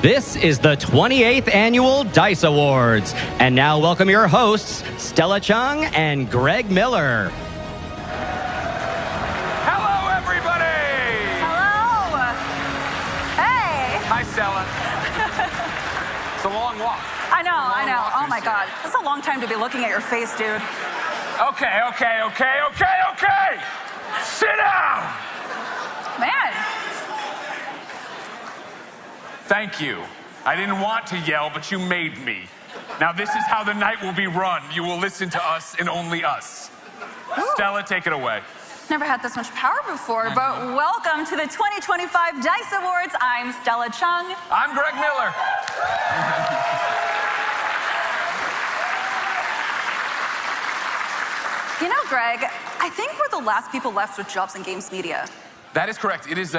This is the 28th Annual D.I.C.E Awards. And now welcome your hosts, Stella Chung and Greg Miller. Hello, everybody! Hello! Hey! Hi, Stella. It's a long walk. I know. Oh my God. That's a long time to be looking at your face, dude. Okay. Sit down! Man. Thank you. I didn't want to yell, but you made me. Now this is how the night will be run. You will listen to us and only us. Ooh. Stella, take it away. Never had this much power before, but welcome to the 2025 D.I.C.E Awards. I'm Stella Chung. I'm Greg Miller. You know, Greg, I think we're the last people left with jobs in games media. That is correct. It is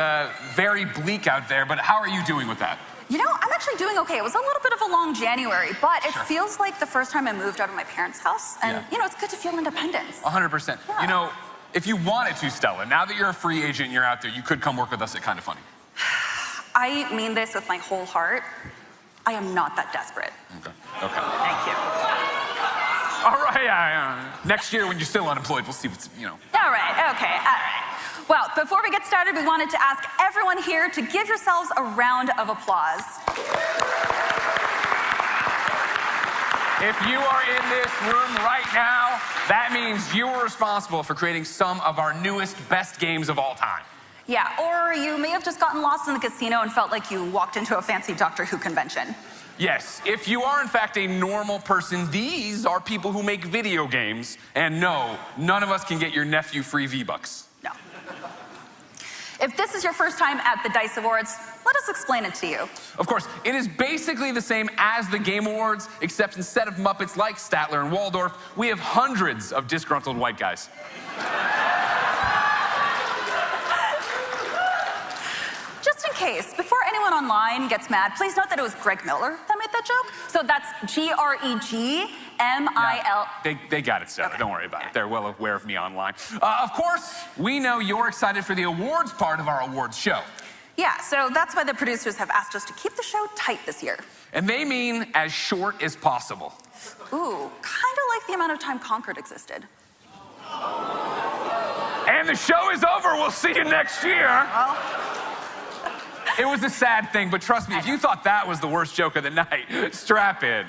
very bleak out there, but how are you doing with that? You know, I'm actually doing okay. It was a little bit of a long January, but it feels like the first time I moved out of my parents' house. And, you know, it's good to feel independence. 100%. Yeah. You know, if you wanted to, Stella, now that you're a free agent and you're out there, you could come work with us at Kind of Funny. I mean this with my whole heart. I am not that desperate. Okay. Thank you. All right, next year when you're still unemployed, we'll see what's, All right, okay, all right. Well, before we get started, we wanted to ask everyone here to give yourselves a round of applause. If you are in this room right now, that means you were responsible for creating some of our newest, best games of all time. Yeah, or you may have just gotten lost in the casino and felt like you walked into a fancy Doctor Who convention. Yes, if you are in fact a normal person, these are people who make video games. And no, none of us can get your nephew free V-Bucks. No. If this is your first time at the D.I.C.E Awards, let us explain it to you. Of course, it is basically the same as the Game Awards, except instead of Muppets like Statler and Waldorf, we have hundreds of disgruntled white guys. Just in case, before anyone online gets mad, please note that it was Greg Miller that made that joke. So that's G-R-E-G-M-I-L. They got it, Stella. Okay. Don't worry about it. They're well aware of me online. Of course, we know you're excited for the awards part of our awards show. Yeah, so that's why the producers have asked us to keep the show tight this year. And they mean as short as possible. Ooh, kind of like the amount of time Concord existed. And the show is over. We'll see you next year. Well, it was a sad thing, but trust me, if you thought that was the worst joke of the night, strap in.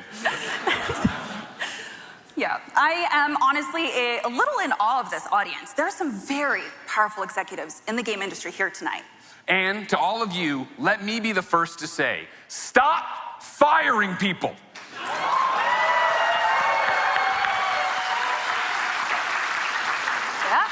Yeah, I am honestly a little in awe of this audience. There are some very powerful executives in the game industry here tonight. And to all of you, let me be the first to say, stop firing people. Yeah.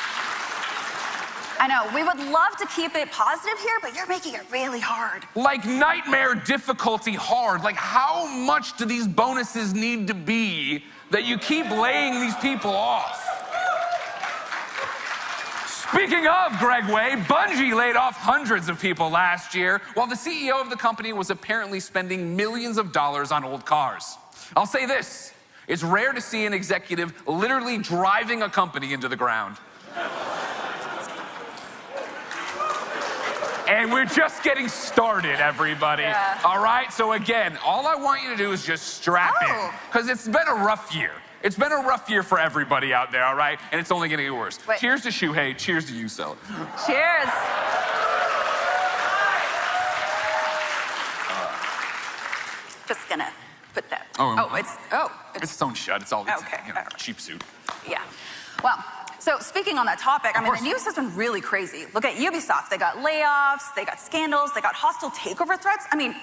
I know, we would love to keep it positive here, but you're making it really hard. Like nightmare difficulty hard. Like how much do these bonuses need to be that you keep laying these people off? Speaking of Greg Way, Bungie laid off hundreds of people last year, while the CEO of the company was apparently spending millions of dollars on old cars. I'll say this, it's rare to see an executive literally driving a company into the ground. And we're just getting started, everybody. Yeah. All right, so again, all I want you to do is just strap in, because it's been a rough year. It's been a rough year for everybody out there, all right? And it's only gonna get worse. Wait. Cheers to Shuhei, cheers to you, Stella. Cheers. Just gonna put that. It's It's sewn shut, it's all Okay, all right. cheap suit. Yeah. Well, so speaking on that topic, I mean, course. the news has been really crazy. Look at Ubisoft. They got layoffs, they got scandals, they got hostile takeover threats. I mean,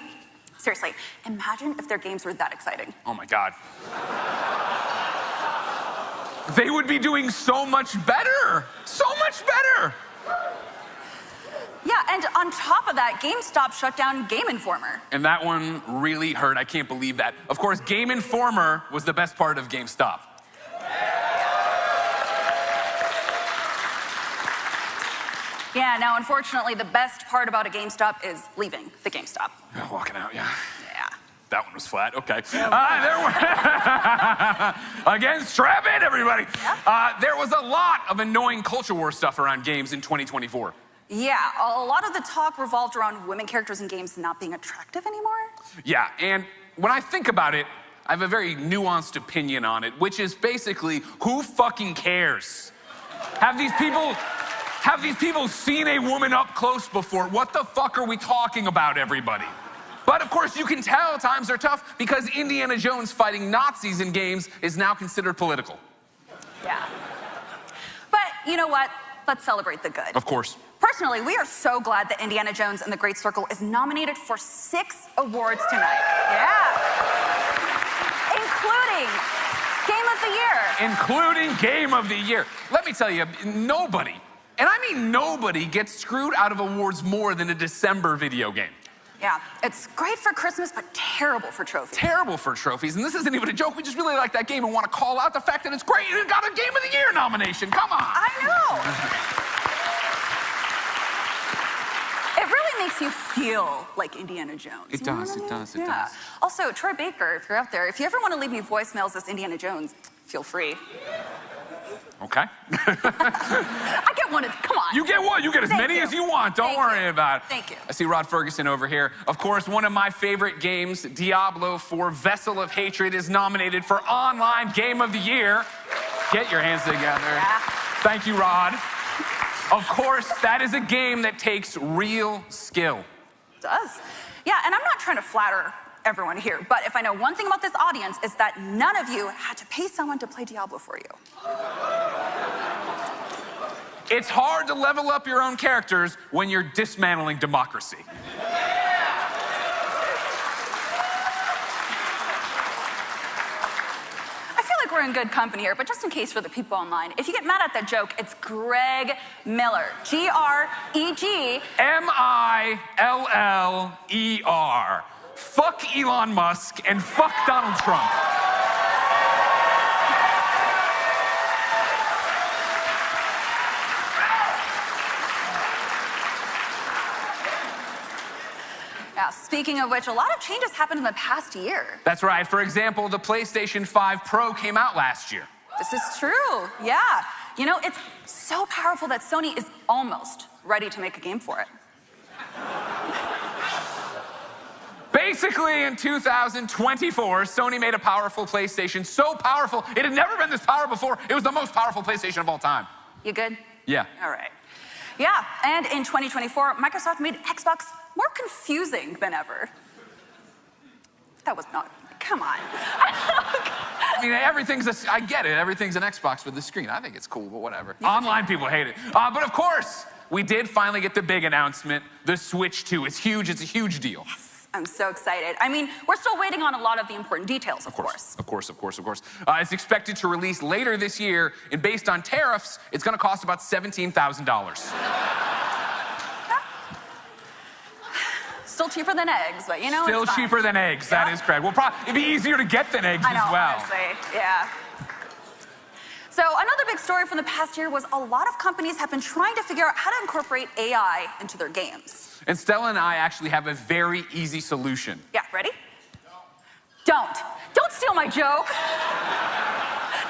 seriously, imagine if their games were that exciting. Oh my God. They would be doing so much better. So much better. Yeah, and on top of that, GameStop shut down Game Informer. And that one really hurt. I can't believe that. Of course, Game Informer was the best part of GameStop. Yeah, now unfortunately, the best part about a GameStop is leaving the GameStop. Walking out, yeah. Yeah. That one was flat, okay. Again, strap in, everybody. Yeah. There was a lot of annoying culture war stuff around games in 2024. Yeah, a lot of the talk revolved around women characters in games not being attractive anymore. Yeah, and when I think about it, I have a very nuanced opinion on it, which is basically, who fucking cares? Have these people seen a woman up close before? What the fuck are we talking about, everybody? But of course, you can tell times are tough because Indiana Jones fighting Nazis in games is now considered political. Yeah. But you know what? Let's celebrate the good. Of course. Personally, we are so glad that Indiana Jones and the Great Circle is nominated for 6 awards tonight. Yeah. Including Game of the Year. Including Game of the Year. Let me tell you, nobody, and I mean nobody, gets screwed out of awards more than a December video game. Yeah, it's great for Christmas, but terrible for trophies. Terrible for trophies, and this isn't even a joke. We just really like that game and want to call out the fact that it's great. It got a Game of the Year nomination. Come on. I know. It really makes you feel like Indiana Jones. It does, it does, it does. Also, Troy Baker, if you're out there, if you ever want to leave me voicemails as Indiana Jones, feel free. Okay. I get one. Come on. You get one. You get as many as you want. Don't worry about it. Thank you. I see Rod Ferguson over here. Of course, one of my favorite games, Diablo 4 Vessel of Hatred, is nominated for Online Game of the Year. Get your hands together. Yeah. Thank you, Rod. Of course, that is a game that takes real skill. It does. Yeah, and I'm not trying to flatter everyone here, but if I know one thing about this audience, is that none of you had to pay someone to play Diablo for you. It's hard to level up your own characters when you're dismantling democracy. I feel like we're in good company here, but just in case for the people online, if you get mad at that joke, it's Greg Miller. G-R-E-G. M-I-L-L-E-R. Fuck Elon Musk and fuck Donald Trump. Yeah, speaking of which, a lot of changes happened in the past year. That's right. For example, the PlayStation 5 Pro came out last year. This is true, yeah. You know, it's so powerful that Sony is almost ready to make a game for it. Basically, in 2024, Sony made a powerful PlayStation, so powerful, it had never been this powerful before. It was the most powerful PlayStation of all time. You good? Yeah. All right. Yeah, and in 2024, Microsoft made Xbox more confusing than ever. That was not, come on. I mean, I get it, everything's an Xbox with the screen. I think it's cool, but whatever. Online people hate it. But of course, we did finally get the big announcement, the Switch 2. It's huge, it's a huge deal. Yes. I'm so excited. I mean, we're still waiting on a lot of the important details, of course. Of course. It's expected to release later this year, and based on tariffs, it's gonna cost about $17,000. Still cheaper than eggs, but you know, Still it's fine. cheaper than eggs, that is correct. Well, it'd be easier to get than eggs I know, as well. honestly, yeah. So another big story from the past year was a lot of companies have been trying to figure out how to incorporate AI into their games. And Stella and I actually have a very easy solution. Yeah, ready? Don't steal my joke.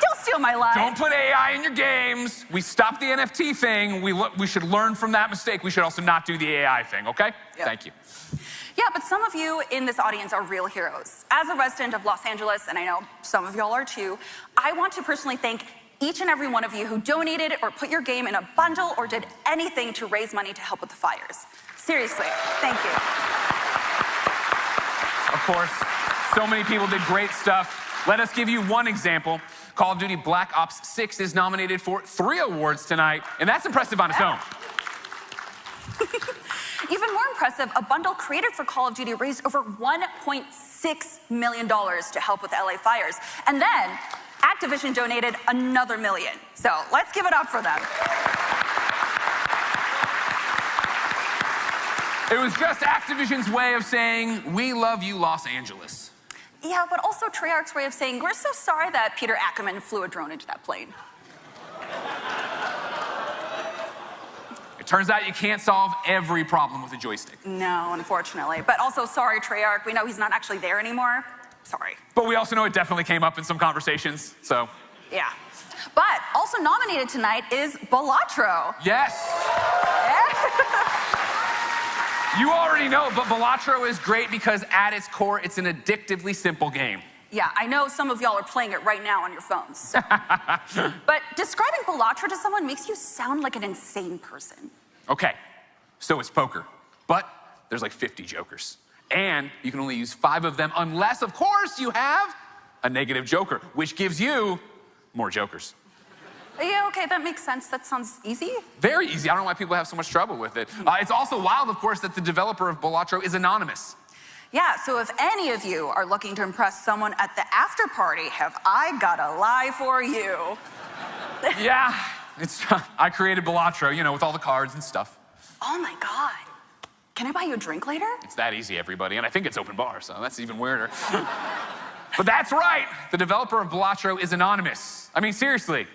Don't steal my line. Don't put AI in your games. We stopped the NFT thing. We should learn from that mistake. We should also not do the AI thing, okay? Yep. Thank you. Yeah, but some of you in this audience are real heroes. As a resident of Los Angeles, and I know some of y'all are too, I want to personally thank each and every one of you who donated or put your game in a bundle or did anything to raise money to help with the fires. Seriously, thank you. Of course, so many people did great stuff. Let us give you one example. Call of Duty Black Ops 6 is nominated for 3 awards tonight, and that's impressive on its own. Even more impressive, a bundle created for Call of Duty raised over $1.6 million to help with the LA fires. And then Activision donated another $1 million. So let's give it up for them. It was just Activision's way of saying, we love you, Los Angeles. Yeah, but also Treyarch's way of saying, we're so sorry that Peter Ackerman flew a drone into that plane. It turns out you can't solve every problem with a joystick. No, unfortunately. But also, sorry, Treyarch, we know he's not actually there anymore. Sorry. But we also know it definitely came up in some conversations, so. Yeah. But also nominated tonight is Balatro. Yes. You already know, but Balatro is great because at its core, it's an addictively simple game. Yeah, I know some of y'all are playing it right now on your phones. But describing Balatro to someone makes you sound like an insane person. Okay, so it's poker, but there's like 50 jokers. And you can only use 5 of them unless, of course, you have a negative joker, which gives you more jokers. Yeah, okay, that makes sense. That sounds easy. Very easy. I don't know why people have so much trouble with it. It's also wild, of course, that the developer of Balatro is anonymous. Yeah, so if any of you are looking to impress someone at the after party, have I got a lie for you? Yeah, I created Balatro, you know, with all the cards and stuff. Oh my God. Can I buy you a drink later? It's that easy, everybody, and I think it's open bar, so that's even weirder. But that's right, the developer of Balatro is anonymous. I mean, seriously,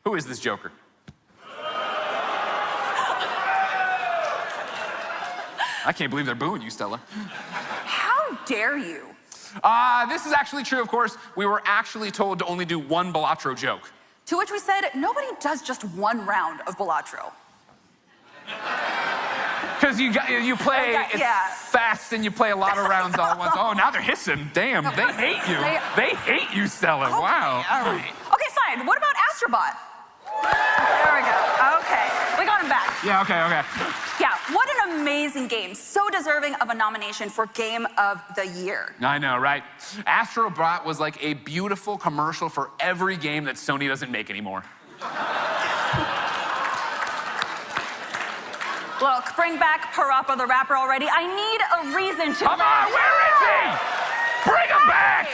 who is this joker? I can't believe they're booing you, Stella. How dare you? This is actually true, of course. We were actually told to only do one Balatro joke. To which we said, nobody does just one round of Balatro. Because you play fast and you play a lot of rounds all at once. Oh, now they're hissing. Damn, they hate you. They hate you, Stella. Okay, Wow. All right. Okay, fine. What about Astrobot? There we go. Okay, we got him back. Yeah, okay. Yeah, what an amazing game. So deserving of a nomination for Game of the Year. I know, right? Astrobot was like a beautiful commercial for every game that Sony doesn't make anymore. Look, bring back Parappa the Rapper already. I need a reason to... Come on, where is he? Bring him back!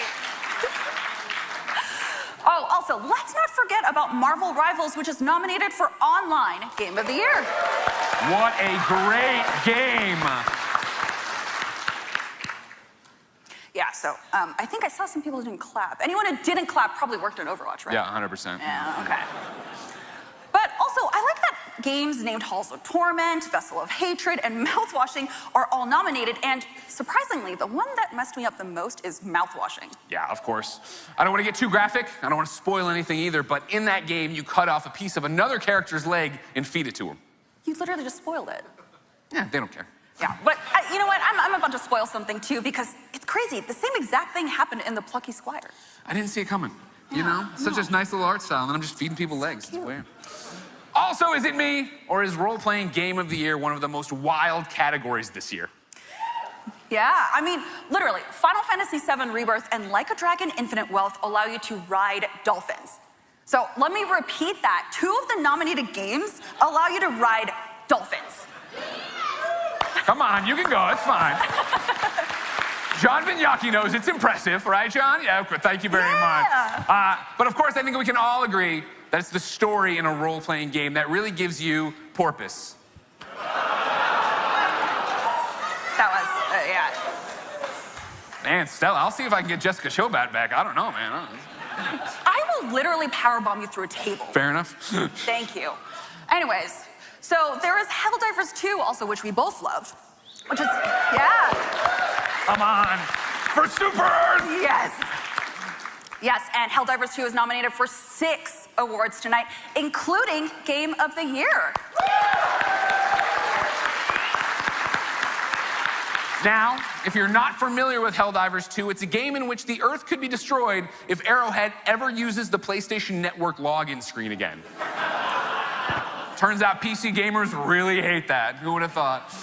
Oh, also, let's not forget about Marvel Rivals, which is nominated for Online Game of the Year. What a great game! Yeah, so I think I saw some people who didn't clap. Anyone who didn't clap probably worked on Overwatch, right? Yeah, 100%. Yeah, okay. But also, I like that games named Halls of Torment, Vessel of Hatred, and Mouthwashing are all nominated, and surprisingly, the one that messed me up the most is Mouthwashing. Yeah, of course. I don't want to get too graphic. I don't want to spoil anything either, but in that game, you cut off a piece of another character's leg and feed it to him. You literally just spoiled it. Yeah, they don't care. Yeah, but you know what? I'm about to spoil something too, because it's crazy. The same exact thing happened in The Plucky Squire. I didn't see it coming. Yeah, you know? Such a nice little art style, and I'm just feeding people legs. Cute. It's weird. Also, is it me, or is role-playing Game of the Year one of the most wild categories this year? Yeah, I mean, literally, Final Fantasy VII Rebirth and Like a Dragon Infinite Wealth allow you to ride dolphins. So let me repeat that. 2 of the nominated games allow you to ride dolphins. Come on, you can go, it's fine. John Vignacchi knows it's impressive, right, John? Yeah, thank you very much. But of course, I think we can all agree that it's the story in a role-playing game that really gives you porpoise. That was, yeah. Man, Stella, I'll see if I can get Jessica Chobat back. I don't know, man. I will literally powerbomb you through a table. Fair enough. Thank you. Anyways, so there is Helldivers 2 also, which we both loved, which is, yeah. Come on, for Super Earth! Yes. Yes, and Helldivers 2 is nominated for 6 awards tonight, including Game of the Year. Now, if you're not familiar with Helldivers 2, it's a game in which the Earth could be destroyed if Arrowhead ever uses the PlayStation Network login screen again. Turns out PC gamers really hate that. Who would have thought?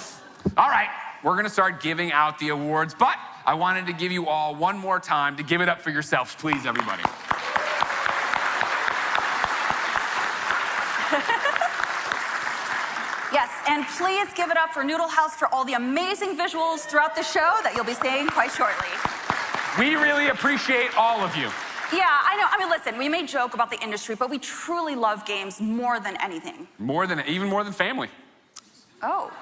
All right, we're gonna start giving out the awards, but I wanted to give you all one more time to give it up for yourselves, please, everybody. Yes, and please give it up for Noodle House for all the amazing visuals throughout the show that you'll be seeing quite shortly. We really appreciate all of you. Yeah, I know. I mean, listen, we may joke about the industry, but we truly love games more than anything. Even more than family. Oh.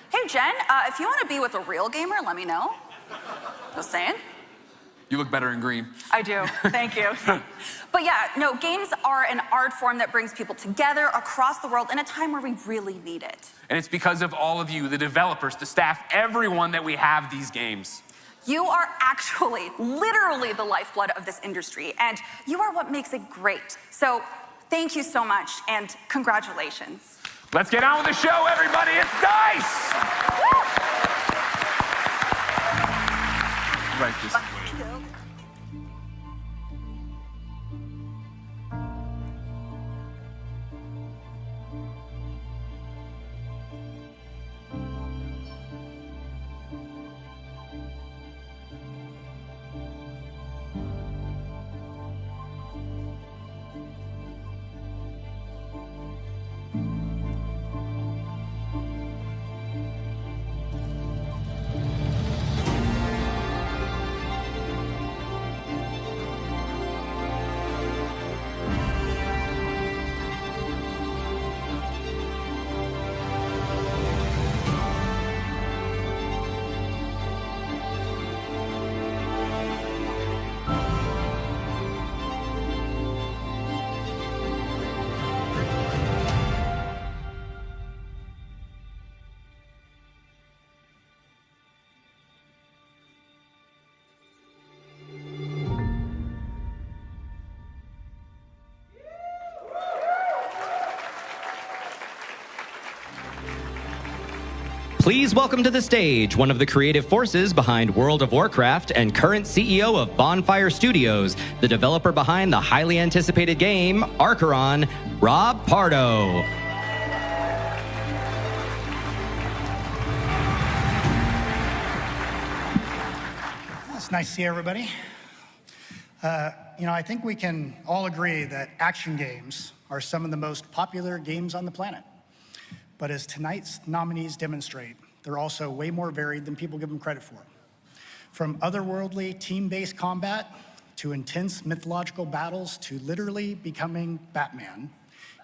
Hey, Jen, if you want to be with a real gamer, let me know. Just saying. You look better in green. I do. Thank you. But yeah, no, games are an art form that brings people together across the world in a time where we really need it. And it's because of all of you, the developers, the staff, everyone that we have these games. You are actually, literally the lifeblood of this industry, and you are what makes it great. So thank you so much, and congratulations. Let's get on with the show, everybody. It's D.I.C.E. Right this way. Please welcome to the stage one of the creative forces behind World of Warcraft and current CEO of Bonfire Studios, the developer behind the highly anticipated game, Archeron, Rob Pardo. It's nice to see everybody. I think we can all agree that action games are some of the most popular games on the planet. But as tonight's nominees demonstrate, they're also way more varied than people give them credit for. From otherworldly team-based combat to intense mythological battles to literally becoming Batman,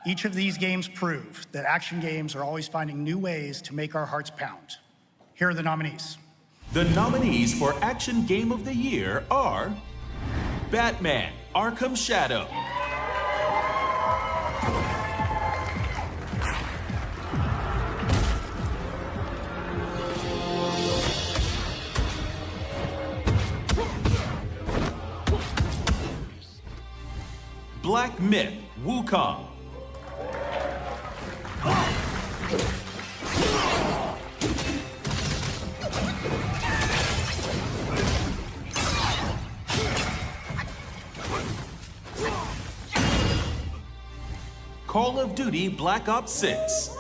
each of these games prove that action games are always finding new ways to make our hearts pound. Here are the nominees. The nominees for Action Game of the Year are Batman: Arkham Shadow, Black Myth: Wukong, Call of Duty Black Ops 6,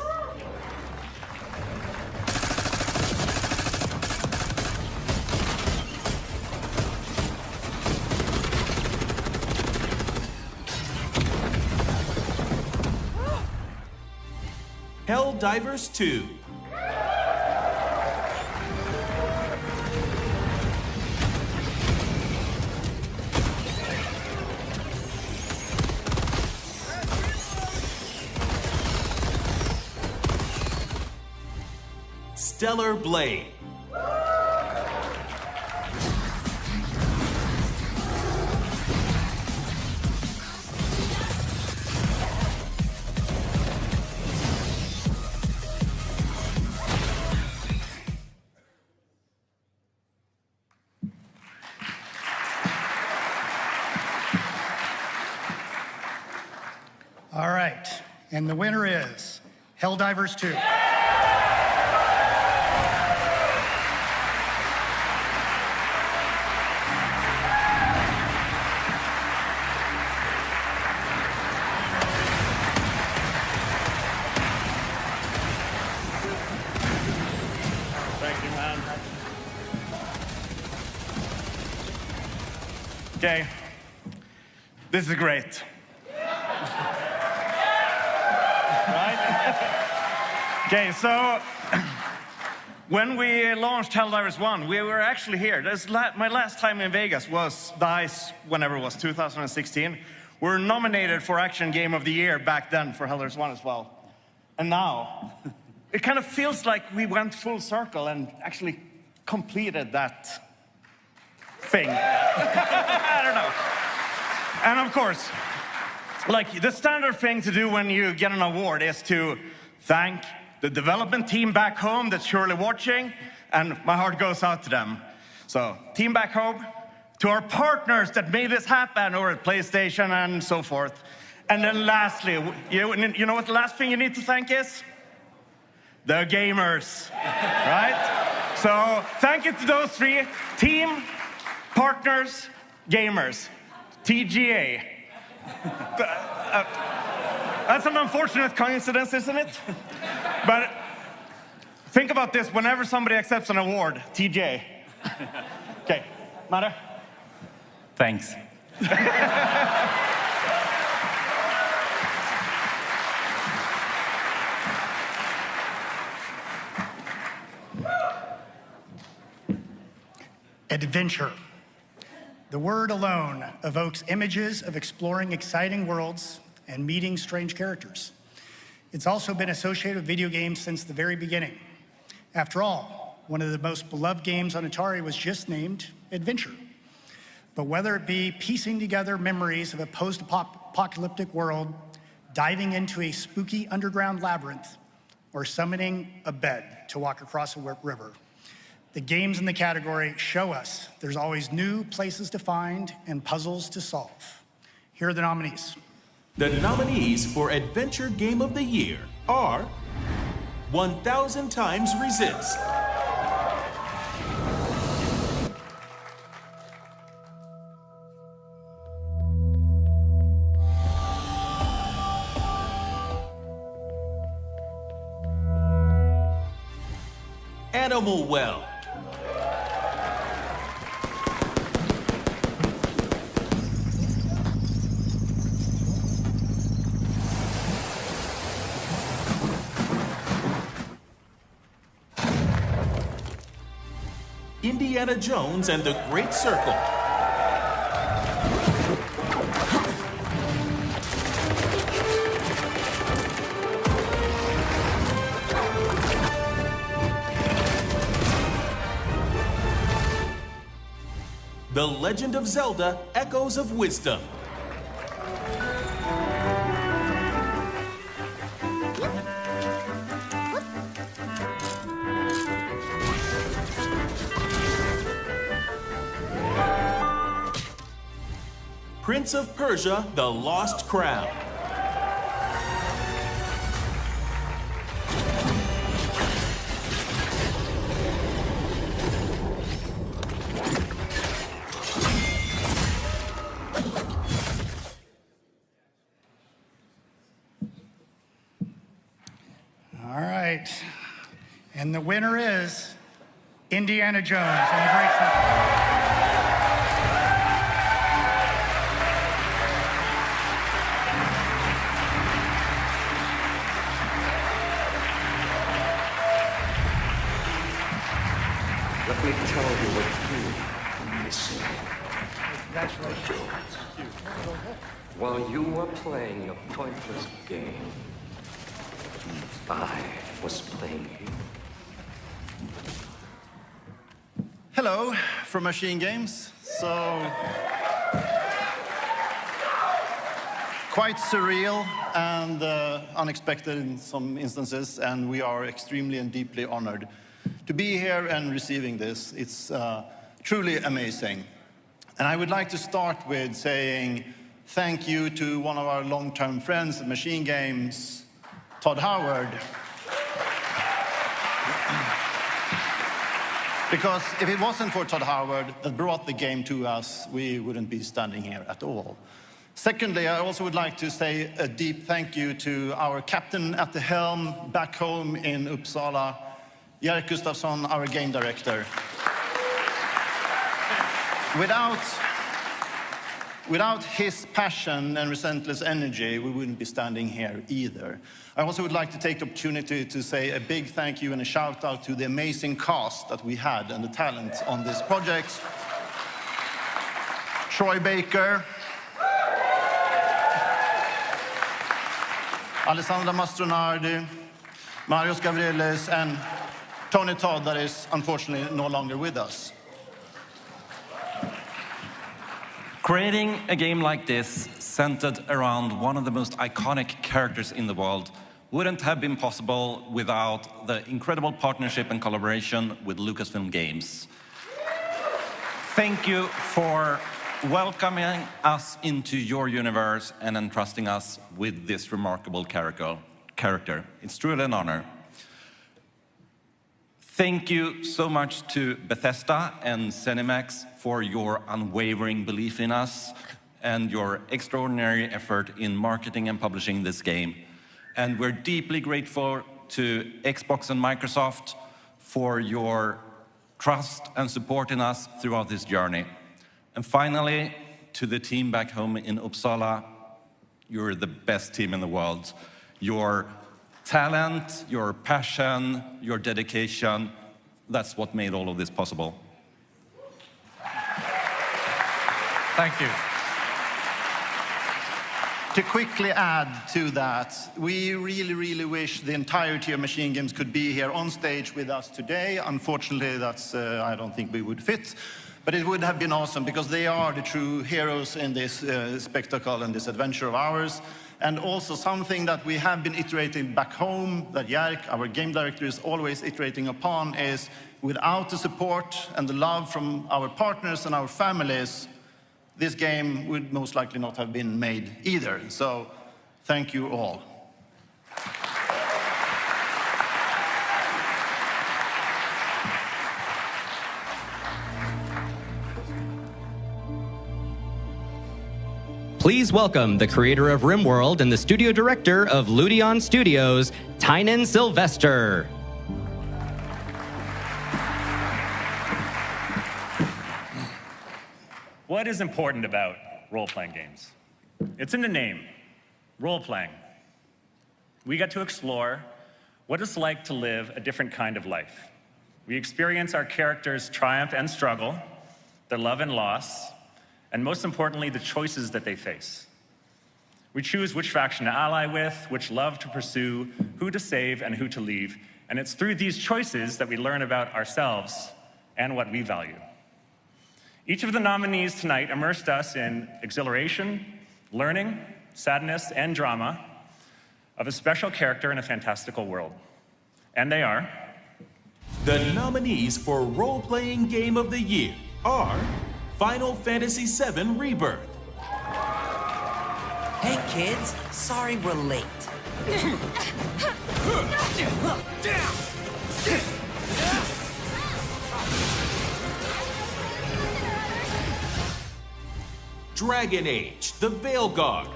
Helldivers 2, Stellar Blade, All right, and the winner is Helldivers 2. Thank you, man. Okay, this is great. Right? Okay, so when we launched Helldivers 1, we were actually here. My last time in Vegas was D.I.C.E, whenever it was, 2016. We were nominated for Action Game of the Year back then for Helldivers 1 as well. And now, it kind of feels like we went full circle and actually completed that thing. I don't know. And of course, like the standard thing to do when you get an award is to thank the development team back home that's surely watching, and my heart goes out to them. So, team back home, to our partners that made this happen over at PlayStation and so forth. And then lastly, you know what the last thing you need to thank is? The gamers, right? So, thank you to those three: team, partners, gamers. TGA. That's an unfortunate coincidence, isn't it? But think about this whenever somebody accepts an award, TJ. Okay, Mara? Thanks. Adventure. The word alone evokes images of exploring exciting worlds and meeting strange characters. It's also been associated with video games since the very beginning. After all, one of the most beloved games on Atari was just named Adventure. But whether it be piecing together memories of a post-apocalyptic world, diving into a spooky underground labyrinth, or summoning a bed to walk across a river, the games in the category show us there's always new places to find and puzzles to solve. Here are the nominees. The nominees for Adventure Game of the Year are 1,000 times resist. Animal well. Indiana Jones and the Great Circle. The Legend of Zelda: Echoes of Wisdom. Prince of Persia: The Lost Crown. All right. And the winner is Indiana Jones and the Great Circle. Let me tell you what you're missing. Congratulations. While you were playing your pointless game, I was playing you. Hello from Machine Games. So, quite surreal and unexpected in some instances, and we are extremely and deeply honored to be here and receiving this. It's truly amazing. And I would like to start with saying thank you to one of our long-term friends at Machine Games, Todd Howard. Because if it wasn't for Todd Howard that brought the game to us, we wouldn't be standing here at all. Secondly, I also would like to say a deep thank you to our captain at the helm back home in Uppsala, Jerk Gustafsson, our game director. Without his passion and relentless energy, we wouldn't be standing here either. I also would like to take the opportunity to say a big thank you and a shout out to the amazing cast that we had and the talent on this project. Troy Baker, Alessandra Mastronardi, Marius Gavrilis, and Tony Todd, that is unfortunately no longer with us. Creating a game like this, centered around one of the most iconic characters in the world, wouldn't have been possible without the incredible partnership and collaboration with Lucasfilm Games. Thank you for welcoming us into your universe and entrusting us with this remarkable character. It's truly an honor. Thank you so much to Bethesda and ZeniMax for your unwavering belief in us and your extraordinary effort in marketing and publishing this game. And we're deeply grateful to Xbox and Microsoft for your trust and support in us throughout this journey. And finally, to the team back home in Uppsala, you're the best team in the world. Your talent, your passion, your dedication, that's what made all of this possible. Thank you. To quickly add to that, we really wish the entirety of Machine Games could be here on stage with us today. Unfortunately, that's I don't think we would fit. But it would have been awesome because they are the true heroes in this spectacle and this adventure of ours. And also something that we have been iterating back home, that Jerk, our game director, is always iterating upon, is without the support and the love from our partners and our families, this game would most likely not have been made either. So thank you all. Please welcome the creator of RimWorld and the studio director of Ludion Studios, Tynan Sylvester. What is important about role-playing games? It's in the name, role-playing. We get to explore what it's like to live a different kind of life. We experience our characters' triumph and struggle, their love and loss, and most importantly, the choices that they face. We choose which faction to ally with, which love to pursue, who to save, and who to leave. And it's through these choices that we learn about ourselves and what we value. Each of the nominees tonight immersed us in exhilaration, learning, sadness, and drama of a special character in a fantastical world. And they are... The nominees for Role-Playing Game of the Year are Final Fantasy VII Rebirth. Hey kids, sorry we're late. Dragon Age, The Veilguard.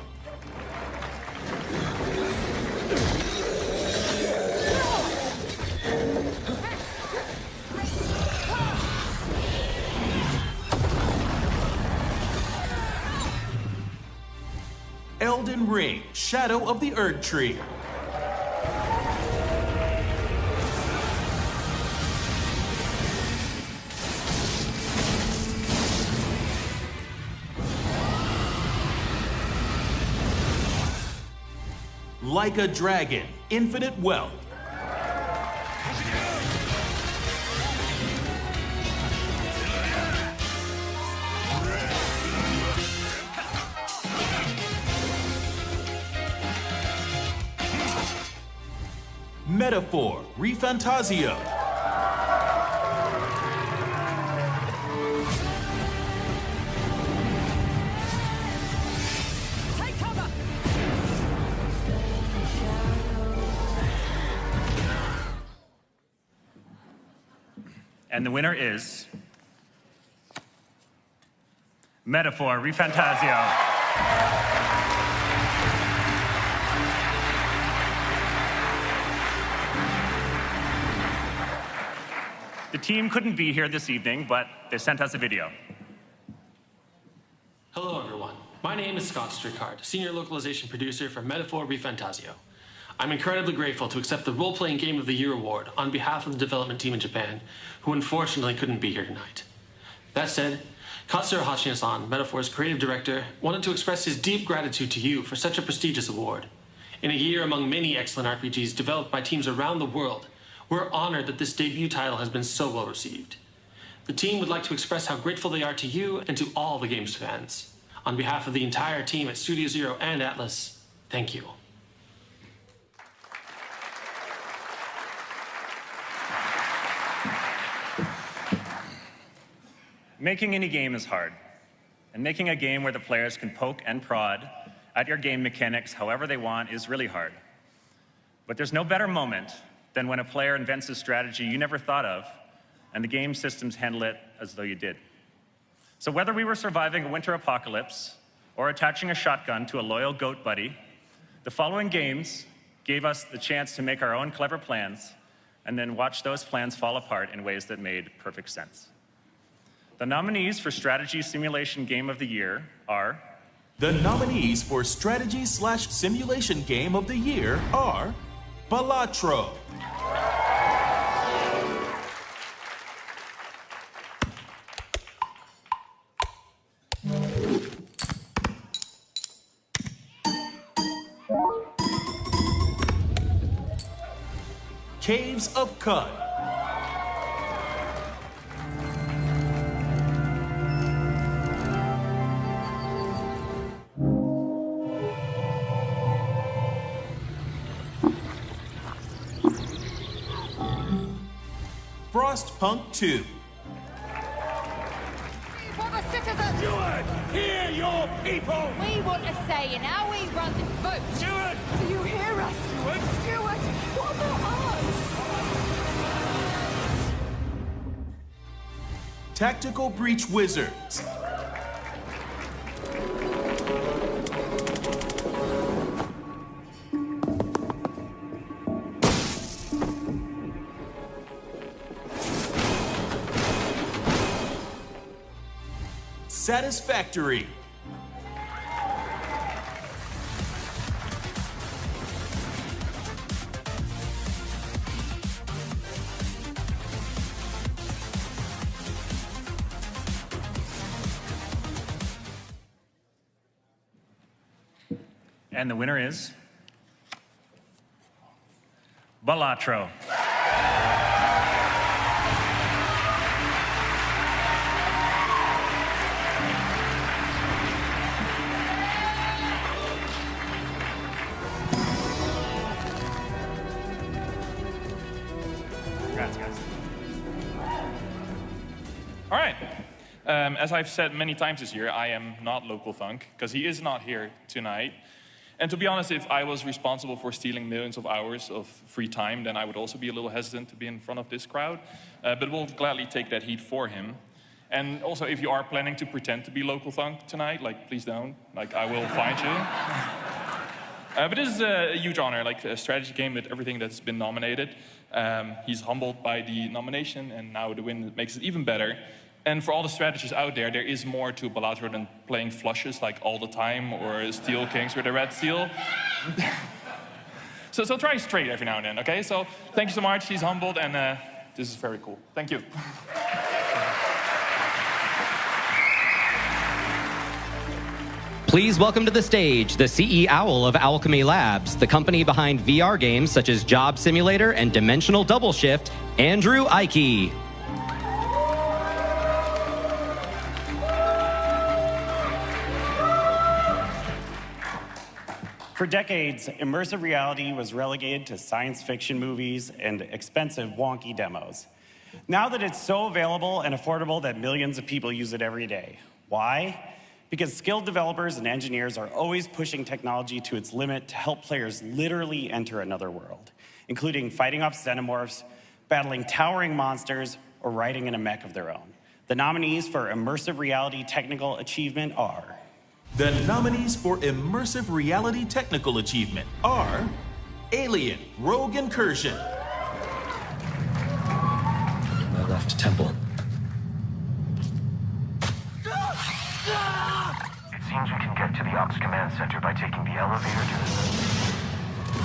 Elden Ring, Shadow of the Erd Tree. Like a Dragon, Infinite Wealth. Metaphor, ReFantazio. Take cover! And the winner is... Metaphor, ReFantazio. The team couldn't be here this evening, but they sent us a video. Hello, everyone. My name is Scott Strickard, Senior Localization Producer for Metaphor ReFantazio. I'm incredibly grateful to accept the Role-Playing Game of the Year award on behalf of the development team in Japan, who unfortunately couldn't be here tonight. That said, Katsuro Hashina-san, Metaphor's creative director, wanted to express his deep gratitude to you for such a prestigious award. In a year among many excellent RPGs developed by teams around the world, we're honored that this debut title has been so well received. The team would like to express how grateful they are to you and to all the game's fans. On behalf of the entire team at Studio Zero and Atlas, thank you. Making any game is hard, and making a game where the players can poke and prod at your game mechanics however they want is really hard. But there's no better moment than when a player invents a strategy you never thought of, and the game systems handle it as though you did. So whether we were surviving a winter apocalypse or attaching a shotgun to a loyal goat buddy, the following games gave us the chance to make our own clever plans and then watch those plans fall apart in ways that made perfect sense. The nominees for Strategy Simulation Game of the Year are... The nominees for Strategy/Simulation Game of the Year are Balatro. Caves of Cut. Frostpunk 2. For the citizens! Steward, hear your people! We want a say in how we run this vote! Steward! Do you hear us? Steward! Steward, what about us? Tactical Breach Wizards. Satisfactory. And the winner is Balatro. Congrats, guys. All right. As I've said many times this year, I am not Local Thunk, because he is not here tonight. And to be honest, if I was responsible for stealing millions of hours of free time, then I would also be a little hesitant to be in front of this crowd. But we'll gladly take that heat for him. And also, if you are planning to pretend to be Local Thunk tonight, like, please don't. Like, I will find you. But this is a huge honor, like a strategy game with everything that's been nominated. He's humbled by the nomination, and now the win makes it even better. And for all the strategists out there, there is more to Balatro than playing flushes like all the time or Steel Kings with a red steel. so try straight every now and then, okay? So thank you so much. He's humbled, and this is very cool. Thank you. Please welcome to the stage the CE Owl of Alchemy Labs, the company behind VR games such as Job Simulator and Dimensional Double Shift, Annual D.I.C.E. For decades, immersive reality was relegated to science fiction movies and expensive, wonky demos. Now that it's so available and affordable that millions of people use it every day. Why? Because skilled developers and engineers are always pushing technology to its limit to help players literally enter another world, including fighting off xenomorphs, battling towering monsters, or riding in a mech of their own. The nominees for immersive reality technical achievement are... The nominees for Immersive Reality Technical Achievement are Alien Rogue Incursion. I left Temple. It seems we can get to the Ops Command Center by taking the elevator to the...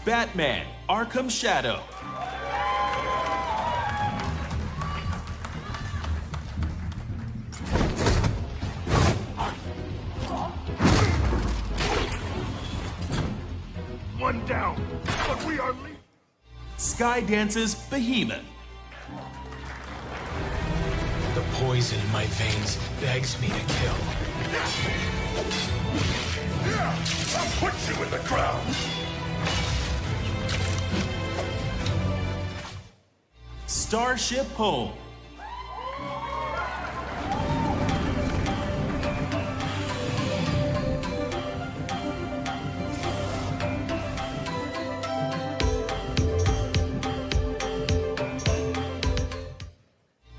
Batman Arkham Shadow. One down, but we are leading. Skydance's Behemoth. The poison in my veins begs me to kill. I'll put you in the ground. Starship Home.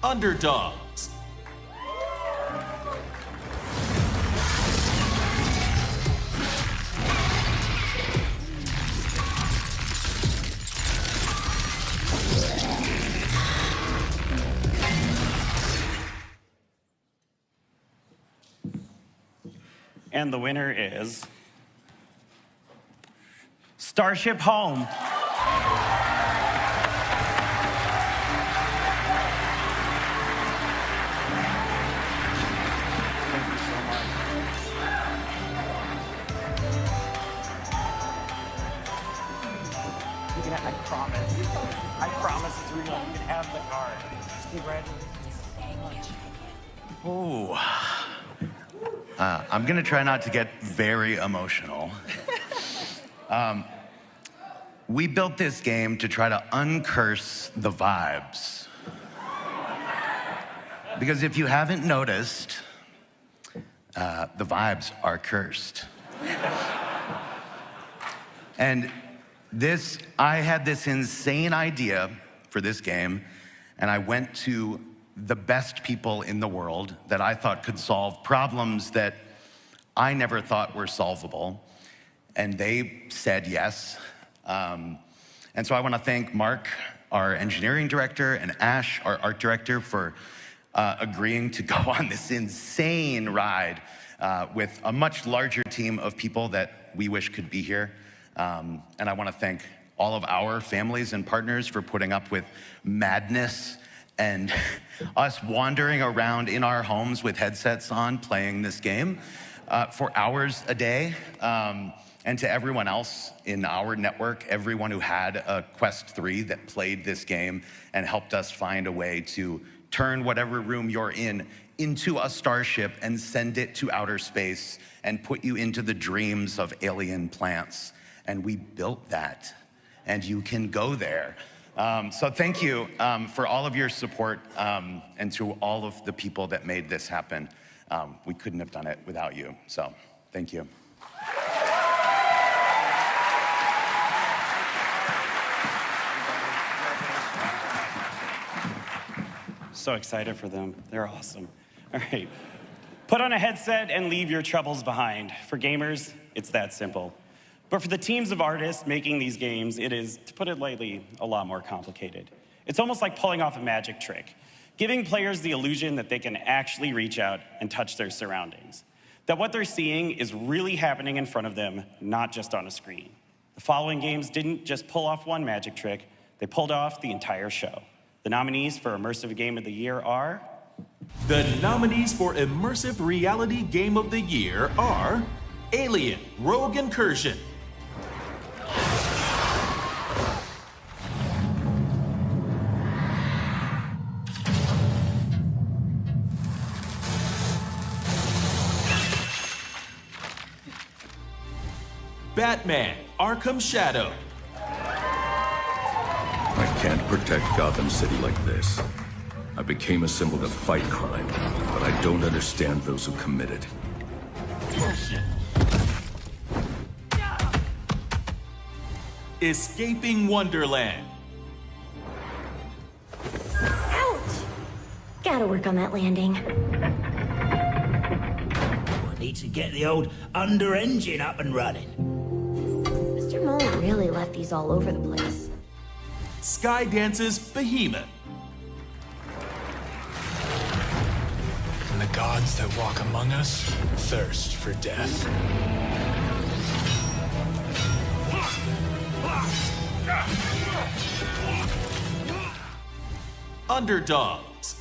Underdogs. And the winner is... Starship Home. I promise it's real. You can have the card. Congratulations. Oh. I'm gonna try not to get very emotional. We built this game to try to uncurse the vibes. Because if you haven't noticed, the vibes are cursed. And I had this insane idea for this game, and I went to the best people in the world that I thought could solve problems that I never thought were solvable, and they said yes. And so I want to thank Mark, our engineering director, and Ash, our art director, for agreeing to go on this insane ride with a much larger team of people that we wish could be here. And I want to thank all of our families and partners for putting up with madness and us wandering around in our homes with headsets on playing this game for hours a day. And to everyone else in our network, everyone who had a Quest 3 that played this game and helped us find a way to turn whatever room you're in into a starship and send it to outer space and put you into the dreams of alien plants. And we built that, and you can go there. So thank you for all of your support and to all of the people that made this happen. We couldn't have done it without you, so thank you. So excited for them. They're awesome. All right. Put on a headset and leave your troubles behind. For gamers, it's that simple. But for the teams of artists making these games, it is, to put it lightly, a lot more complicated. It's almost like pulling off a magic trick, giving players the illusion that they can actually reach out and touch their surroundings, that what they're seeing is really happening in front of them, not just on a screen. The following games didn't just pull off one magic trick, they pulled off the entire show. The nominees for Immersive Game of the Year are... The nominees for Immersive Reality Game of the Year are Alien Rogue Incursion, Batman Arkham Shadow. I can't protect Gotham City like this. I became a symbol to fight crime, but I don't understand those who commit it. Escaping Wonderland. Ouch! Gotta work on that landing. I need to get the old under engine up and running. Mr. Mole really left these all over the place. Skydance's Behemoth. And the gods that walk among us thirst for death. Underdogs.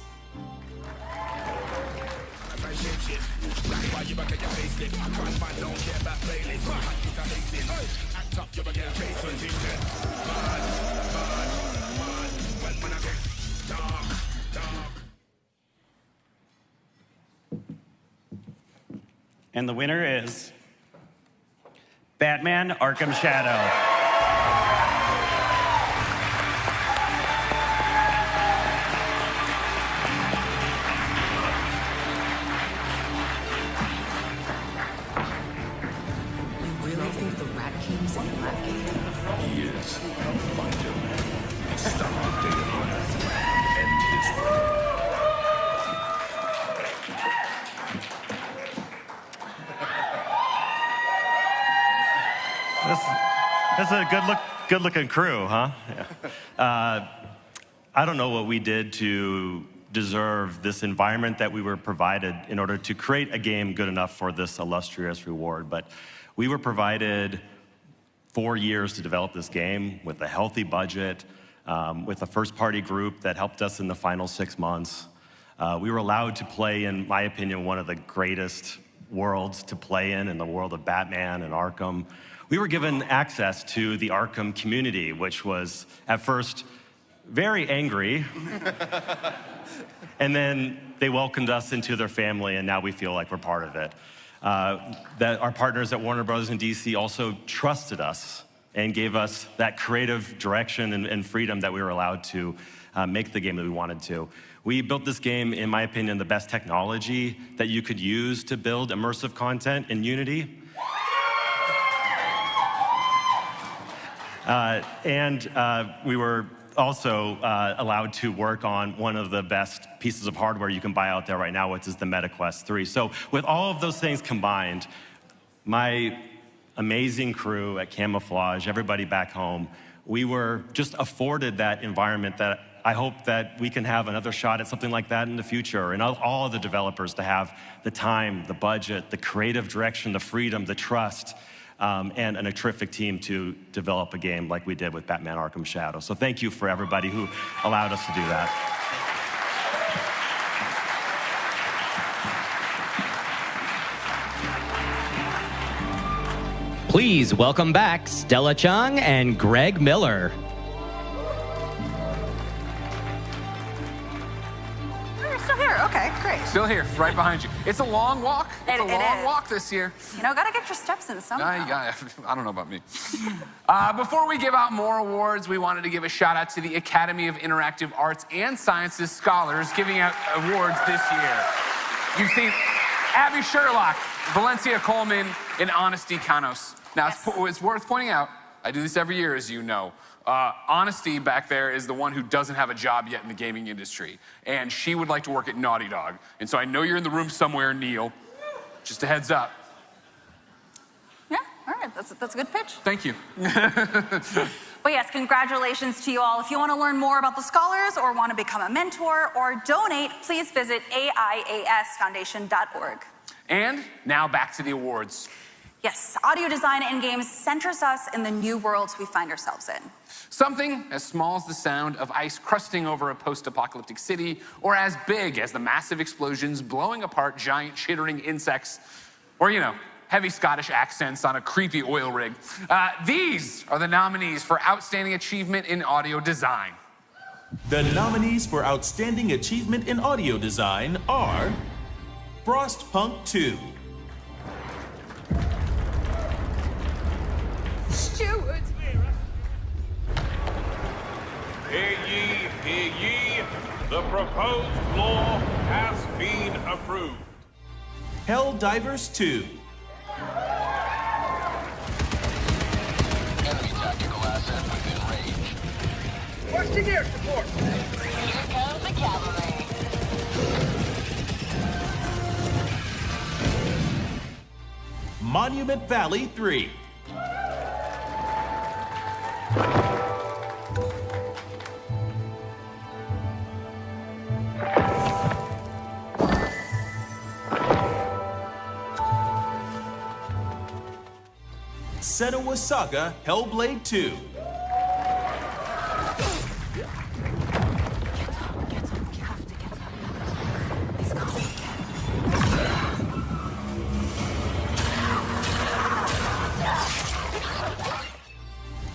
And the winner is Batman Arkham Shadow. You really think the Rat King's in that game? He is. Find him. Stop the data runner and end his work. That's a good-looking crew, huh? Yeah. I don't know what we did to deserve this environment that we were provided in order to create a game good enough for this illustrious reward, but we were provided 4 years to develop this game with a healthy budget, with a first-party group that helped us in the final 6 months. We were allowed to play, in my opinion, one of the greatest worlds to play in the world of Batman and Arkham. We were given access to the Arkham community, which was at first very angry. And then they welcomed us into their family, and now we feel like we're part of it. That our partners at Warner Bros. And D.C. also trusted us and gave us that creative direction and freedom that we were allowed to make the game that we wanted to. We built this game, in my opinion, the best technology that you could use to build immersive content in Unity. We were also allowed to work on one of the best pieces of hardware you can buy out there right now, which is the MetaQuest 3. So with all of those things combined, my amazing crew at Camouflage, everybody back home, we were just afforded that environment that I hope that we can have another shot at something like that in the future, and all of the developers to have the time, the budget, the creative direction, the freedom, the trust, and a terrific team to develop a game like we did with Batman Arkham Shadow. So thank you for everybody who allowed us to do that. Please welcome back Stella Chung and Greg Miller. You're still here. Okay, great. Still here, right behind you. It's a long walk. It's a long is. walk this year. You know, gotta get your steps in somehow. I don't know about me. Before we give out more awards, we wanted to give a shout out to the Academy of Interactive Arts and Sciences scholars giving out awards this year. You've seen Abby Sherlock, Valencia Coleman, and Honesty Canos. Now, it's worth pointing out, I do this every year, as you know. Honesty back there is the one who doesn't have a job yet in the gaming industry. And she would like to work at Naughty Dog. And so I know you're in the room somewhere, Neil. Just a heads up. Yeah, all right, that's a good pitch. Thank you. But yes, congratulations to you all. If you want to learn more about the scholars or want to become a mentor or donate, please visit aiasfoundation.org. And now back to the awards. Yes, audio design in games centers us in the new worlds we find ourselves in. Something as small as the sound of ice crusting over a post-apocalyptic city, or as big as the massive explosions blowing apart giant chittering insects, or, you know, heavy Scottish accents on a creepy oil rig. These are the nominees for Outstanding Achievement in Audio Design. The nominees for Outstanding Achievement in Audio Design are Frostpunk 2, Steward! Hear ye, hear ye. The proposed law has been approved. Helldivers 2, Enemy tactical asset within range. What's the gear support? Here comes the cavalry. Monument Valley 3, Senua's Saga Hellblade 2,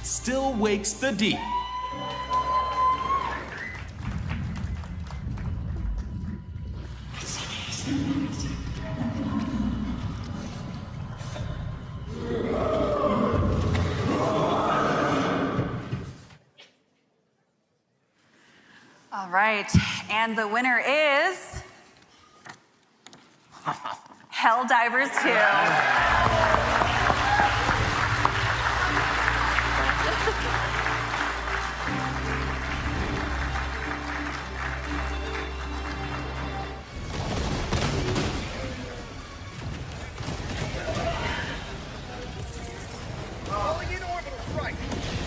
Still Wakes the Deep, All right, and the winner is Helldivers 2.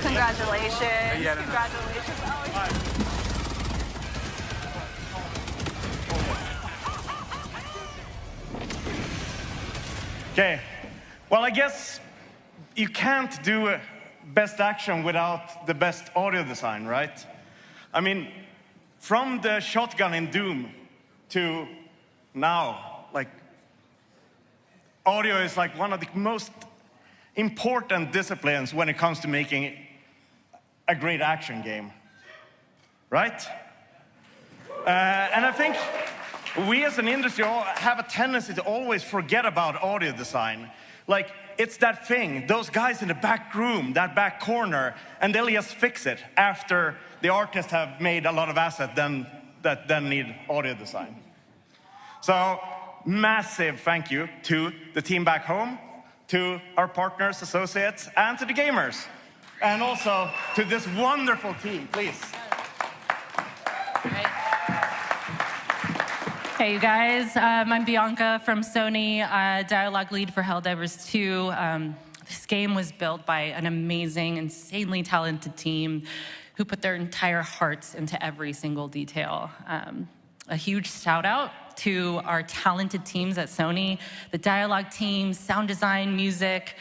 Congratulations. Congratulations. Okay, well, I guess you can't do best action without the best audio design, right? I mean, from the shotgun in Doom to now, like, audio is like one of the most important disciplines when it comes to making a great action game, right? And I think we as an industry have a tendency to always forget about audio design. Like, it's that thing, those guys in the back room, that back corner, and they'll just fix it after the artists have made a lot of assets that then need audio design. So, massive thank you to the team back home, to our partners, associates, and to the gamers. And also to this wonderful team, please. Hey, you guys. I'm Bianca from Sony, dialogue lead for Helldivers 2. This game was built by an amazing, insanely talented team who put their entire hearts into every single detail. A huge shout out to our talented teams at Sony, the dialogue team, sound design, music,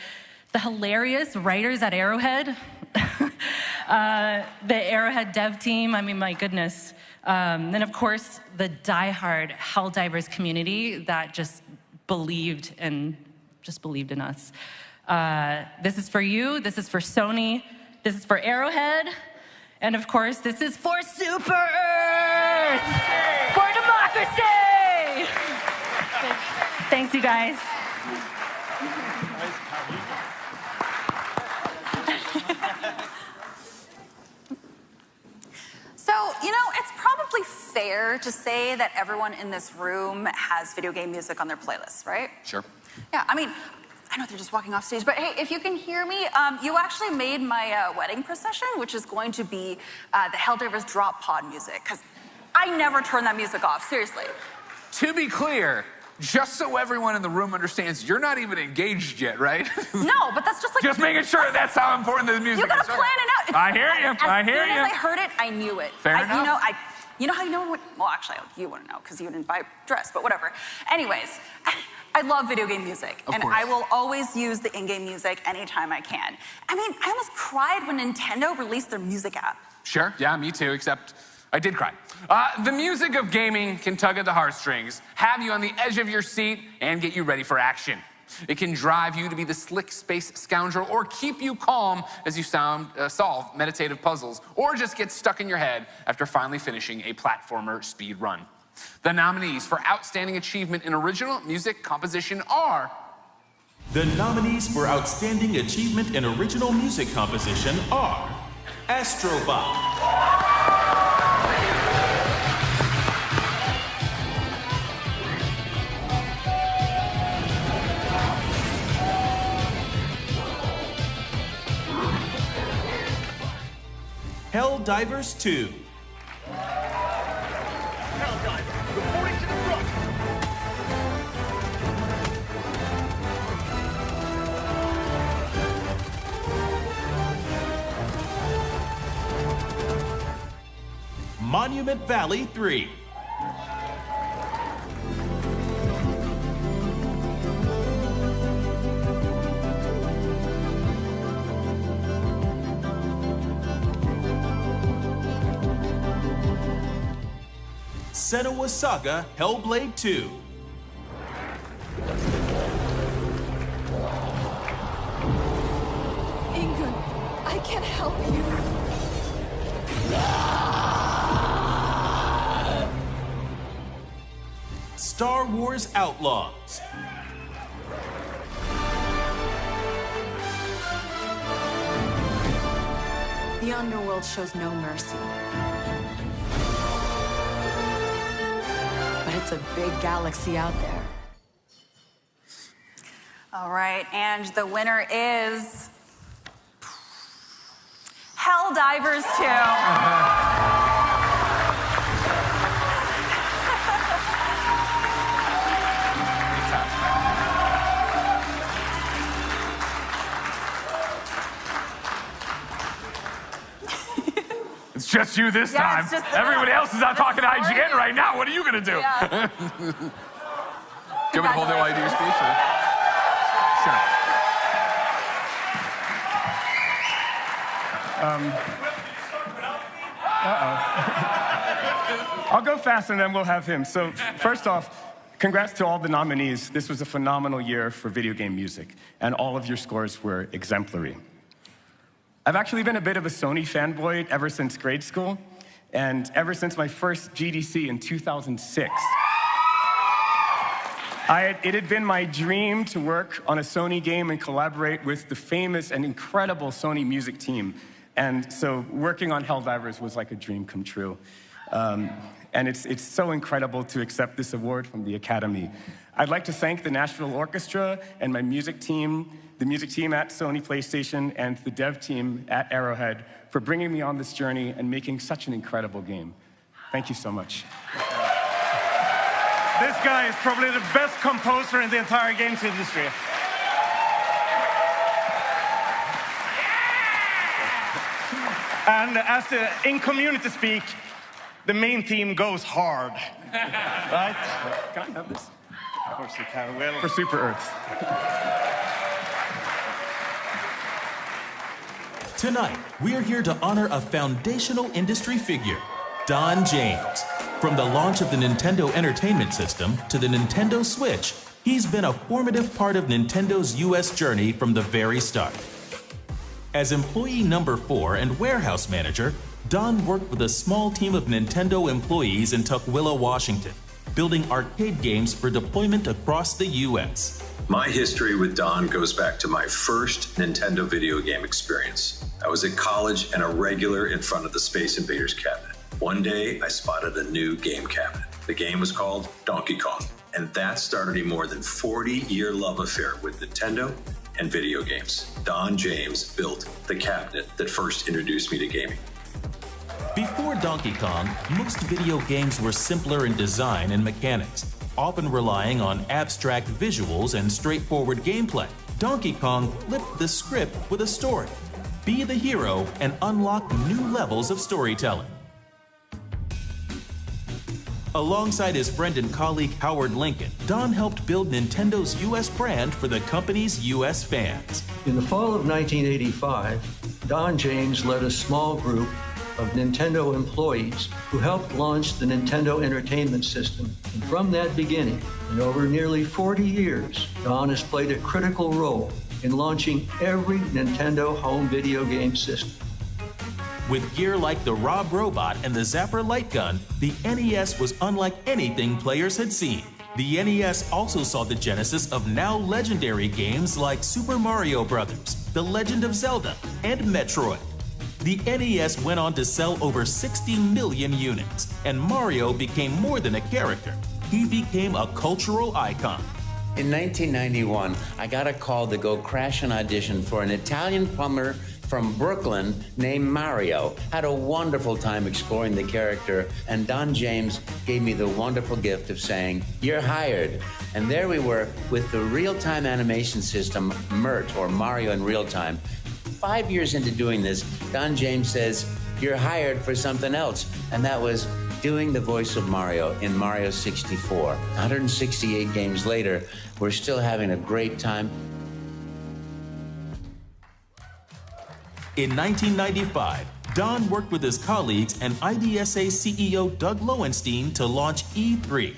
the hilarious writers at Arrowhead, the Arrowhead dev team, I mean, my goodness. And of course, the diehard Helldivers community that just believed in us. This is for you, this is for Sony, this is for Arrowhead, and of course, this is for Super Earth! For democracy! Thanks, you guys. So, you know, it's probably fair to say that everyone in this room has video game music on their playlists, right? Sure. Yeah, I mean, I know they're just walking off stage, but hey, if you can hear me, you actually made my wedding procession, which is going to be the Helldivers drop pod music, because I never turn that music off, seriously. To be clear, just so everyone in the room understands, you're not even engaged yet, right? No, but that's just like... Just making sure that's how important the music is. You gotta plan it out. I hear you, I hear you. As soon as I heard it, I knew it. Fair enough. You know how you know what... Well, actually, you wouldn't know, because you didn't buy a dress, but whatever. Anyways, I love video game music, and I will always use the in-game music anytime I can. I mean, I almost cried when Nintendo released their music app. Sure, yeah, me too, except I did cry. The music of gaming can tug at the heartstrings, have you on the edge of your seat, and get you ready for action. It can drive you to be the slick space scoundrel, or keep you calm as you solve meditative puzzles, or just get stuck in your head after finally finishing a platformer speed run. The nominees for Outstanding Achievement in Original Music Composition are... The nominees for Outstanding Achievement in Original Music Composition are Astrobot, Helldivers 2, Helldivers, reporting to the front. Monument Valley 3, Senua's Saga Hellblade 2, Ingun, I can help you. Star Wars Outlaws, The underworld shows no mercy. But it's a big galaxy out there. All right, and the winner is... Helldivers 2. It's just you this time. Everybody else is out talking to IGN right now. What are you going to do? Yeah. Do you want me to hold it while you do your speech? Or? Sure. I'll go fast and then we'll have him. So first off, congrats to all the nominees. This was a phenomenal year for video game music, and all of your scores were exemplary. I've actually been a bit of a Sony fanboy ever since grade school, and ever since my first GDC in 2006. It had been my dream to work on a Sony game and collaborate with the famous and incredible Sony music team. And so working on Helldivers was like a dream come true. And it's so incredible to accept this award from the Academy. I'd like to thank the Nashville Orchestra and my music team, the music team at Sony PlayStation, and the dev team at Arrowhead for bringing me on this journey and making such an incredible game. Thank you so much. This guy is probably the best composer in the entire games industry. And in community speak, the main theme goes hard. Right? Can I have this? Of course you can. Well, for Super Earths. Tonight, we're here to honor a foundational industry figure, Don James. From the launch of the Nintendo Entertainment System to the Nintendo Switch, he's been a formative part of Nintendo's US journey from the very start. As employee number 4 and warehouse manager, Don worked with a small team of Nintendo employees in Tukwila, Washington, building arcade games for deployment across the US. My history with Don goes back to my first Nintendo video game experience. I was at college and a regular in front of the Space Invaders cabinet. One day, I spotted a new game cabinet. The game was called Donkey Kong, and that started a more than 40-year love affair with Nintendo and video games. Don James built the cabinet that first introduced me to gaming. Before Donkey Kong, most video games were simpler in design and mechanics, often relying on abstract visuals and straightforward gameplay. Donkey Kong flipped the script with a story. Be the hero and unlock new levels of storytelling. Alongside his friend and colleague Howard Lincoln, Don helped build Nintendo's US brand for the company's US fans. In the fall of 1985, Don James led a small group of Nintendo employees who helped launch the Nintendo Entertainment System. And from that beginning, and over nearly 40 years, Don has played a critical role in launching every Nintendo home video game system. With gear like the Rob Robot and the Zapper Light Gun, the NES was unlike anything players had seen. The NES also saw the genesis of now legendary games like Super Mario Bros., The Legend of Zelda, and Metroid. The NES went on to sell over 60 million units, and Mario became more than a character. He became a cultural icon. In 1991, I got a call to go crash an audition for an Italian plumber from Brooklyn named Mario. Had a wonderful time exploring the character, and Don James gave me the wonderful gift of saying, "You're hired." And there we were with the real-time animation system, MERT, or Mario in Real Time. 5 years into doing this, Don James says, "You're hired for something else." And that was doing the voice of Mario in Mario 64. 168 games later, we're still having a great time. In 1995, Don worked with his colleagues and IDSA CEO Doug Lowenstein to launch E3.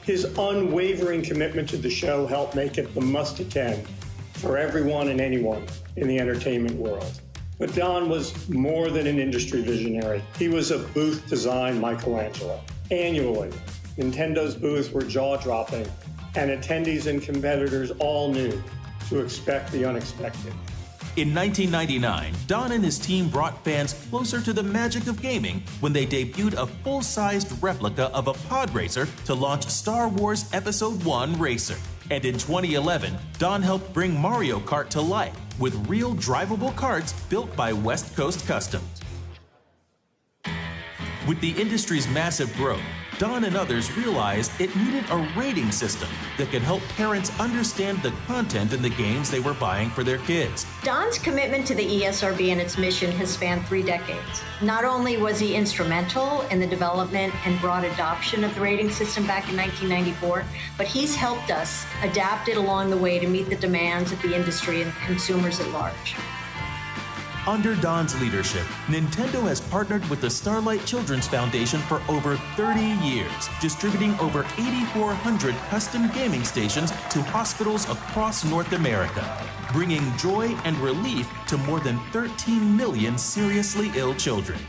His unwavering commitment to the show helped make it the must-attend for everyone and anyone in the entertainment world. But Don was more than an industry visionary. He was a booth design Michelangelo. Annually, Nintendo's booths were jaw-dropping, and attendees and competitors all knew to expect the unexpected. In 1999, Don and his team brought fans closer to the magic of gaming when they debuted a full-sized replica of a pod racer to launch Star Wars Episode I Racer. And in 2011, Don helped bring Mario Kart to life with real drivable karts built by West Coast Customs. With the industry's massive growth, Don and others realized it needed a rating system that could help parents understand the content in the games they were buying for their kids. Don's commitment to the ESRB and its mission has spanned 3 decades. Not only was he instrumental in the development and broad adoption of the rating system back in 1994, but he's helped us adapt it along the way to meet the demands of the industry and consumers at large. Under Don's leadership, Nintendo has partnered with the Starlight Children's Foundation for over 30 years, distributing over 8,400 custom gaming stations to hospitals across North America, bringing joy and relief to more than 13 million seriously ill children.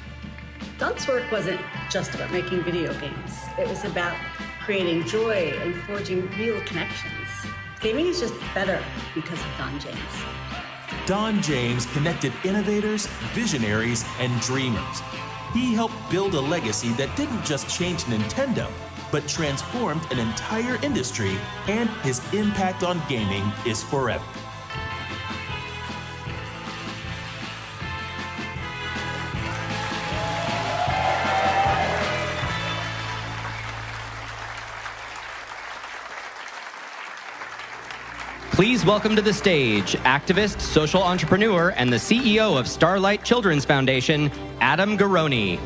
Don's work wasn't just about making video games. It was about creating joy and forging real connections. Gaming is just better because of Don James. Don James connected innovators, visionaries, and dreamers. He helped build a legacy that didn't just change Nintendo, but transformed an entire industry, and his impact on gaming is forever. Please welcome to the stage activist, social entrepreneur, and the CEO of Starlight Children's Foundation, Adam Garoni.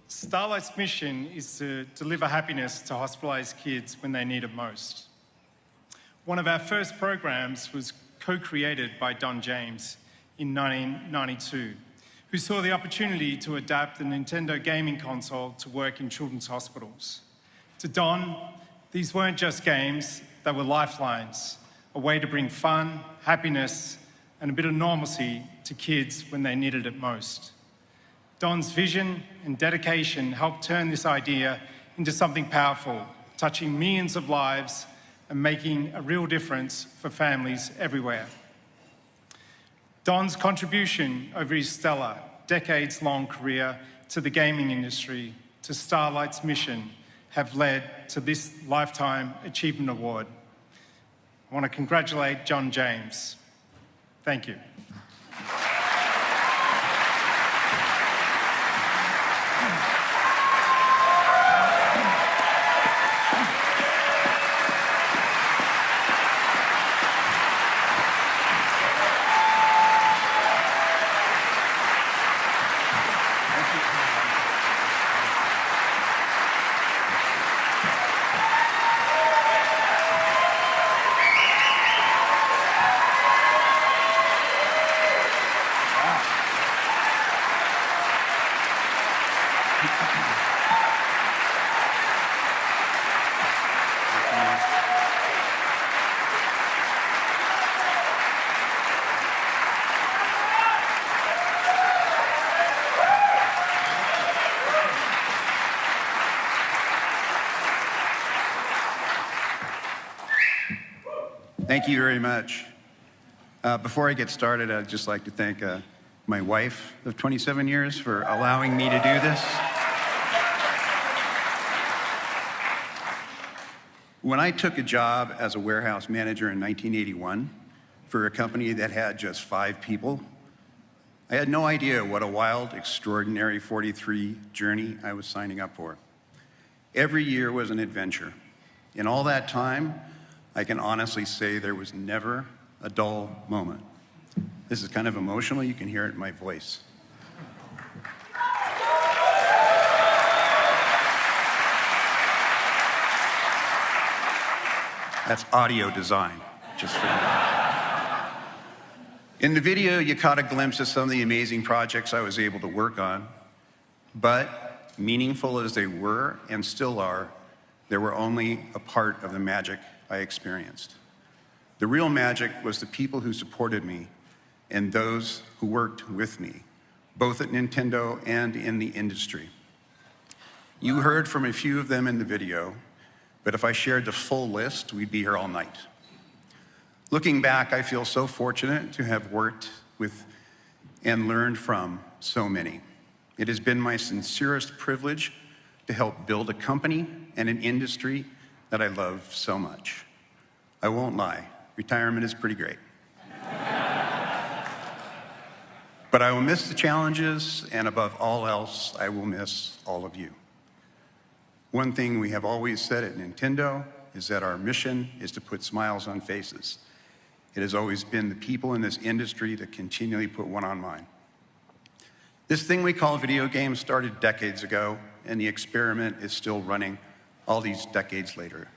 Starlight's mission is to deliver happiness to hospitalized kids when they need it most. One of our first programs was co-created by Don James in 1992, who saw the opportunity to adapt the Nintendo gaming console to work in children's hospitals. To Don, these weren't just games, they were lifelines, a way to bring fun, happiness, and a bit of normalcy to kids when they needed it most. Don's vision and dedication helped turn this idea into something powerful, touching millions of lives and making a real difference for families everywhere. Don's contribution over his stellar, decades-long career to the gaming industry, to Starlight's mission, have led to this Lifetime Achievement Award. I want to congratulate John James. Thank you. Thank you very much. Before I get started, I'd just like to thank my wife of 27 years for allowing me to do this. When I took a job as a warehouse manager in 1981 for a company that had just 5 people, I had no idea what a wild, extraordinary 43 journey I was signing up for. Every year was an adventure. In all that time, I can honestly say there was never a dull moment. This is kind of emotional, you can hear it in my voice. That's audio design, just for you. In the video, you caught a glimpse of some of the amazing projects I was able to work on, but meaningful as they were and still are, they were only a part of the magic I experienced. The real magic was the people who supported me and those who worked with me, both at Nintendo and in the industry. You heard from a few of them in the video, but if I shared the full list, we'd be here all night. Looking back, I feel so fortunate to have worked with and learned from so many. It has been my sincerest privilege to help build a company and an industry that I love so much. I won't lie, retirement is pretty great. But I will miss the challenges, and above all else, I will miss all of you. One thing we have always said at Nintendo is that our mission is to put smiles on faces. It has always been the people in this industry that continually put one on mine. This thing we call video games started decades ago, and the experiment is still running all these decades later.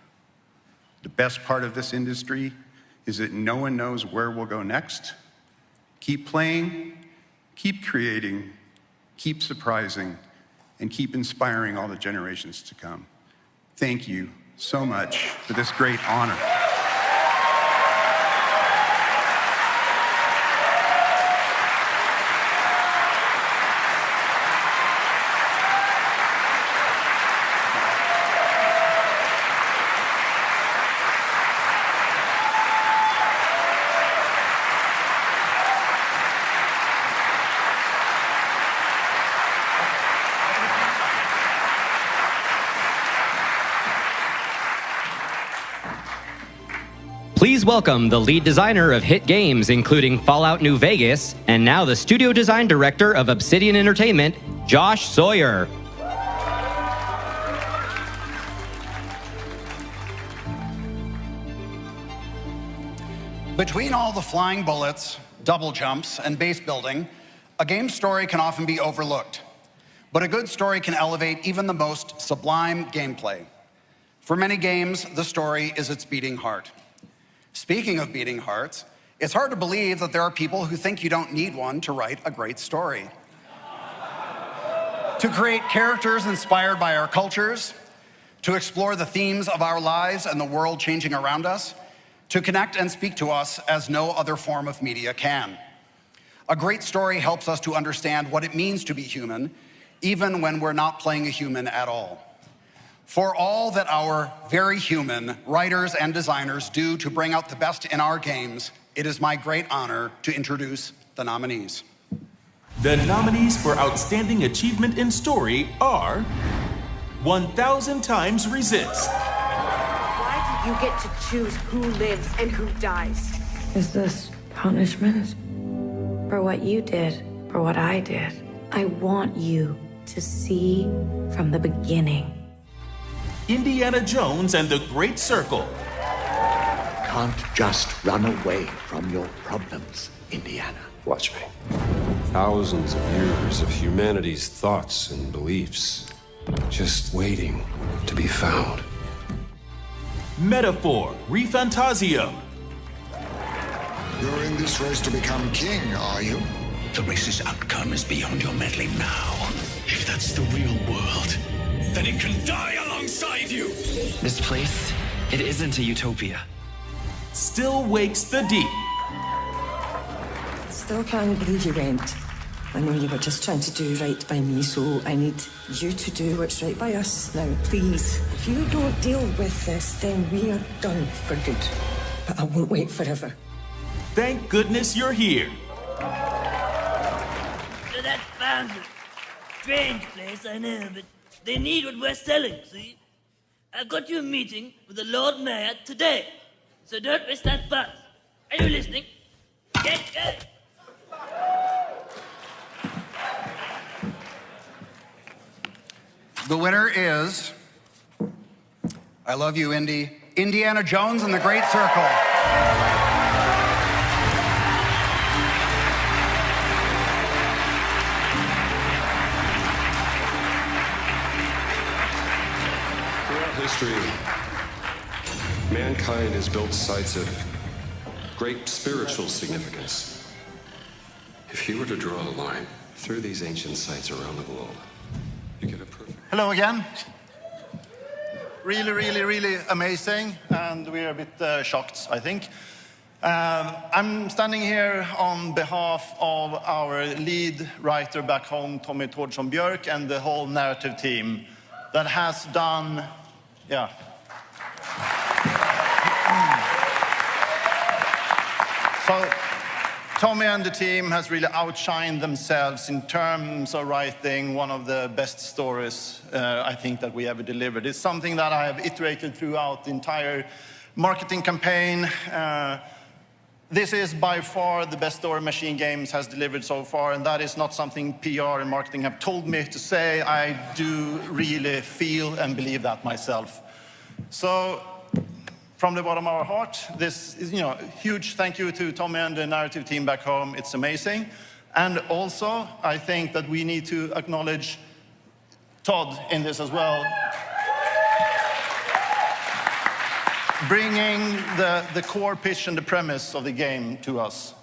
The best part of this industry is that no one knows where we'll go next. Keep playing, keep creating, keep surprising, and keep inspiring all the generations to come. Thank you so much for this great honor. Please welcome the lead designer of hit games including Fallout New Vegas, and now the studio design director of Obsidian Entertainment, Josh Sawyer. Between all the flying bullets, double jumps, and base building, a game story can often be overlooked. But a good story can elevate even the most sublime gameplay. For many games, the story is its beating heart. Speaking of beating hearts, it's hard to believe that there are people who think you don't need one to write a great story. To create characters inspired by our cultures, to explore the themes of our lives and the world changing around us, to connect and speak to us as no other form of media can. A great story helps us to understand what it means to be human, even when we're not playing a human at all. For all that our very human writers and designers do to bring out the best in our games, it is my great honor to introduce the nominees. The nominees for Outstanding Achievement in Story are 1000 Times Resist. Why do you get to choose who lives and who dies? Is this punishment? For what you did, for what I did. I want you to see from the beginning. Indiana Jones and the Great Circle. Can't just run away from your problems, Indiana. Watch me. Thousands of years of humanity's thoughts and beliefs, just waiting to be found. Metaphor, Refantazio. You're in this race to become king, are you? The race's outcome is beyond your meddling now. If that's the real world, then it can die alongside you. This place, it isn't a utopia. Still Wakes the Deep. Still can't believe you went. I know you were just trying to do right by me, so I need you to do what's right by us. Now, please, if you don't deal with this, then we are done for good. But I won't wait forever. Thank goodness you're here. So that's Foundry. Strange place, I know, but they need what we're selling, see? I've got you a meeting with the Lord Mayor today, so don't miss that bus. Are you listening? Get going! The winner is, I love you, Indy, Indiana Jones and the Great Circle. Throughout history, mankind has built sites of great spiritual significance. If you were to draw a line through these ancient sites around the globe, you get a perfect... Hello again. Really amazing, and we're a bit shocked, I think. I'm standing here on behalf of our lead writer back home, Tommy Tordson Björk, and the whole narrative team that has done, So, Tommy and the team has really outshined themselves in terms of writing one of the best stories I think that we ever delivered. It's something that I have iterated throughout the entire marketing campaign. This is by far the best story Machine Games has delivered so far, and that is not something PR and marketing have told me to say. I do really feel and believe that myself. So, from the bottom of our heart, this is, a huge thank you to Tommy and the narrative team back home. It's amazing. And also, I think that we need to acknowledge Todd in this as well. Bringing the core pitch and the premise of the game to us.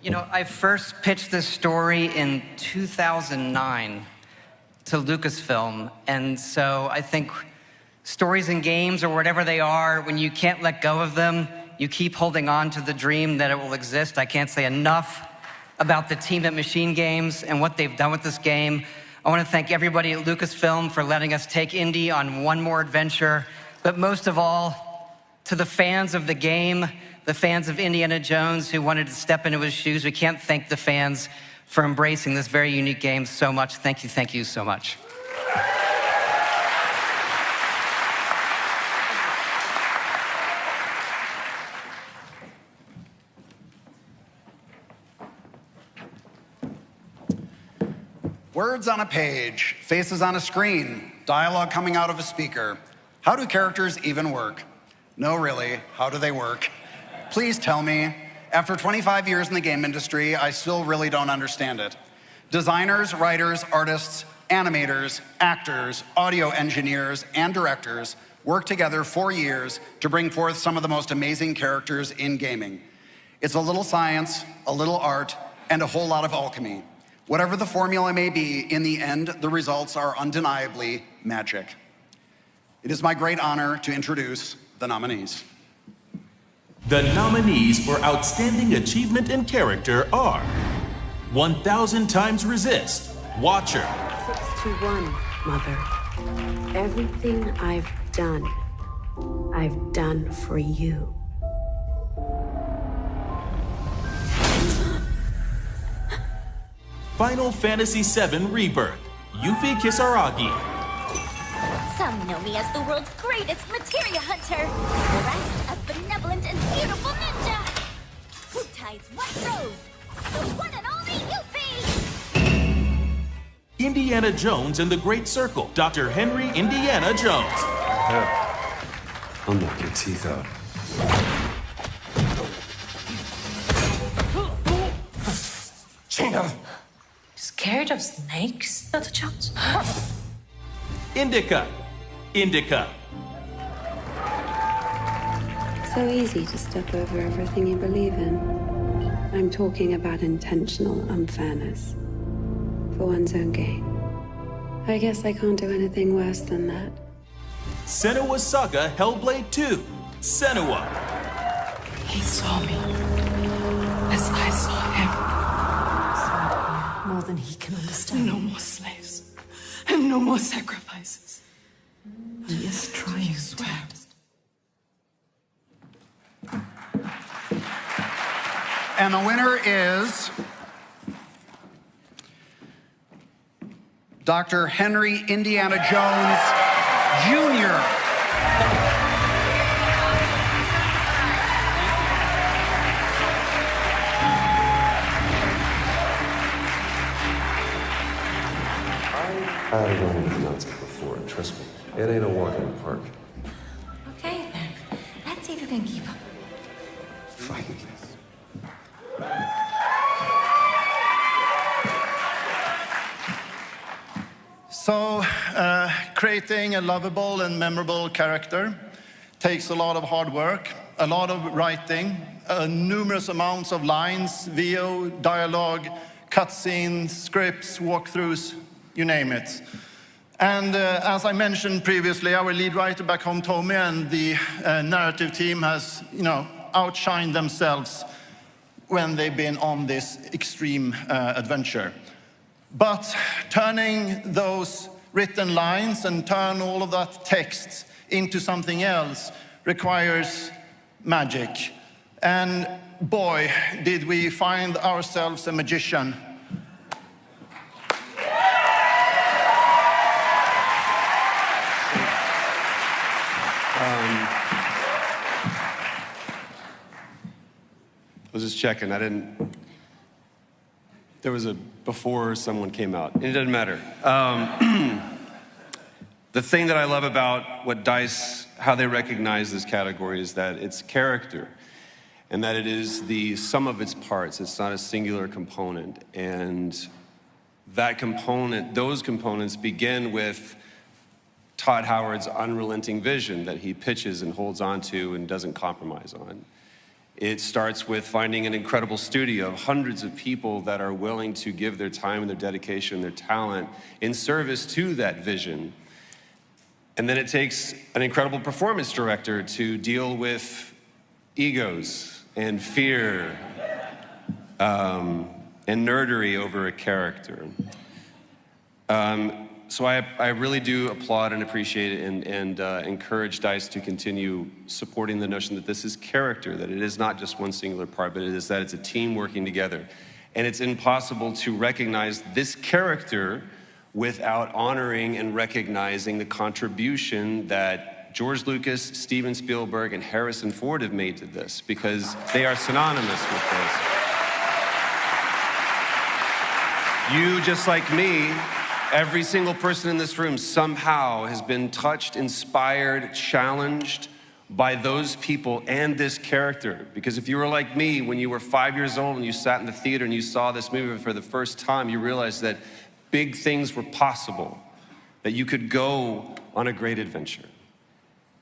I first pitched this story in 2009 to Lucasfilm, and so I think stories in games or whatever they are, when you can't let go of them, you keep holding on to the dream that it will exist. I can't say enough about the team at Machine Games and what they've done with this game. I want to thank everybody at Lucasfilm for letting us take Indy on one more adventure, but most of all, to the fans of the game, the fans of Indiana Jones who wanted to step into his shoes. We can't thank the fans for embracing this very unique game so much. Thank you so much. Words on a page, faces on a screen, dialogue coming out of a speaker. How do characters even work? No, really, how do they work? Please tell me. After 25 years in the game industry, I still really don't understand it. Designers, writers, artists, animators, actors, audio engineers, and directors work together for years to bring forth some of the most amazing characters in gaming. It's a little science, a little art, and a whole lot of alchemy. Whatever the formula may be, in the end, the results are undeniably magic. It is my great honor to introduce the nominees. The nominees for Outstanding Achievement in Character are 1000 Times Resist, Watcher. 6-1, Mother. Everything I've done for you. Final Fantasy VII Rebirth, Yuffie Kisaragi. Some know me as the world's greatest materia hunter. The rest, a benevolent and beautiful ninja. Who ties what rose? The one and only Yuffie! Indiana Jones and the Great Circle, Dr. Henry Indiana Jones. I'll knock your teeth out. Gina! Scared of snakes? Not a chance. Indica. So easy to step over everything you believe in. I'm talking about intentional unfairness for one's own gain. I guess I can't do anything worse than that. Senua Saga Hellblade 2, Senua. He saw me as I saw him. More than he can understand. No more slaves and no more sacrifices. He is trying to swear. And the winner is Dr. Henry Indiana Jones, Jr. I've run into nonsense before, trust me. It ain't a walk in the park. Okay, then. Let's see if you can keep up. Fine. So, creating a lovable and memorable character takes a lot of hard work, a lot of writing, numerous amounts of lines, VO, dialogue, cutscenes, scripts, walkthroughs, you name it. And as I mentioned previously, our lead writer back home told me, and the narrative team has, outshined themselves when they've been on this extreme adventure. But turning those written lines and turn all of that text into something else requires magic. And boy, did we find ourselves a magician. I was just checking. There was a before someone came out. It doesn't matter. The thing that I love about what D.I.C.E., how they recognize this category is that it's character and that it is the sum of its parts. It's not a singular component. And that component, those components begin with Todd Howard's unrelenting vision that he pitches and holds on to and doesn't compromise on. It starts with finding an incredible studio of hundreds of people that are willing to give their time and their dedication, their talent in service to that vision. And then it takes an incredible performance director to deal with egos and fear and nerdery over a character. So I really do applaud and appreciate it and encourage D.I.C.E. to continue supporting the notion that this is character, that it is not just one singular part, but it is that it's a team working together. And it's impossible to recognize this character without honoring and recognizing the contribution that George Lucas, Steven Spielberg, and Harrison Ford have made to this, because they are synonymous with this. You, just like me, every single person in this room somehow has been touched, inspired, challenged by those people and this character. Because if you were like me, when you were 5 years old and you sat in the theater and you saw this movie for the first time, you realized that big things were possible, that you could go on a great adventure.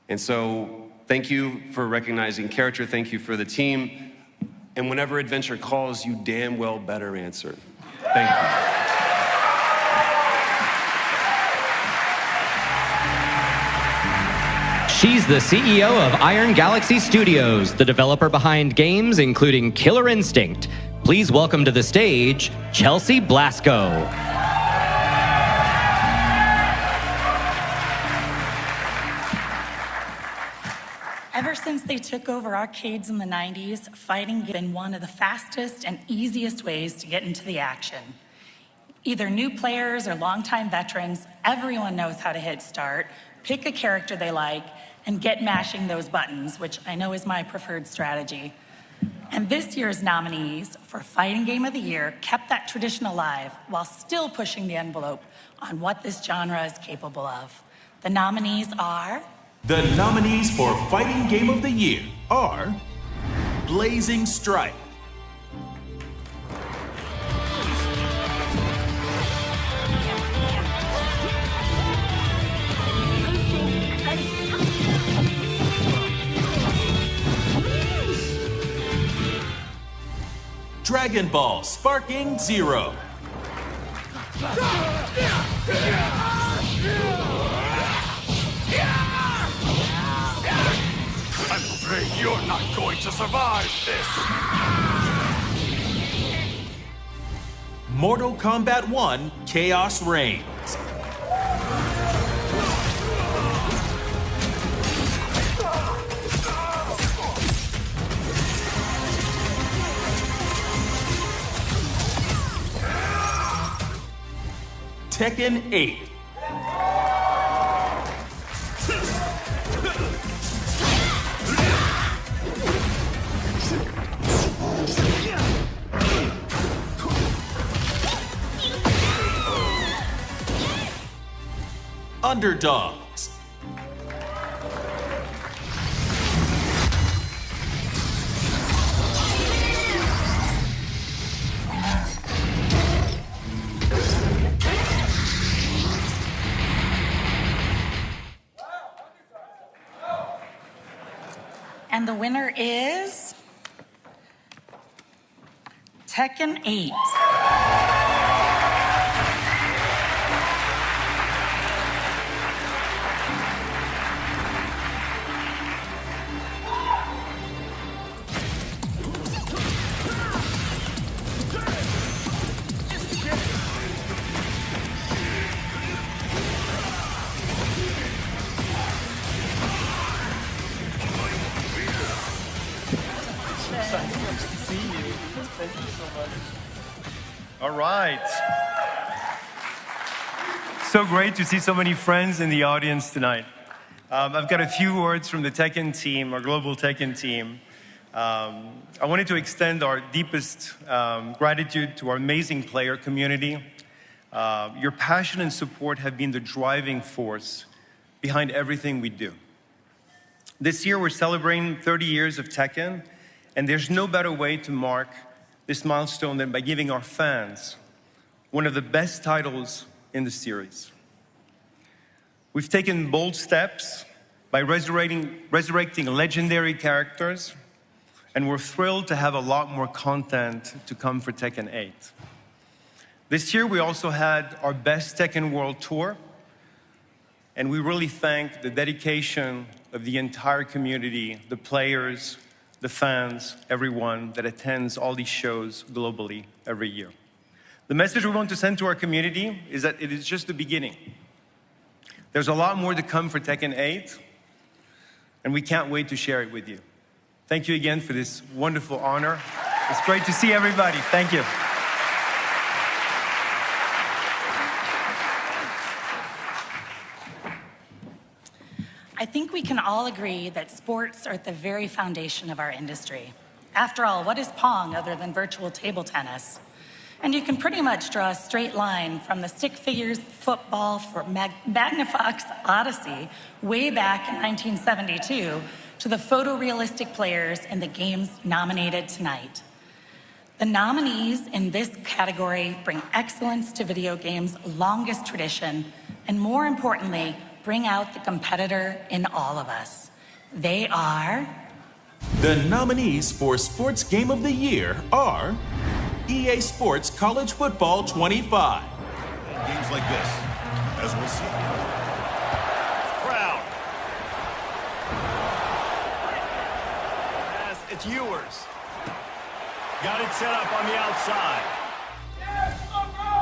And so, thank you for recognizing character, thank you for the team, and whenever adventure calls, you damn well better answer. Thank you. She's the CEO of Iron Galaxy Studios, the developer behind games including Killer Instinct. Please welcome to the stage, Chelsea Blasco. Ever since they took over arcades in the 90s, fighting has been one of the fastest and easiest ways to get into the action. Either new players or longtime veterans, everyone knows how to hit start, pick a character they like, and get mashing those buttons, which I know is my preferred strategy. And this year's nominees for Fighting Game of the Year kept that tradition alive while still pushing the envelope on what this genre is capable of. The nominees are... The nominees for Fighting Game of the Year are Blazing Strike, Dragon Ball Sparking Zero, I'm afraid you're not going to survive this! Mortal Kombat 1 Chaos Reigns, Tekken 8, Underdogs, And the winner is... Tekken 8. All right. So great to see so many friends in the audience tonight. I've got a few words from the Tekken team, our global Tekken team. I wanted to extend our deepest gratitude to our amazing player community. Your passion and support have been the driving force behind everything we do. This year, we're celebrating 30 years of Tekken, and there's no better way to mark this milestone than by giving our fans one of the best titles in the series. We've taken bold steps by resurrecting legendary characters, and we're thrilled to have a lot more content to come for Tekken 8. This year, we also had our best Tekken World Tour, and we really thank the dedication of the entire community, the players, the fans, everyone that attends all these shows globally every year. The message we want to send to our community is that it is just the beginning. There's a lot more to come for Tekken 8, and we can't wait to share it with you. Thank you again for this wonderful honor. It's great to see everybody. Thank you. I think we can all agree that sports are at the very foundation of our industry. After all, what is Pong other than virtual table tennis? And you can pretty much draw a straight line from the stick figures football for Magnifox Odyssey way back in 1972 to the photorealistic players in the games nominated tonight. The nominees in this category bring excellence to video games' longest tradition, and more importantly, bring out the competitor in all of us. They are... The nominees for Sports Game of the Year are EA Sports College Football 25. Games like this, as we'll see. Crowd. Yes, it's yours. Got it set up on the outside.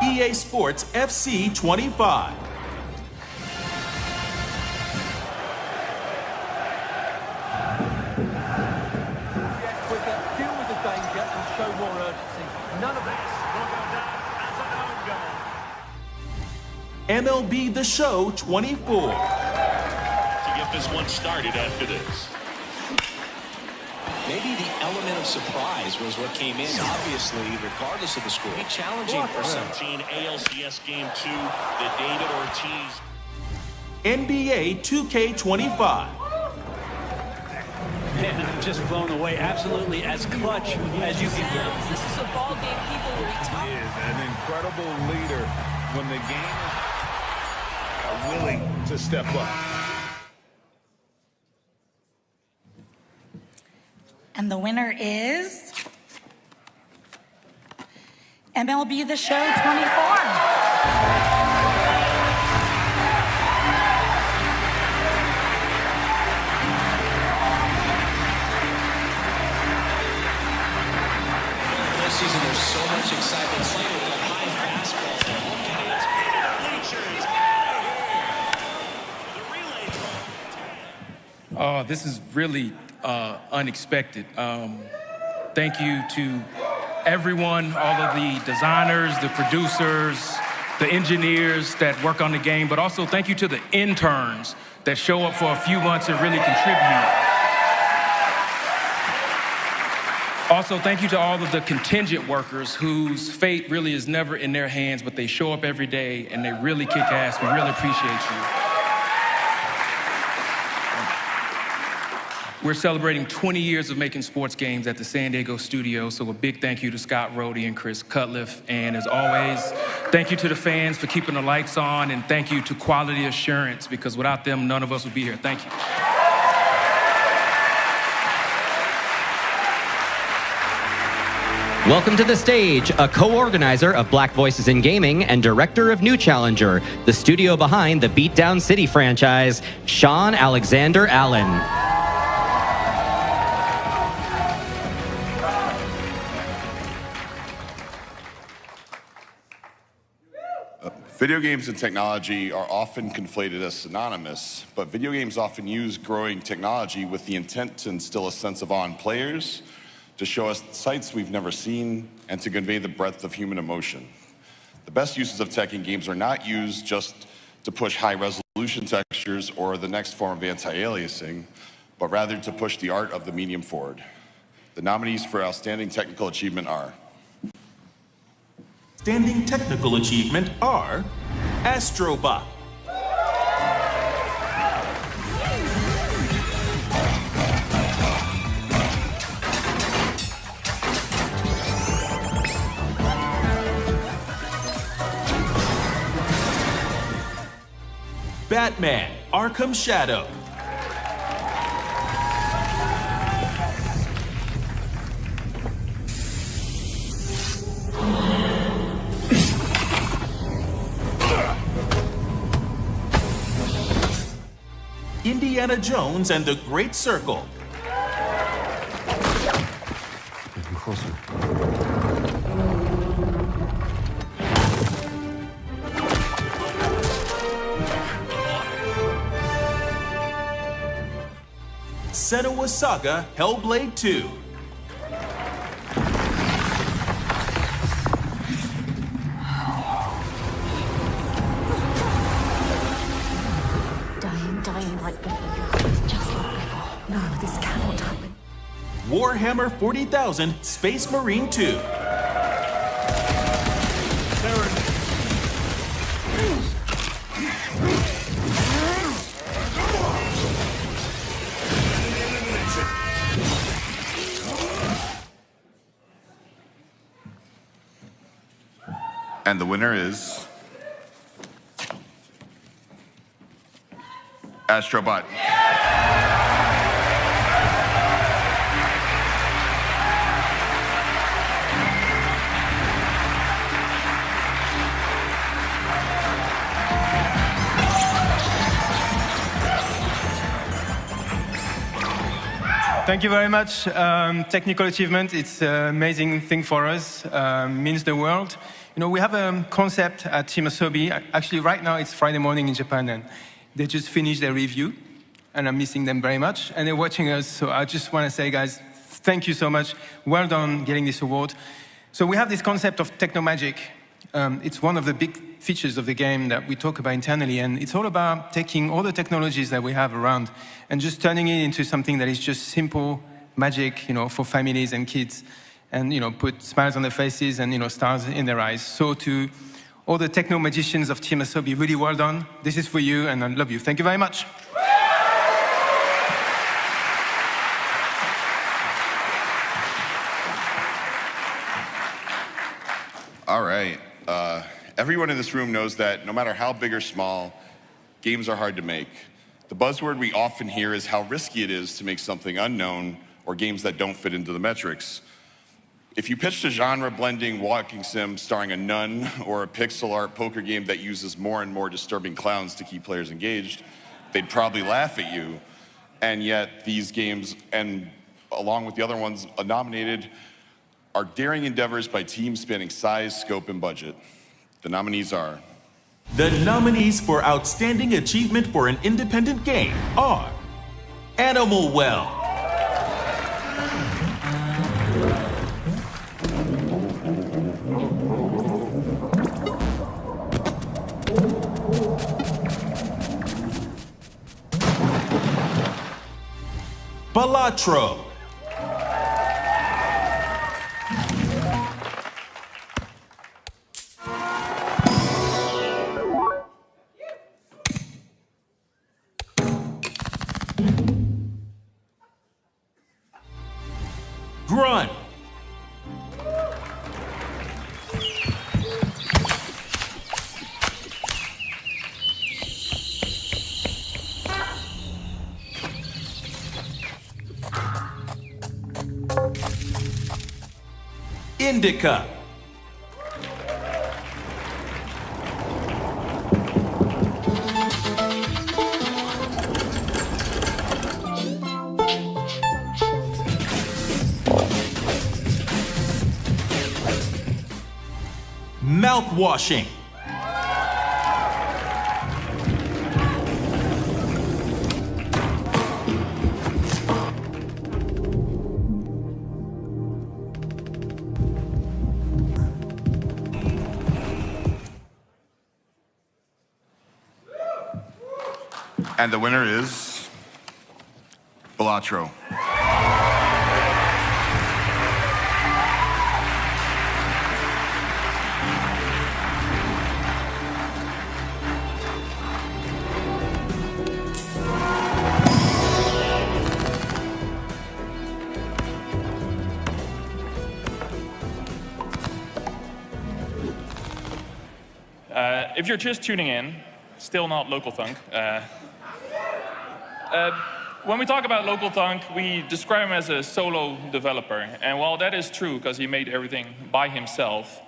EA Sports FC 25. MLB The Show 24. To get this one started after this. Maybe the element of surprise was what came in. Obviously, regardless of the score, be challenging for some. ALCS Game 2, the David Ortiz. NBA 2K25. Man, I'm just blown away. Absolutely as clutch as you can get. This is a ball game people will be tough. He is an incredible leader when the game is willing to step up. And the winner is MLB The Show 24. Season, there's so much excitement playing with that high fastball. Oh, this is really unexpected. Thank you to everyone, all of the designers, the producers, the engineers that work on the game, but also thank you to the interns that show up for a few months and really contribute. Also, thank you to all of the contingent workers whose fate really is never in their hands, but they show up every day and they really kick ass. We really appreciate you. We're celebrating 20 years of making sports games at the San Diego studio, so a big thank you to Scott Rhodey and Chris Cutliff. And as always, thank you to the fans for keeping the lights on, and thank you to Quality Assurance, because without them, none of us would be here. Thank you. Welcome to the stage, a co-organizer of Black Voices in Gaming and director of New Challenger, the studio behind the Beatdown City franchise, Sean Alexander Allen. Video games and technology are often conflated as synonymous, but video games often use growing technology with the intent to instill a sense of awe in players, to show us sights we've never seen, and to convey the breadth of human emotion. The best uses of tech in games are not used just to push high-resolution textures or the next form of anti-aliasing, but rather to push the art of the medium forward. The nominees for Outstanding Technical Achievement are... Outstanding Technical Achievement are Astrobot, Batman Arkham Shadow, Indiana Jones and the Great Circle, Getting closer. Senua's Saga Hellblade 2, Dying right before you. It's just like before. No, this cannot happen. Warhammer 40,000 Space Marine 2, And the winner is Astrobot. Thank you very much. Technical achievement, it's an amazing thing for us, means the world. You know, we have a concept at Team Asobi. Actually, right now it's Friday morning in Japan, and they just finished their review, and I'm missing them very much, and they're watching us, so I just want to say, guys, thank you so much. Well done getting this award. So we have this concept of techno-magic. It's one of the big features of the game that we talk about internally, and it's all about taking all the technologies that we have around and just turning it into something that is just simple magic, you know, for families and kids, and, you know, put smiles on their faces and, you know, stars in their eyes. So to all the techno magicians of Team Asobi, really well done. This is for you, and I love you. Thank you very much. All right. Everyone in this room knows that no matter how big or small, games are hard to make. The buzzword we often hear is how risky it is to make something unknown or games that don't fit into the metrics. If you pitched a genre-blending walking sim starring a nun or a pixel art poker game that uses more and more disturbing clowns to keep players engaged, they'd probably laugh at you. And yet these games, and along with the other ones nominated, are daring endeavors by teams spanning size, scope, and budget. The nominees are... The nominees for Outstanding Achievement for an Independent Game are Animal Well, Balatro, Grunt, Indica, Mouthwashing, And the winner is Balatro. If you're just tuning in, still not Local Thunk. When we talk about Local Thunk, we describe him as a solo developer. And while that is true, because he made everything by himself,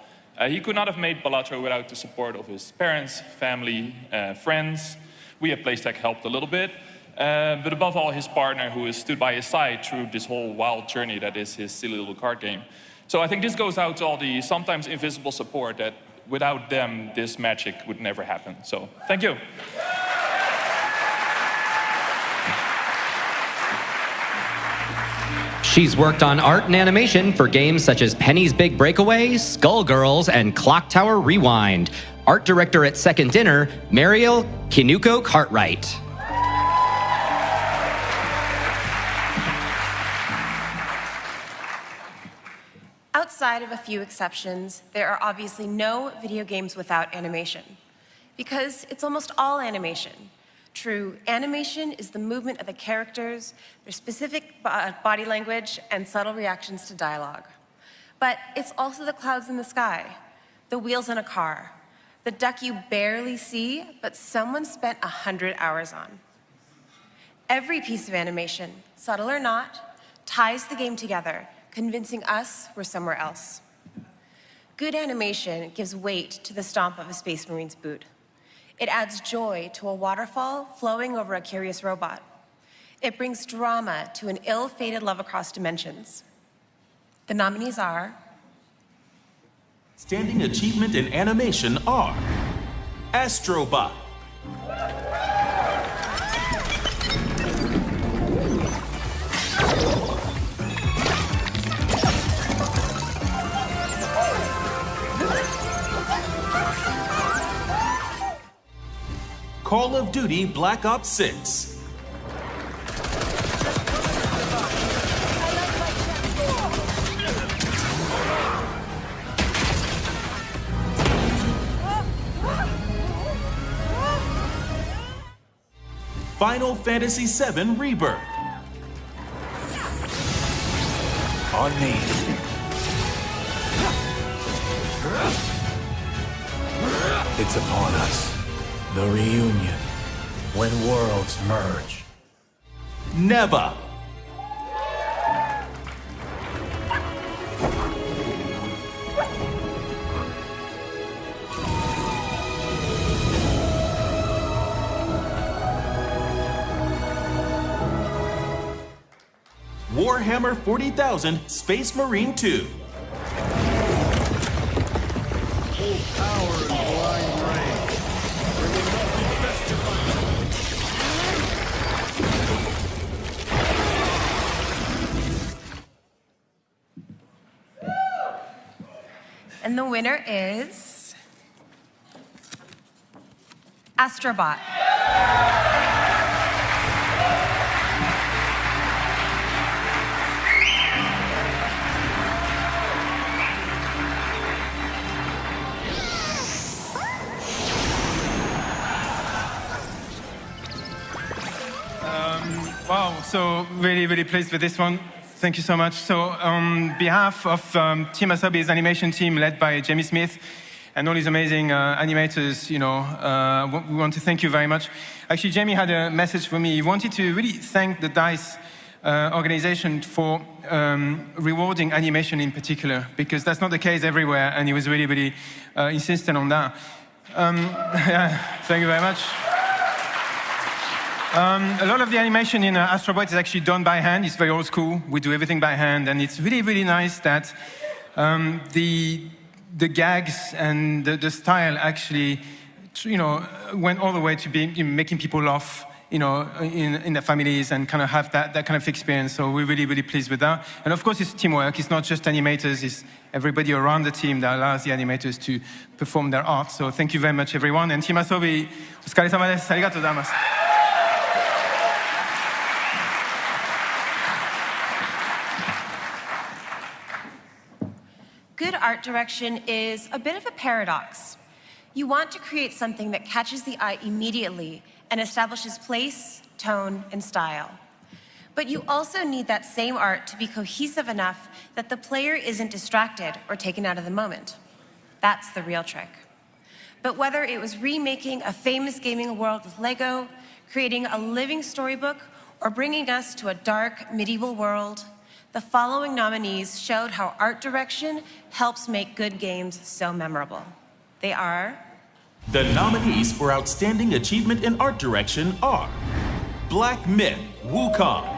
he could not have made Balatro without the support of his parents, family, friends. We at PlayStack helped a little bit. But above all, his partner, who has stood by his side through this whole wild journey that is his silly little card game. So I think this goes out to all the sometimes invisible support that without them, this magic would never happen. So, thank you. She's worked on art and animation for games such as Penny's Big Breakaway, Skullgirls, and Clock Tower Rewind. Art director at Second Dinner, Mariel Kinuko Cartwright. Outside of a few exceptions, there are obviously no video games without animation, because it's almost all animation. True, animation is the movement of the characters, their specific body language, and subtle reactions to dialogue. But it's also the clouds in the sky, the wheels in a car, the duck you barely see, but someone spent 100 hours on. Every piece of animation, subtle or not, ties the game together, convincing us we're somewhere else. Good animation gives weight to the stomp of a Space Marine's boot. It adds joy to a waterfall flowing over a curious robot. It brings drama to an ill-fated love across dimensions. The nominees are... Standing Achievement in Animation are Astrobot, Call of Duty Black Ops 6. Final Fantasy VII Rebirth. On me. It's upon us. The reunion. When worlds merge. Never. Warhammer 40,000 Space Marine 2. Full power and blind range. Bringing nothing best to And the winner is... Astrobot. Wow, so really, really pleased with this one. Thank you so much. So on behalf of Team Asobi's animation team led by Jamie Smith and all these amazing animators, we want to thank you very much. Actually, Jamie had a message for me. He wanted to really thank the D.I.C.E organization for rewarding animation in particular, because that's not the case everywhere, and he was really, really insistent on that. Yeah, thank you very much. A lot of the animation in Astrobot is actually done by hand. It's very old school. We do everything by hand, and it's really, really nice that the gags and the style actually, went all the way to be making people laugh, in their families and kind of have that kind of experience. So we're really, really pleased with that. And of course, it's teamwork. It's not just animators. It's everybody around the team that allows the animators to perform their art. So thank you very much, everyone. And Team Asobi, otsukare-sama desu. Arigatou gozaimasu. Good art direction is a bit of a paradox. You want to create something that catches the eye immediately and establishes place, tone, and style. But you also need that same art to be cohesive enough that the player isn't distracted or taken out of the moment. That's the real trick. But whether it was remaking a famous gaming world with Lego, creating a living storybook, or bringing us to a dark medieval world, the following nominees showed how art direction helps make good games so memorable. They are... The nominees for Outstanding Achievement in Art Direction are Black Myth, Wukong.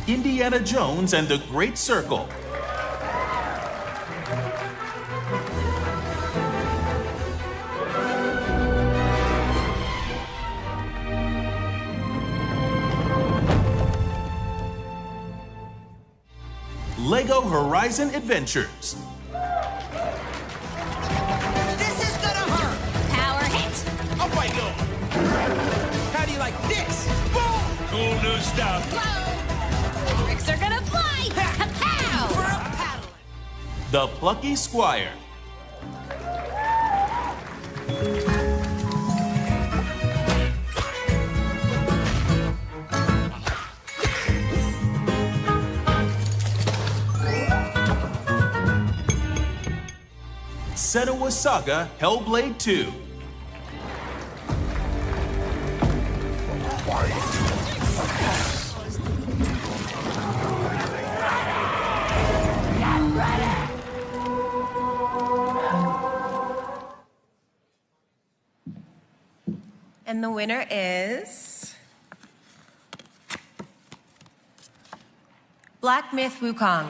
Indiana Jones and the Great Circle. Lego Horizon Adventures. This is gonna hurt. Power hit. I'll fight you. How do you like this? Boom! Cool new stuff. Whoa! Bricks are gonna fly. Kapow! For a paddle. The Plucky Squire. Senua's Saga Hellblade 2. And the winner is Black Myth Wukong.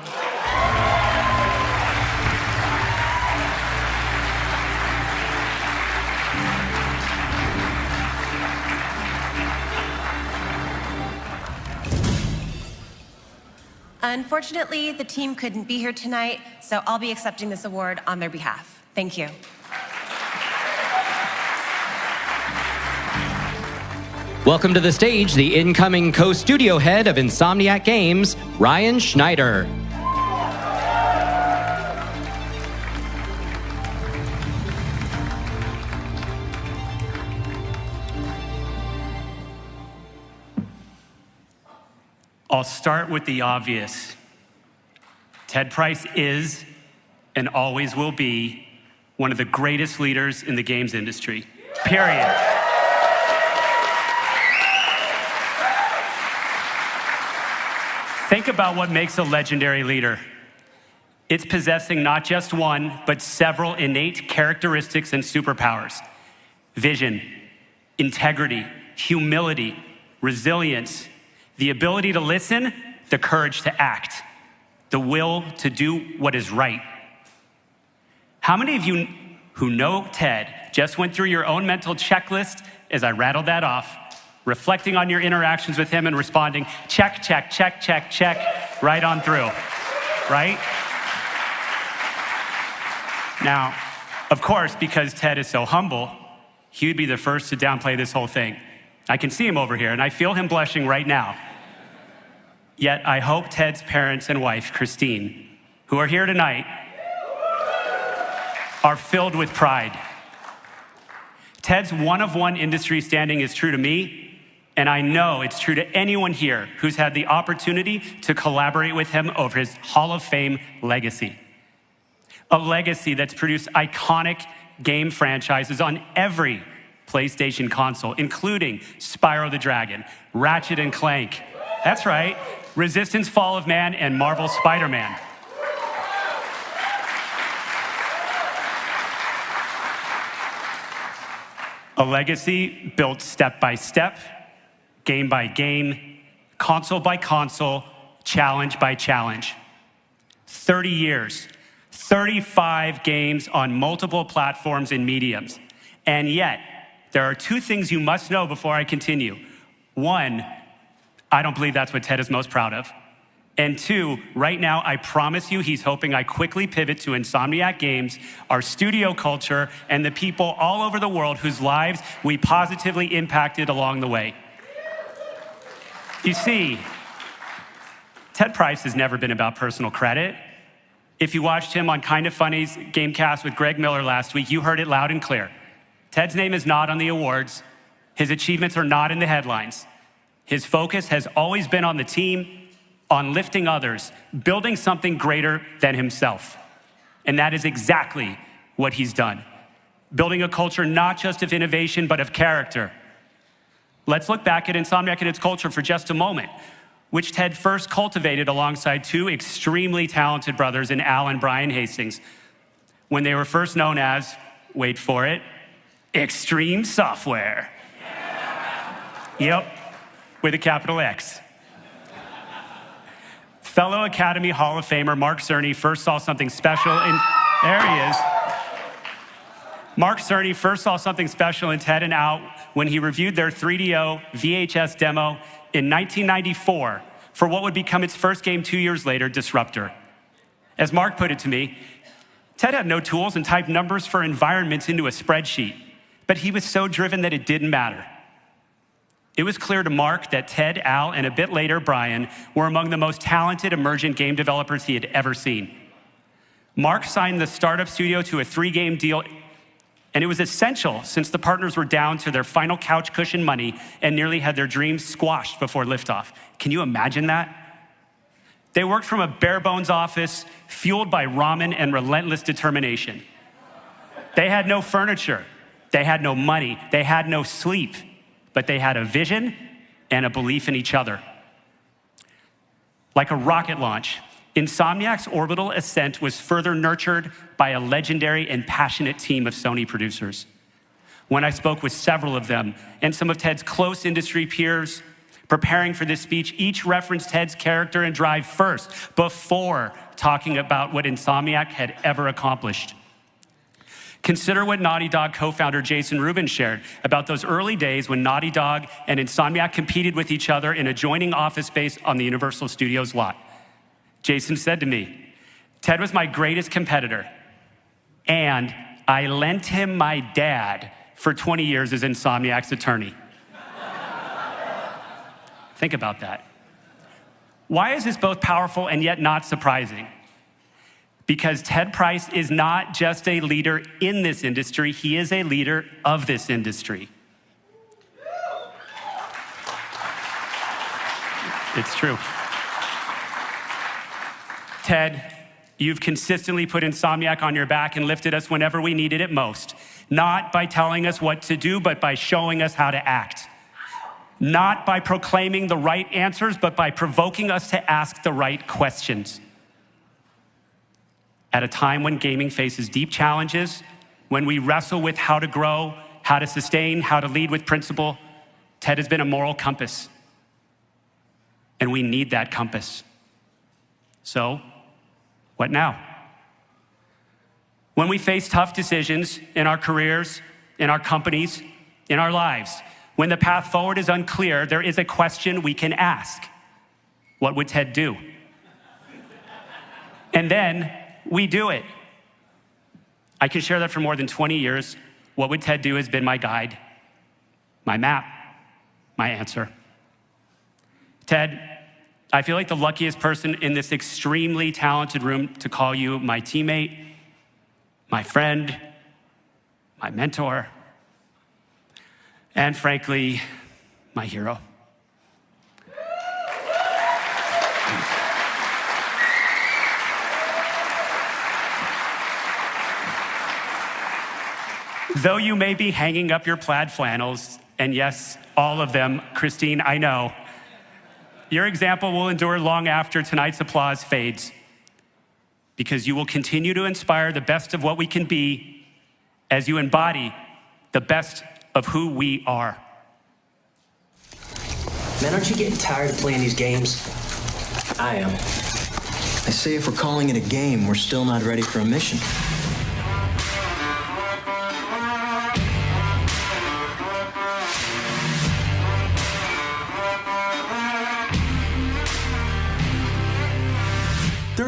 Unfortunately, the team couldn't be here tonight, so I'll be accepting this award on their behalf. Thank you. Welcome to the stage, the incoming co-studio head of Insomniac Games, Ryan Schneider. I'll start with the obvious. Ted Price is, and always will be, one of the greatest leaders in the games industry, period. Think about what makes a legendary leader. It's possessing not just one, but several innate characteristics and superpowers. Vision, integrity, humility, resilience, the ability to listen, the courage to act, the will to do what is right. How many of you who know Ted just went through your own mental checklist as I rattled that off, reflecting on your interactions with him and responding, check, check, check, check, check, right on through, right? Now, of course, because Ted is so humble, he would be the first to downplay this whole thing. I can see him over here, and I feel him blushing right now. Yet, I hope Ted's parents and wife, Christine, who are here tonight, are filled with pride. Ted's one-of-one industry standing is true to me, and I know it's true to anyone here who's had the opportunity to collaborate with him over his Hall of Fame legacy. A legacy that's produced iconic game franchises on every PlayStation console, including Spyro the Dragon, Ratchet and Clank, that's right, Resistance Fall of Man, and Marvel's Spider-Man. A legacy built step by step, game by game, console by console, challenge by challenge. 30 years, 35 games on multiple platforms and mediums. And yet, there are two things you must know before I continue. One, I don't believe that's what Ted is most proud of. And two, right now, I promise you he's hoping I quickly pivot to Insomniac Games, our studio culture, and the people all over the world whose lives we positively impacted along the way. You see, Ted Price has never been about personal credit. If you watched him on Kind of Funny's Gamecast with Greg Miller last week, you heard it loud and clear. Ted's name is not on the awards. His achievements are not in the headlines. His focus has always been on the team, on lifting others, building something greater than himself. And that is exactly what he's done. Building a culture not just of innovation, but of character. Let's look back at Insomniac and its culture for just a moment, which Ted first cultivated alongside two extremely talented brothers in Al and Brian Hastings, when they were first known as, wait for it, Extreme Software. Yep, with a capital X. Fellow Academy Hall of Famer Mark Cerny first saw something special in, there he is. Mark Cerny first saw something special in Ted and Al when he reviewed their 3DO VHS demo in 1994 for what would become its first game 2 years later, Disruptor. As Mark put it to me, Ted had no tools and typed numbers for environments into a spreadsheet, but he was so driven that it didn't matter. It was clear to Mark that Ted, Al, and a bit later, Brian, were among the most talented emergent game developers he had ever seen. Mark signed the startup studio to a 3-game deal, And it was essential since the partners were down to their final couch cushion money and nearly had their dreams squashed before liftoff. Can you imagine that? They worked from a bare bones office fueled by ramen and relentless determination. They had no furniture, they had no money, they had no sleep, but they had a vision and a belief in each other. Like a rocket launch, Insomniac's orbital ascent was further nurtured by a legendary and passionate team of Sony producers. When I spoke with several of them and some of Ted's close industry peers, preparing for this speech, each referenced Ted's character and drive first, before talking about what Insomniac had ever accomplished. Consider what Naughty Dog co-founder Jason Rubin shared about those early days when Naughty Dog and Insomniac competed with each other in adjoining office space on the Universal Studios lot. Jason said to me, "Ted was my greatest competitor, and I lent him my dad for 20 years as Insomniac's attorney." Think about that. Why is this both powerful and yet not surprising? Because Ted Price is not just a leader in this industry, he is a leader of this industry. It's true. Ted, you've consistently put Insomniac on your back and lifted us whenever we needed it most. Not by telling us what to do, but by showing us how to act. Not by proclaiming the right answers, but by provoking us to ask the right questions. At a time when gaming faces deep challenges, when we wrestle with how to grow, how to sustain, how to lead with principle, Ted has been a moral compass. And we need that compass. So, what now? When we face tough decisions in our careers, in our companies, in our lives, when the path forward is unclear, there is a question we can ask. What would Ted do? And then we do it. I can share that for more than 20 years. What would Ted do has been my guide, my map, my answer. Ted, I feel like the luckiest person in this extremely talented room to call you my teammate, my friend, my mentor, and frankly, my hero. Though you may be hanging up your plaid flannels, and yes, all of them, Christine, I know, your example will endure long after tonight's applause fades, because you will continue to inspire the best of what we can be as you embody the best of who we are. Man, aren't you getting tired of playing these games? I am. I say if we're calling it a game, we're still not ready for a mission.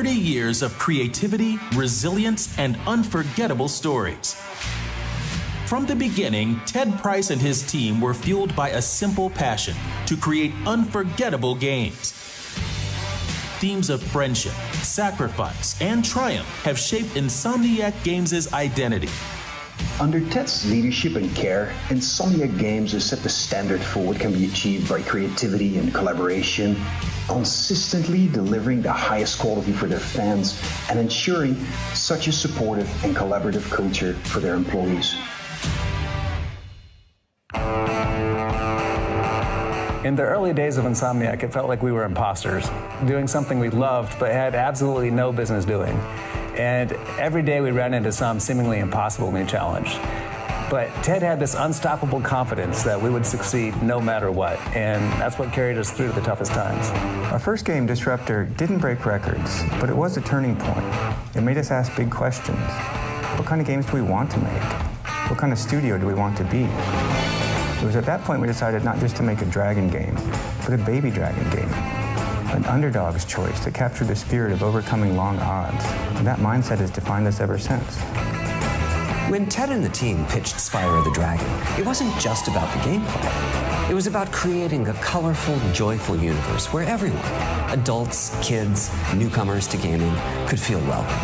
Years of creativity, resilience, and unforgettable stories. From the beginning, Ted Price and his team were fueled by a simple passion to create unforgettable games. Themes of friendship, sacrifice, and triumph have shaped Insomniac Games' identity. Under Ted's leadership and care, Insomniac Games has set the standard for what can be achieved by creativity and collaboration, consistently delivering the highest quality for their fans and ensuring such a supportive and collaborative culture for their employees. In the early days of Insomniac, it felt like we were imposters, doing something we loved but had absolutely no business doing. And every day we ran into some seemingly impossible new challenge. But Ted had this unstoppable confidence that we would succeed no matter what, and that's what carried us through the toughest times. Our first game, Disruptor, didn't break records, but it was a turning point. It made us ask big questions. What kind of games do we want to make? What kind of studio do we want to be? It was at that point we decided not just to make a dragon game, but a baby dragon game. An underdog's choice to capture the spirit of overcoming long odds. And that mindset has defined us ever since. When Ted and the team pitched Spyro the Dragon, it wasn't just about the gameplay. It was about creating a colorful, joyful universe where everyone, adults, kids, newcomers to gaming, could feel welcome.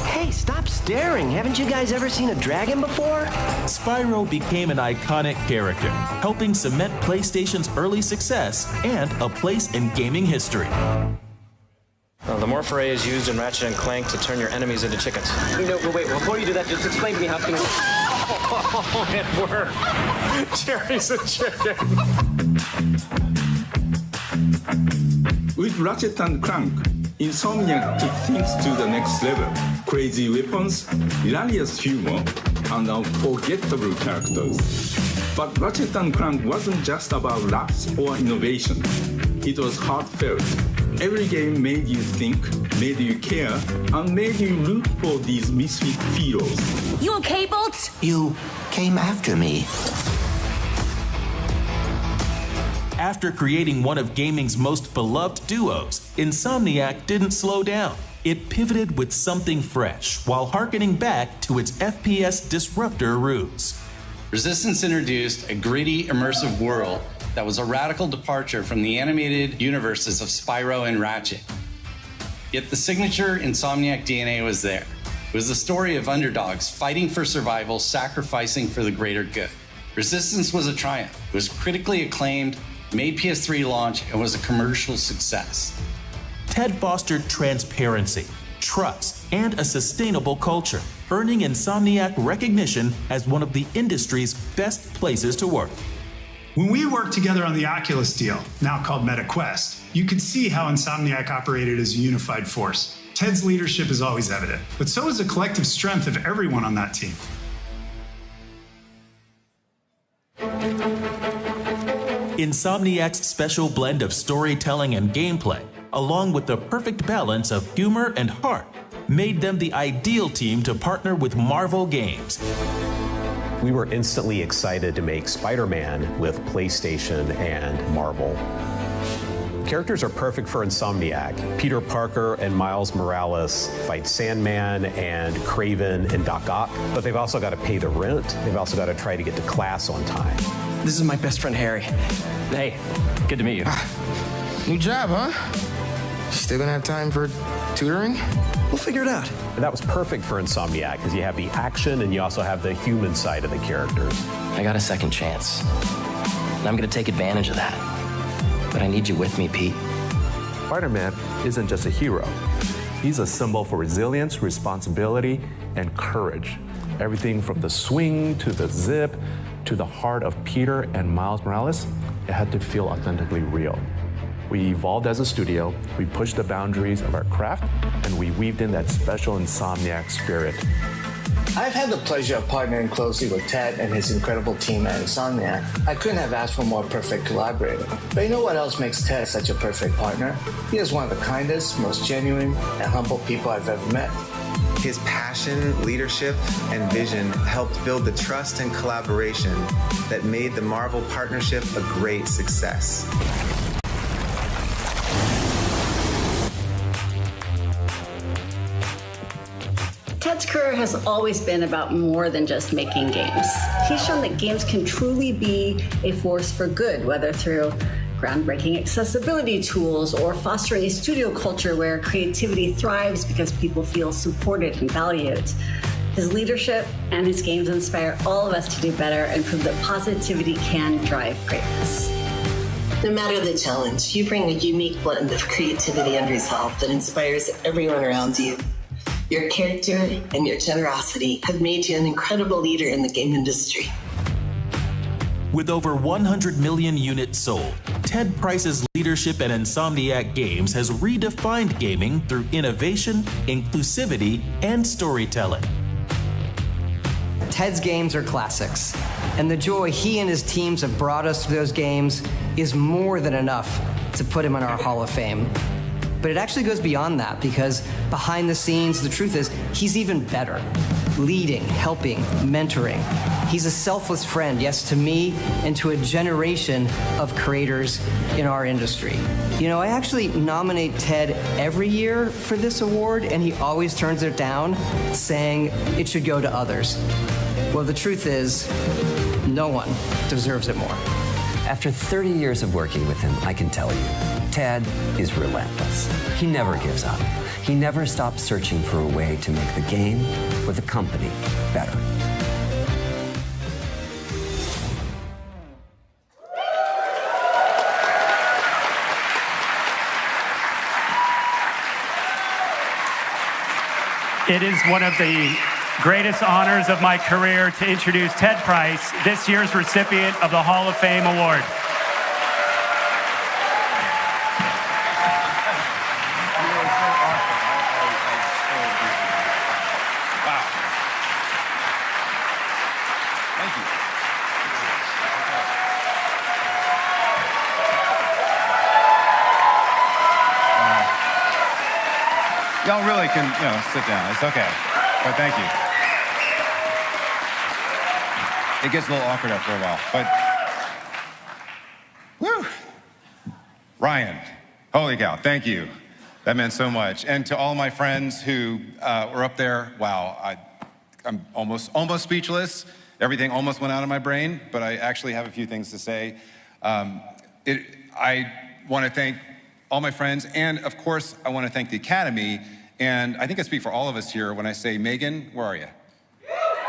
Hey, stop daring. Haven't you guys ever seen a dragon before? Spyro became an iconic character, helping cement PlayStation's early success and a place in gaming history. The morph ray is used in Ratchet & Clank to turn your enemies into chickens. No, wait, before you do that, just explain to me how it's going to... Oh, it worked. Jerry's a chicken. With Ratchet & Clank, Insomniac took things to the next level. Crazy weapons, hilarious humor, and unforgettable characters. But Ratchet & Clank wasn't just about laughs or innovation. It was heartfelt. Every game made you think, made you care, and made you root for these misfit heroes. You okay, Bolts? You came after me. After creating one of gaming's most beloved duos, Insomniac didn't slow down. It pivoted with something fresh while hearkening back to its FPS disruptor roots. Resistance introduced a gritty, immersive world that was a radical departure from the animated universes of Spyro and Ratchet. Yet the signature Insomniac DNA was there. It was the story of underdogs fighting for survival, sacrificing for the greater good. Resistance was a triumph. It was critically acclaimed, made PS3 launch, and was a commercial success. Ted fostered transparency, trust, and a sustainable culture, earning Insomniac recognition as one of the industry's best places to work. When we worked together on the Oculus deal, now called MetaQuest, you could see how Insomniac operated as a unified force. Ted's leadership is always evident, but so is the collective strength of everyone on that team. Insomniac's special blend of storytelling and gameplay, along with the perfect balance of humor and heart, made them the ideal team to partner with Marvel Games. We were instantly excited to make Spider-Man with PlayStation and Marvel. Characters are perfect for Insomniac. Peter Parker and Miles Morales fight Sandman and Kraven and Doc Ock, but they've also got to pay the rent. They've also got to try to get to class on time. This is my best friend, Harry. Hey, good to meet you. New job, huh? Still gonna have time for tutoring? We'll figure it out. And that was perfect for Insomniac because you have the action and you also have the human side of the characters. I got a second chance, and I'm gonna take advantage of that. But I need you with me, Pete. Spider-Man isn't just a hero. He's a symbol for resilience, responsibility, and courage. Everything from the swing to the zip to the heart of Peter and Miles Morales, it had to feel authentically real. We evolved as a studio, we pushed the boundaries of our craft, and we weaved in that special Insomniac spirit. I've had the pleasure of partnering closely with Ted and his incredible team at Insomniac. I couldn't have asked for a more perfect collaborator. But you know what else makes Ted such a perfect partner? He is one of the kindest, most genuine, and humble people I've ever met. His passion, leadership, and vision helped build the trust and collaboration that made the Marvel partnership a great success. Ted's career has always been about more than just making games. He's shown that games can truly be a force for good, whether through groundbreaking accessibility tools or fostering a studio culture where creativity thrives because people feel supported and valued. His leadership and his games inspire all of us to do better and prove that positivity can drive greatness. No matter the challenge, you bring a unique blend of creativity and resolve that inspires everyone around you. Your character and your generosity have made you an incredible leader in the game industry. With over 100 million units sold, Ted Price's leadership at Insomniac Games has redefined gaming through innovation, inclusivity, and storytelling. Ted's games are classics, and the joy he and his teams have brought us to those games is more than enough to put him in our Hall of Fame. But it actually goes beyond that, because behind the scenes, the truth is, he's even better. Leading, helping, mentoring. He's a selfless friend, yes, to me and to a generation of creators in our industry. You know, I actually nominate Ted every year for this award, and he always turns it down, saying it should go to others. Well, the truth is, no one deserves it more. After 30 years of working with him, I can tell you, Ted is relentless. He never gives up. He never stops searching for a way to make the game or the company better. It is one of the greatest honors of my career to introduce Ted Price, this year's recipient of the Hall of Fame Award. Wow. Thank you. Y'all really can, sit down. It's okay. But thank you. It gets a little awkward after a while, but woo! Ryan, holy cow, thank you. That meant so much. And to all my friends who were up there, wow, I'm almost speechless. Everything almost went out of my brain, but I actually have a few things to say. I want to thank all my friends, and of course, I want to thank the Academy, and I think I speak for all of us here when I say, Megan, where are you?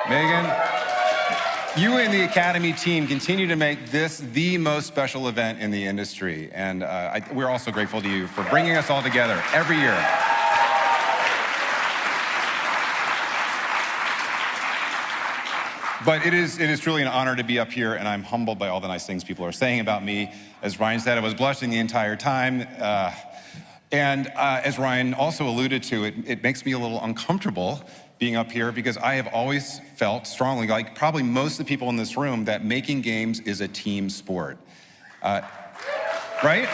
Megan, you and the Academy team continue to make this the most special event in the industry, and we're also grateful to you for bringing us all together every year. But it is truly an honor to be up here, and I'm humbled by all the nice things people are saying about me. As Ryan said, I was blushing the entire time. And as Ryan also alluded to, it makes me a little uncomfortable being up here because I have always felt strongly, like probably most of the people in this room, that making games is a team sport. Right?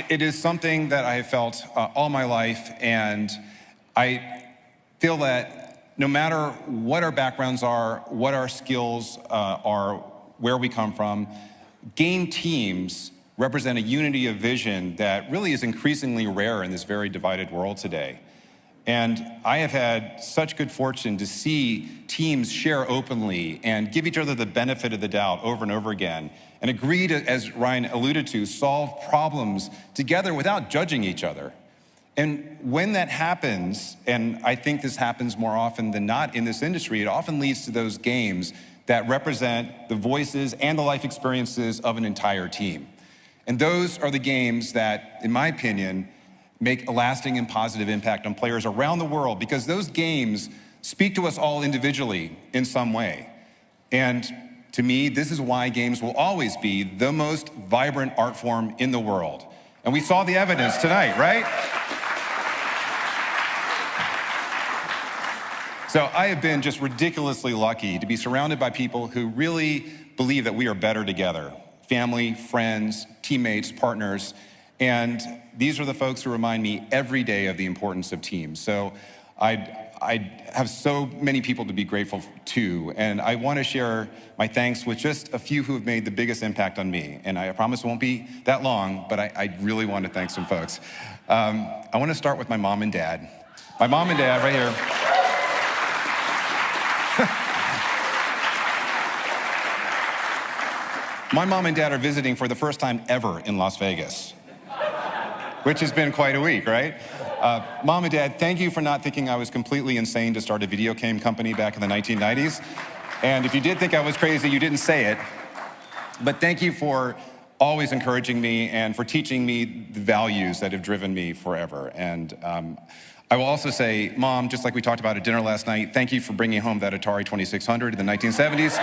It is something that I have felt all my life, and I feel that no matter what our backgrounds are, what our skills are, where we come from, game teams represent a unity of vision that really is increasingly rare in this very divided world today. And I have had such good fortune to see teams share openly and give each other the benefit of the doubt over and over again, and agree to, as Ryan alluded to, solve problems together without judging each other. And when that happens, and I think this happens more often than not in this industry, it often leads to those games that represent the voices and the life experiences of an entire team. And those are the games that, in my opinion, make a lasting and positive impact on players around the world, because those games speak to us all individually in some way. And to me, this is why games will always be the most vibrant art form in the world. And we saw the evidence tonight, right? So I have been just ridiculously lucky to be surrounded by people who really believe that we are better together. Family, friends, teammates, partners. And these are the folks who remind me every day of the importance of teams. So I have so many people to be grateful to, and I want to share my thanks with just a few who have made the biggest impact on me. And I promise it won't be that long, but I really want to thank some folks. I want to start with my mom and dad. My mom and dad right here. My mom and dad are visiting for the first time ever in Las Vegas, which has been quite a week, right? Mom and Dad, thank you for not thinking I was completely insane to start a video game company back in the 1990s. And if you did think I was crazy, you didn't say it. But thank you for always encouraging me and for teaching me the values that have driven me forever. And I will also say, Mom, just like we talked about at dinner last night, thank you for bringing home that Atari 2600 in the 1970s.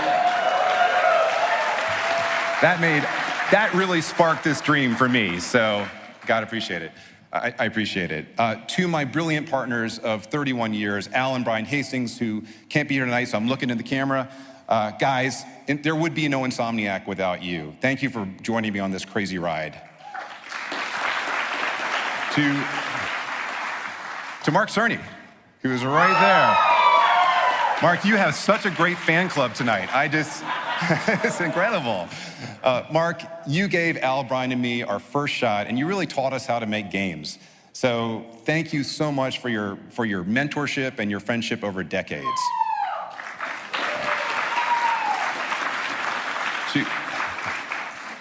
That really sparked this dream for me, so God appreciate it. I appreciate it. To my brilliant partners of 31 years, Al and Brian Hastings, who can't be here tonight, so I'm looking in the camera. Guys, there would be no Insomniac without you. Thank you for joining me on this crazy ride. To Mark Cerny, who is right there. Mark, you have such a great fan club tonight. It's incredible. Mark, you gave Al, Brian, and me our first shot, and you really taught us how to make games. So thank you so much for your mentorship and your friendship over decades.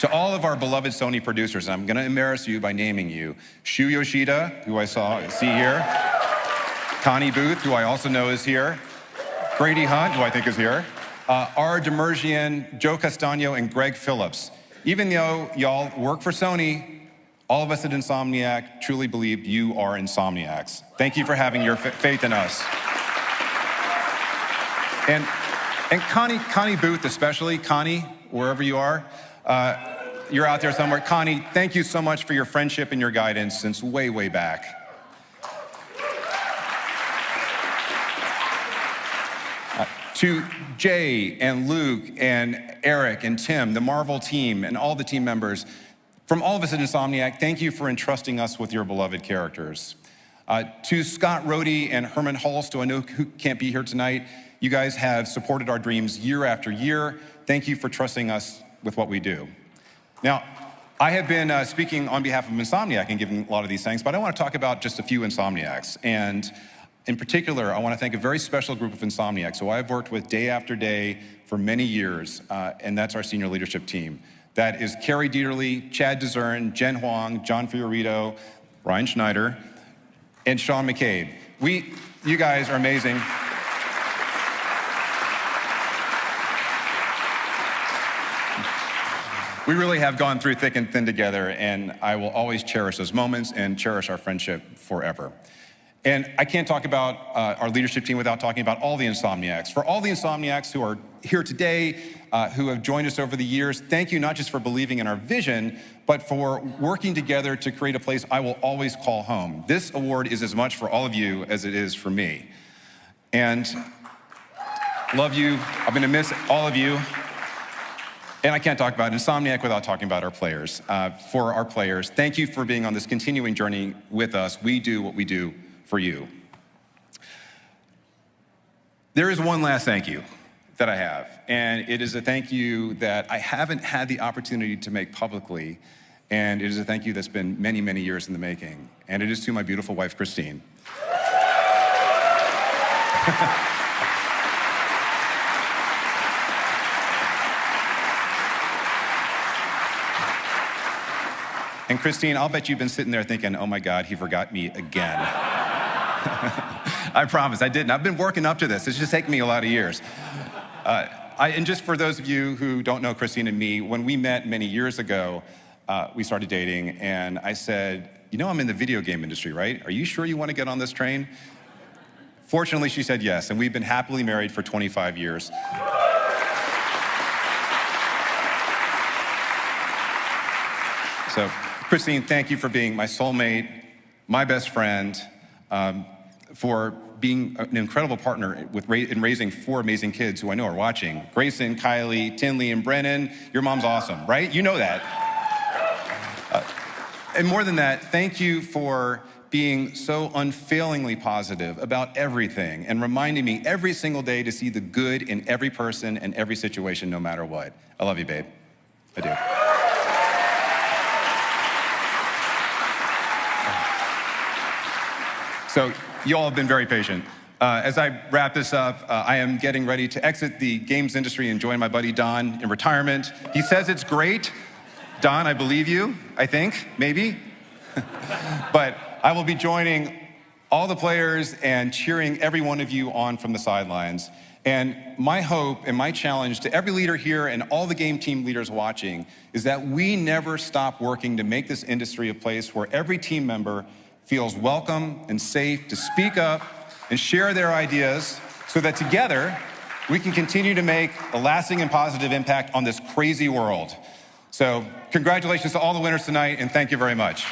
To all of our beloved Sony producers, and I'm gonna embarrass you by naming you, Shu Yoshida, who I see here, Connie Booth, who I also know is here, Grady Hunt, who I think is here, R. Demerjian, Joe Castano, and Greg Phillips. Even though y'all work for Sony, all of us at Insomniac truly believe you are Insomniacs. Thank you for having your faith in us. And Connie Booth especially, Connie, wherever you are, you're out there somewhere. Connie, thank you so much for your friendship and your guidance since way, way back. To Jay and Luke and Eric and Tim, the Marvel team and all the team members, from all of us at Insomniac, thank you for entrusting us with your beloved characters. To Scott Rohde and Herman Hulst, who I know who can't be here tonight, you guys have supported our dreams year after year. Thank you for trusting us with what we do. Now, I have been speaking on behalf of Insomniac and giving a lot of these things, but I want to talk about just a few Insomniacs. And in particular, I want to thank a very special group of Insomniacs who I've worked with day after day for many years, and that's our senior leadership team. That is Carrie Dieterle, Chad Dezern, Jen Huang, John Fiorito, Ryan Schneider, and Sean McCabe. You guys are amazing. We really have gone through thick and thin together, and I will always cherish those moments and cherish our friendship forever. And I can't talk about our leadership team without talking about all the Insomniacs. For all the Insomniacs who are here today, who have joined us over the years, thank you not just for believing in our vision, but for working together to create a place I will always call home. This award is as much for all of you as it is for me. And love you. I'm gonna miss all of you. And I can't talk about Insomniac without talking about our players. For our players, thank you for being on this continuing journey with us. We do what we do for you. There is one last thank you that I have, and it is a thank you that I haven't had the opportunity to make publicly, and it is a thank you that's been many, many years in the making, and it is to my beautiful wife, Christine. And Christine, I'll bet you've been sitting there thinking, oh my God, he forgot me again. I promise, I didn't. I've been working up to this. It's just taken me a lot of years. And just for those of you who don't know Christine and me, when we met many years ago, we started dating, and I said, you know I'm in the video game industry, right? Are you sure you want to get on this train? Fortunately, she said yes, and we've been happily married for 25 years. So, Christine, thank you for being my soulmate, my best friend, for being an incredible partner in raising 4 amazing kids who I know are watching. Grayson, Kylie, Tinley, and Brennan. Your mom's awesome, right? You know that. And more than that, thank you for being so unfailingly positive about everything and reminding me every single day to see the good in every person and every situation, no matter what. I love you, babe. I do. So you all have been very patient. As I wrap this up, I am getting ready to exit the games industry and join my buddy Don in retirement. He says it's great. Don, I believe you, I think, maybe. But I will be joining all the players and cheering every one of you on from the sidelines. And my hope and my challenge to every leader here and all the game team leaders watching is that we never stop working to make this industry a place where every team member feels welcome and safe to speak up and share their ideas so that together we can continue to make a lasting and positive impact on this crazy world. So congratulations to all the winners tonight, and thank you very much.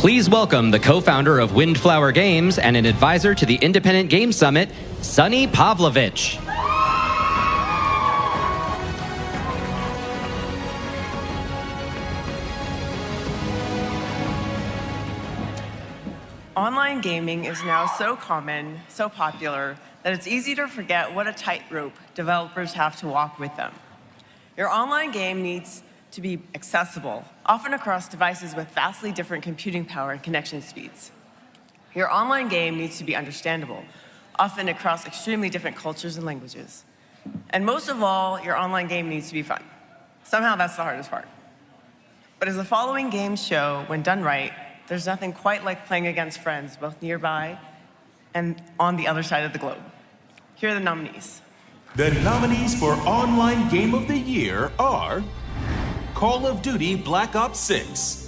Please welcome the co-founder of Windflower Games and an advisor to the Independent Game Summit, Sunny Pavlovich. online gaming is now so common, so popular, that it's easy to forget what a tightrope developers have to walk with them. Your online game needs to be accessible, often across devices with vastly different computing power and connection speeds. Your online game needs to be understandable, often across extremely different cultures and languages. And most of all, your online game needs to be fun. Somehow that's the hardest part. But as the following games show, when done right, there's nothing quite like playing against friends, both nearby and on the other side of the globe. Here are the nominees. The nominees for Online Game of the Year are Call of Duty Black Ops 6,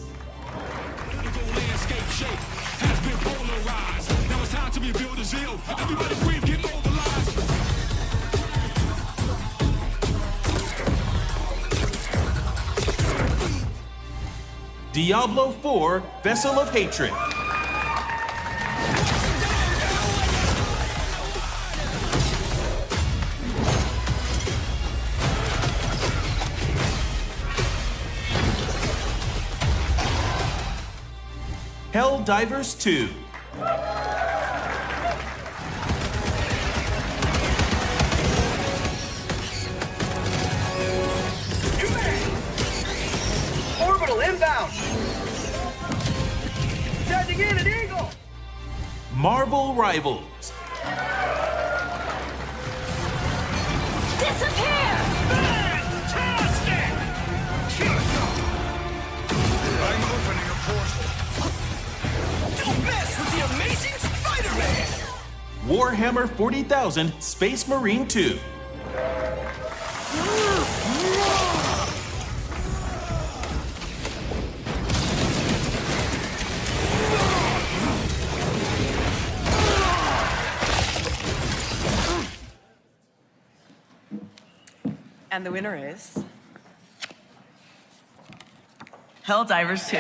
Diablo 4 Vessel of Hatred, Helldivers 2, Orbital inbound! Charging in at Eagle! Marvel Rivals, Disappear! Fantastic! I'm opening a portal. Don't mess with the amazing Spider-Man! Warhammer 40,000 Space Marine 2, And the winner is Helldivers 2.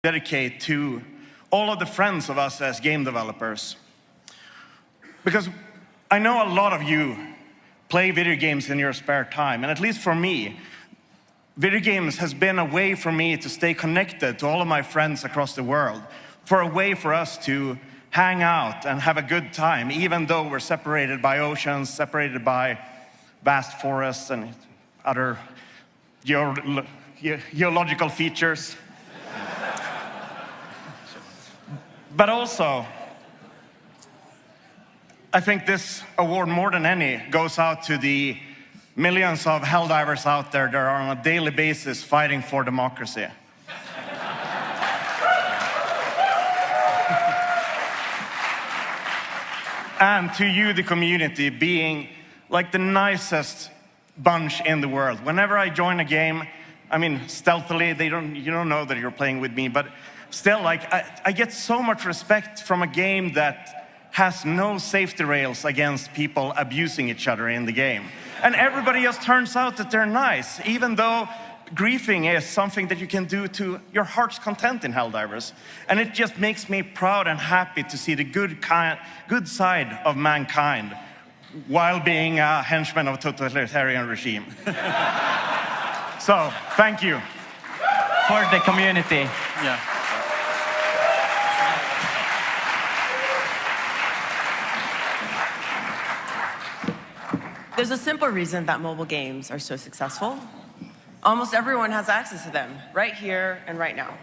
Dedicate to all of the friends of us as game developers. Because I know a lot of you play video games in your spare time, and at least for me, video games has been a way for me to stay connected to all of my friends across the world, for a way for us to hang out and have a good time, even though we're separated by oceans, separated by vast forests and other geological features. But also, I think this award, more than any, goes out to the millions of Helldivers out there that are on a daily basis fighting for democracy. And to you, the community, being like the nicest bunch in the world. Whenever I join a game, I mean, stealthily, you don't know that you're playing with me, but still, like, I get so much respect from a game that has no safety rails against people abusing each other in the game. And everybody just turns out that they're nice, even though griefing is something that you can do to your heart's content in Helldivers. And it just makes me proud and happy to see the good side of mankind while being a henchman of a totalitarian regime. So, thank you. For the community. Yeah. There's a simple reason that mobile games are so successful. Almost everyone has access to them, right here and right now.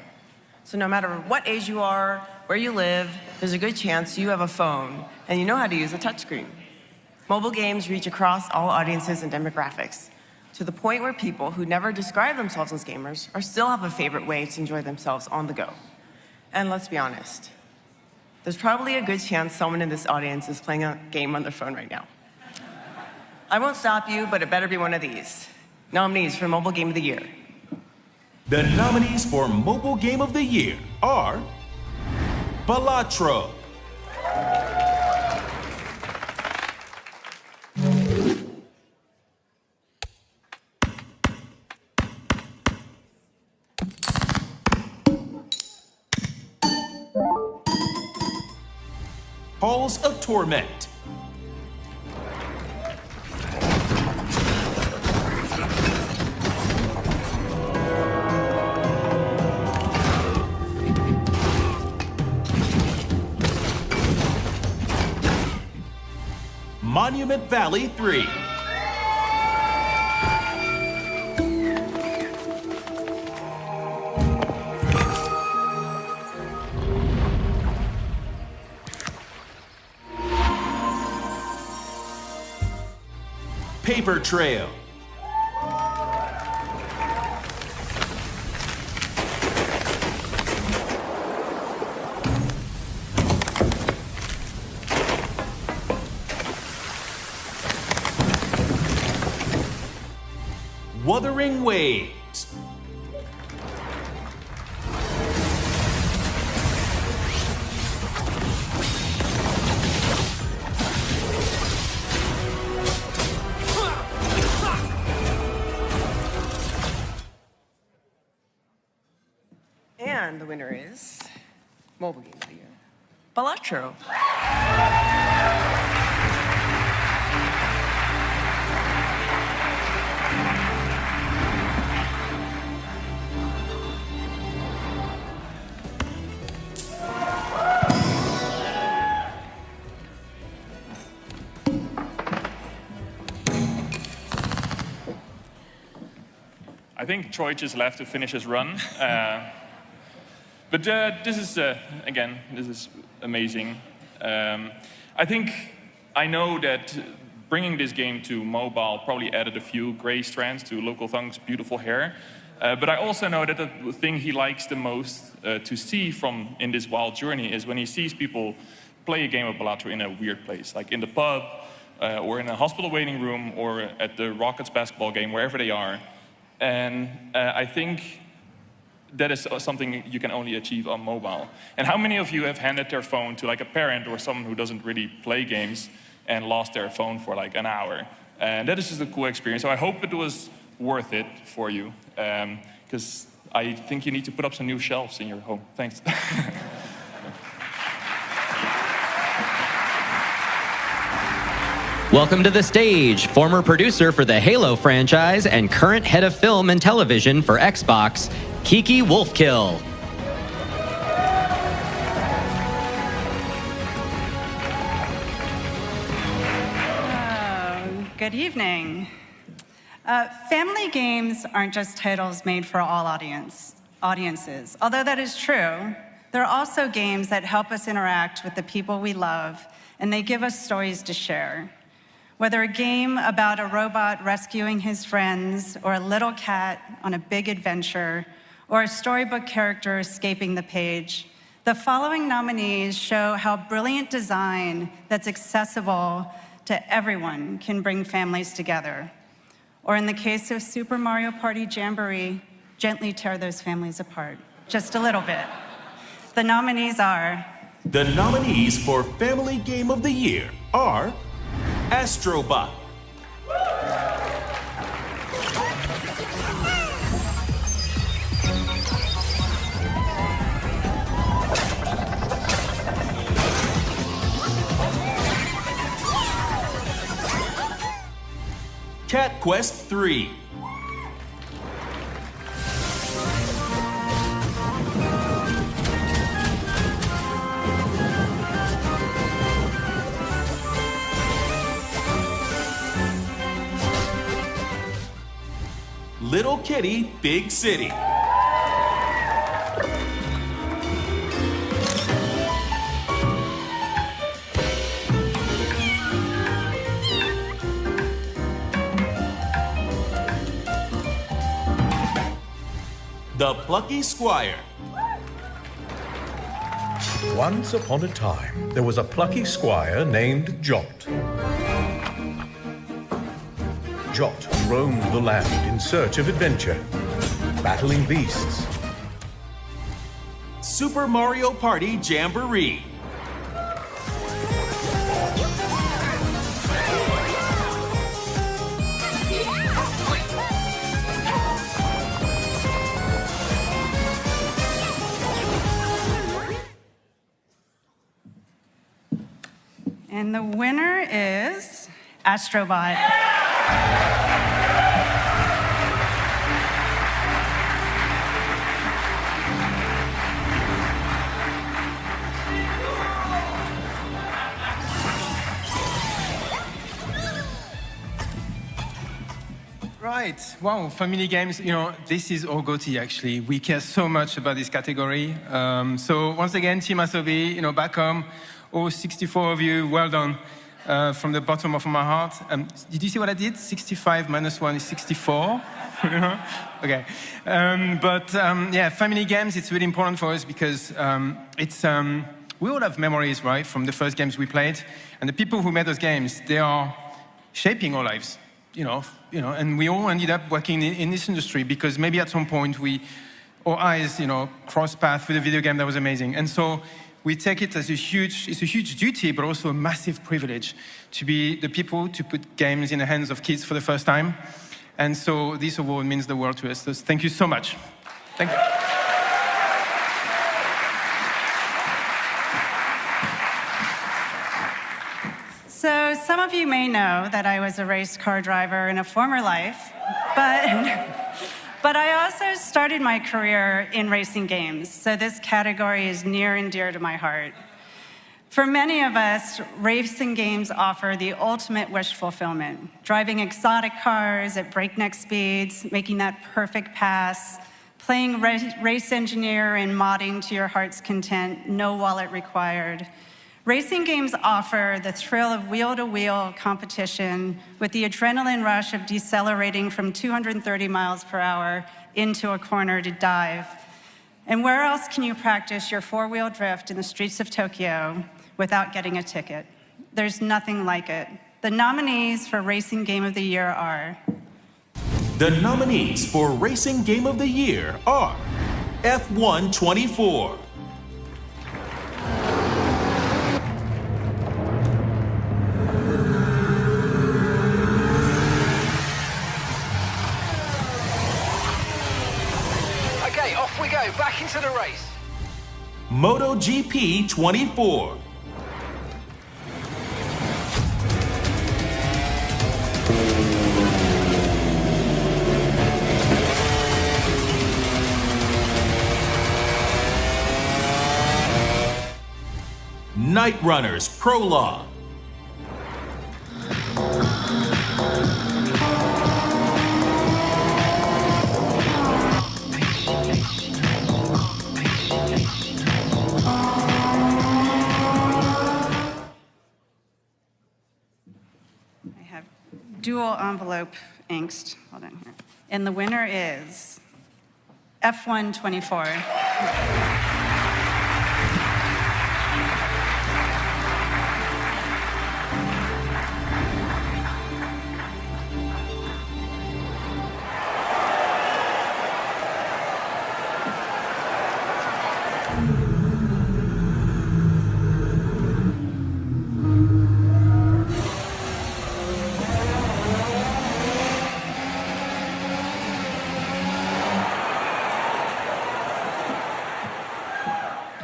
So no matter what age you are, where you live, there's a good chance you have a phone and you know how to use a touchscreen. Mobile games reach across all audiences and demographics, to the point where people who never describe themselves as gamers are still have a favorite way to enjoy themselves on the go. And let's be honest, there's probably a good chance someone in this audience is playing a game on their phone right now. I won't stop you, but it better be one of these. Nominees for Mobile Game of the Year. The nominees for Mobile Game of the Year are Balatro, Halls of Torment, Monument Valley 3, Paper Trail, Wuthering Waves, And the winner is Mobile Game of the Year, Balatro. I think Troy just left to finish his run. But this is, again, this is amazing. I think I know that bringing this game to mobile probably added a few gray strands to Local Thung's beautiful hair. But I also know that the thing he likes the most to see from in this wild journey is when he sees people play a game of Balatro in a weird place, like in the pub, or in a hospital waiting room, or at the Rockets basketball game, wherever they are. And I think that is something you can only achieve on mobile. And how many of you have handed their phone to like a parent or someone who doesn't really play games and lost their phone for like an hour? And that is just a cool experience. So I hope it was worth it for you, because I think you need to put up some new shelves in your home. Thanks. Welcome to the stage, former producer for the Halo franchise and current head of film and television for Xbox, Kiki Wolfkill. Good evening. Family games aren't just titles made for all audiences. Although that is true, they're also games that help us interact with the people we love, and they give us stories to share. Whether a game about a robot rescuing his friends, or a little cat on a big adventure, or a storybook character escaping the page, the following nominees show how brilliant design that's accessible to everyone can bring families together. Or in the case of Super Mario Party Jamboree, gently tear those families apart, just a little bit. The nominees are... The nominees for Family Game of the Year are Astrobot, Cat Quest 3, Little Kitty, Big City, the Plucky Squire. Once upon a time, there was a plucky squire named Jot. Jot roamed the land in search of adventure, battling beasts. Super Mario Party Jamboree. And the winner is Astrobot. Right. Wow, family games, you know, this is our go-to actually. We care so much about this category. So once again, Team Asobi, you know, back home, all 64 of you, well done from the bottom of my heart. Did you see what I did? 65 minus 1 is 64. Okay. Yeah, family games, it's really important for us because we all have memories, right, from the first games we played. And the people who made those games, they are shaping our lives. You know, and we all ended up working in this industry because maybe at some point our eyes, you know, crossed paths with a video game that was amazing. And so we take it as it's a huge duty, but also a massive privilege to be the people to put games in the hands of kids for the first time. And so this award means the world to us. So thank you so much. Thank you. So some of you may know that I was a race car driver in a former life, but I also started my career in racing games, so this category is near and dear to my heart. For many of us, racing games offer the ultimate wish fulfillment, driving exotic cars at breakneck speeds, making that perfect pass, playing race engineer and modding to your heart's content, no wallet required. Racing games offer the thrill of wheel-to-wheel competition with the adrenaline rush of decelerating from 230 miles per hour into a corner to dive. And where else can you practice your four-wheel drift in the streets of Tokyo without getting a ticket? There's nothing like it. The nominees for Racing Game of the Year are... The nominees for Racing Game of the Year are F124. Off we go, back into the race. MotoGP 24. Night Runners Prologue. Dual envelope angst. Hold on here. And the winner is F124.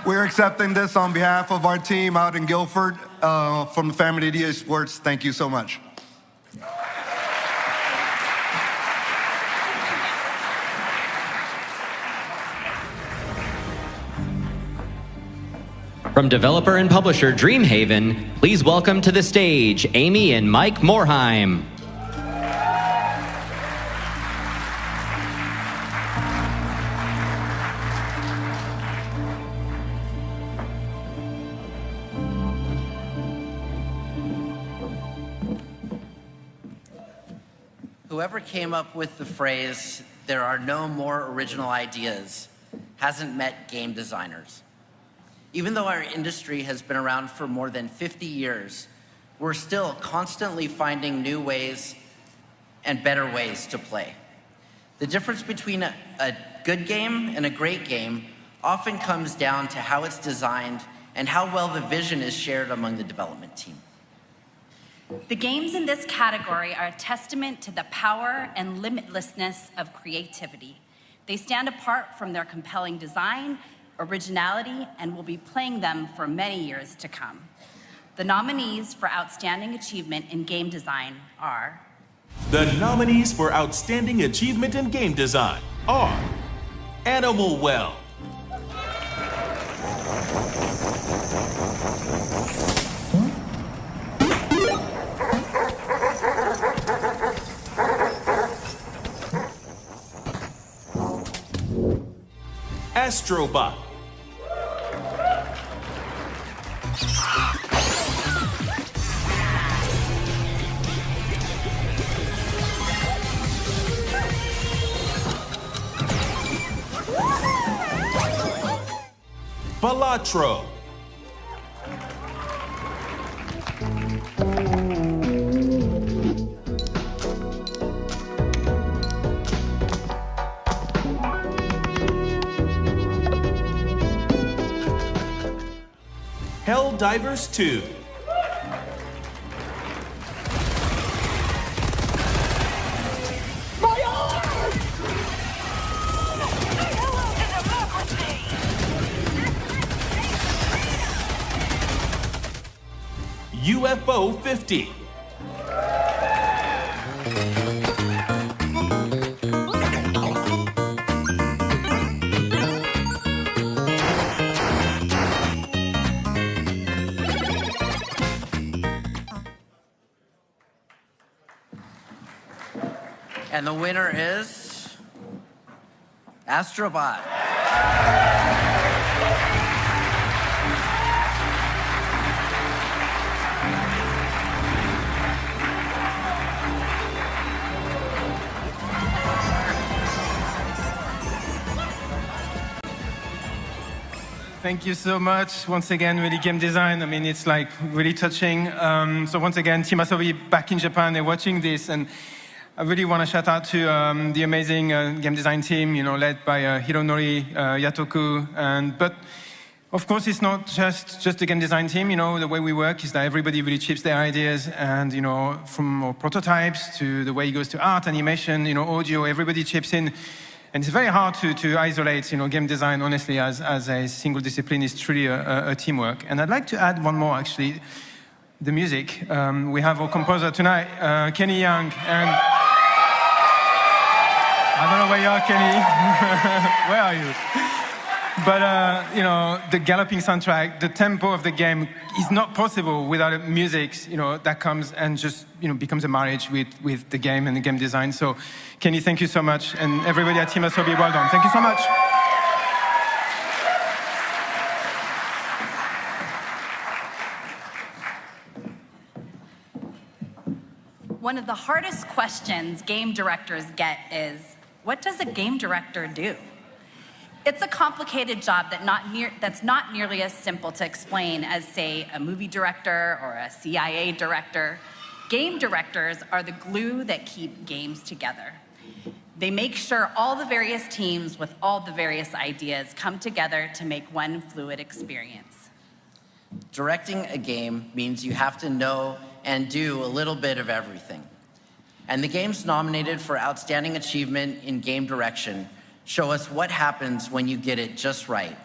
We're accepting this on behalf of our team out in Guilford from the Family D.I.C.E Sports. Thank you so much. From developer and publisher Dreamhaven, please welcome to the stage Amy and Mike Morheim. Whoever came up with the phrase, there are no more original ideas hasn't met game designers. Even though our industry has been around for more than 50 years, we're still constantly finding new ways and better ways to play. The difference between a good game and a great game often comes down to how it's designed and how well the vision is shared among the development team. The games in this category are a testament to the power and limitlessness of creativity. They stand apart from their compelling design, originality, and will be playing them for many years to come. The nominees for Outstanding Achievement in Game Design are... The nominees for Outstanding Achievement in Game Design are Animal Well, Astrobot, Balatro, Helldivers 2, My arm! Say hello to democracy! UFO 50, And the winner is Astrobot. Thank you so much. Once again, really game design. I mean, it's like really touching. So once again, Team Asobi back in Japan, they're watching this, and I really want to shout out to the amazing game design team, led by Hironori Yatoku. But of course, it's not just the game design team. The way we work is that everybody really chips their ideas, and from our prototypes to the way it goes to art, animation, audio, everybody chips in. And it's very hard to isolate, game design, honestly, as a single discipline. Is truly a teamwork. And I'd like to add one more, actually, the music. We have our composer tonight, Kenny Young, and I don't know where you are, Kenny. Where are you? But, the galloping soundtrack, the tempo of the game is not possible without music, that comes and just, becomes a marriage with the game and the game design. So, Kenny, thank you so much. And everybody at Team Asobi, well done. Thank you so much. One of the hardest questions game directors get is, what does a game director do? It's a complicated job that's not nearly as simple to explain as, say, a movie director or a CIA director. Game directors are the glue that keep games together. They make sure all the various teams with all the various ideas come together to make one fluid experience. Directing a game means you have to know and do a little bit of everything. And the games nominated for Outstanding Achievement in Game Direction show us what happens when you get it just right.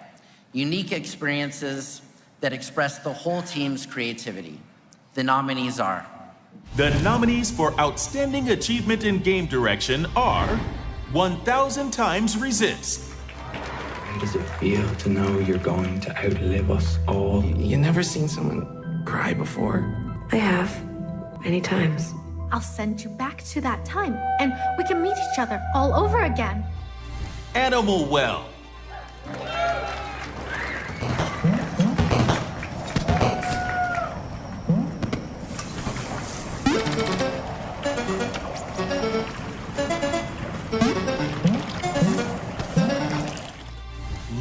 Unique experiences that express the whole team's creativity. The nominees are... The nominees for Outstanding Achievement in Game Direction are 1000 Times Resist. How does it feel to know you're going to outlive us all? You never seen someone cry before? I have, many times. I'll send you back to that time, and we can meet each other all over again. Animal Well.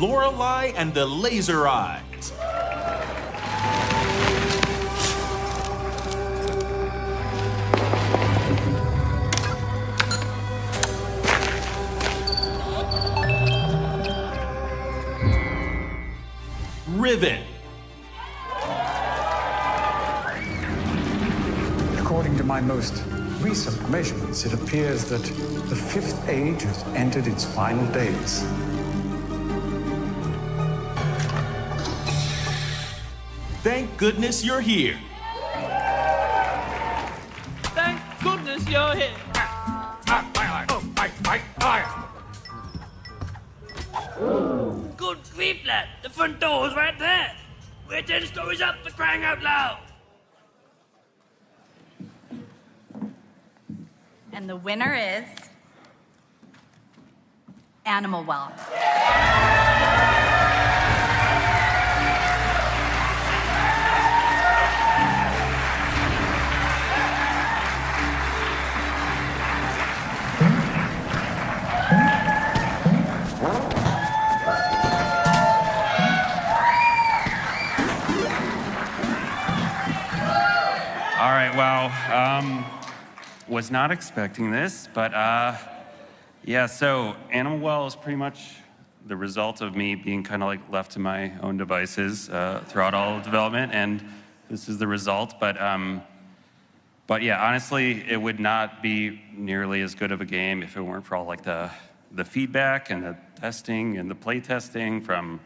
Lorelei and the Laser Eyes. Rivet. According to my most recent measurements, it appears that the fifth age has entered its final days. Thank goodness you're here. Thank goodness you're here. Good grief, lad. The front door's right there. We're 10 stories up for crying out loud. And the winner is Animal Well. All right, wow. Was not expecting this, but yeah, so Animal Well is pretty much the result of me being kind of like left to my own devices throughout all of development, and this is the result. But yeah, honestly, it would not be nearly as good of a game if it weren't for all like the feedback and the testing and the play testing from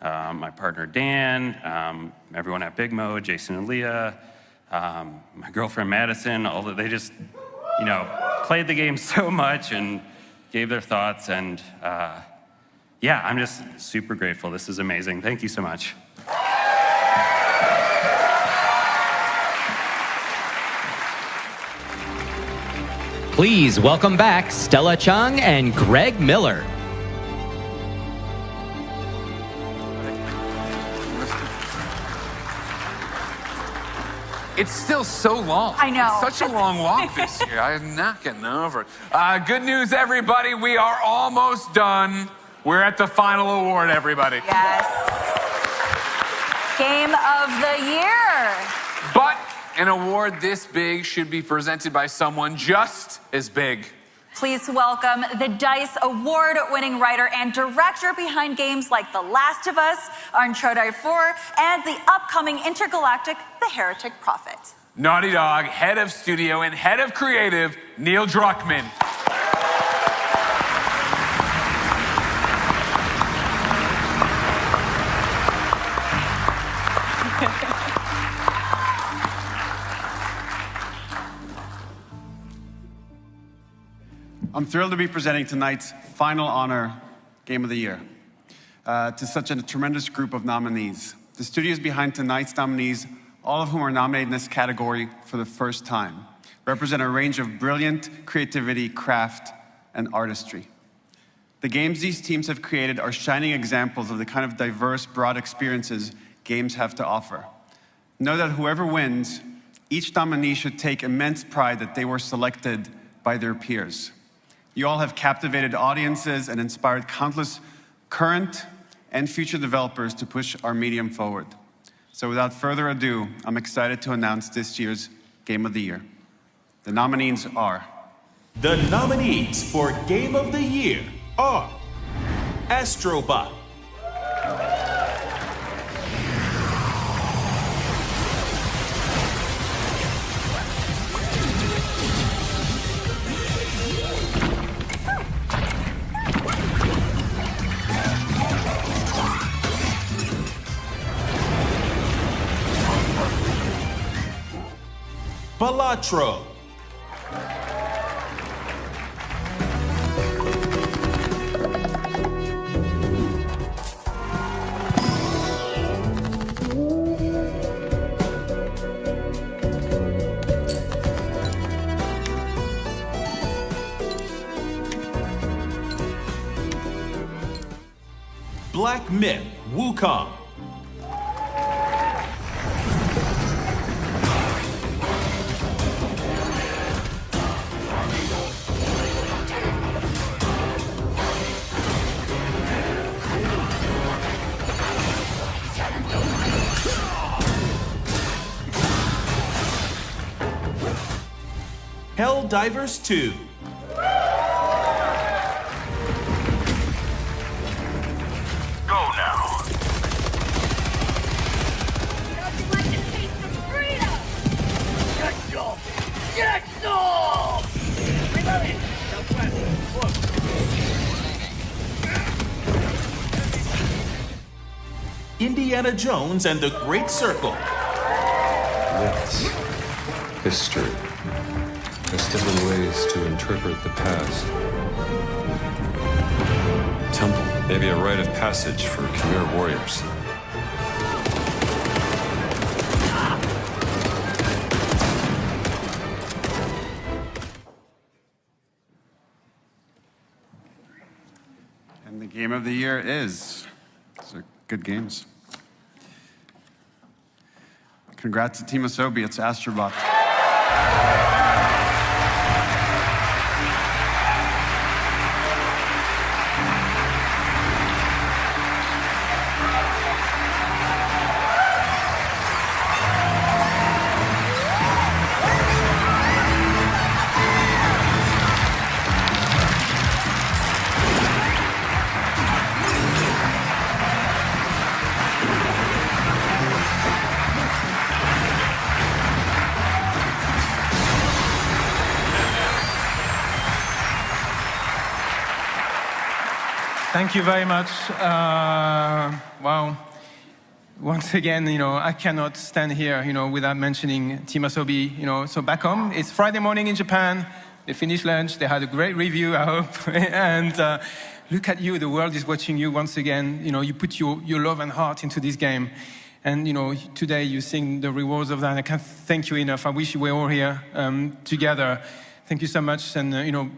my partner Dan, everyone at Big Mo, Jason and Leah, my girlfriend Madison. All that, they just, you know, played the game so much and gave their thoughts, and yeah, I'm just super grateful. This is amazing. Thank you so much. Please welcome back Stella Chung and Greg Miller. It's still so long. I know. It's such a long walk this year. I'm not getting over it. Good news, everybody. We are almost done. We're at the final award, everybody. Yes. Game of the year. But an award this big should be presented by someone just as big. Please welcome the D.I.C.E. award-winning writer and director behind games like The Last of Us, Uncharted 4, and the upcoming intergalactic The Heretic Prophet. Naughty Dog, head of studio and head of creative, Neil Druckmann. I'm thrilled to be presenting tonight's final honor, Game of the Year, to such a tremendous group of nominees. The studios behind tonight's nominees, all of whom are nominated in this category for the first time, represent a range of brilliant creativity, craft, and artistry. The games these teams have created are shining examples of the kind of diverse, broad experiences games have to offer. Know that whoever wins, each nominee should take immense pride that they were selected by their peers. You all have captivated audiences and inspired countless current and future developers to push our medium forward. So without further ado, I'm excited to announce this year's Game of the Year. The nominees are... The nominees for Game of the Year are Astrobot, Balatro, Black Myth, Wukong, Helldivers 2. Go now. Get some! Reloading! Southwest, close. Indiana Jones and the Great Circle. Myths, history. There's different ways to interpret the past. Temple, maybe a rite of passage for Khmer warriors. And the game of the year is. Those are good games. Congrats to Team Asobi, it's Astrobot. Thank you very much. Wow. Once again, I cannot stand here, without mentioning Team Asobi. So back home, it's Friday morning in Japan. They finished lunch. They had a great review, I hope. And look at you. The world is watching you once again. You put your love and heart into this game. And, today you're seeing the rewards of that. I can't thank you enough. I wish we were all here together. Thank you so much. And,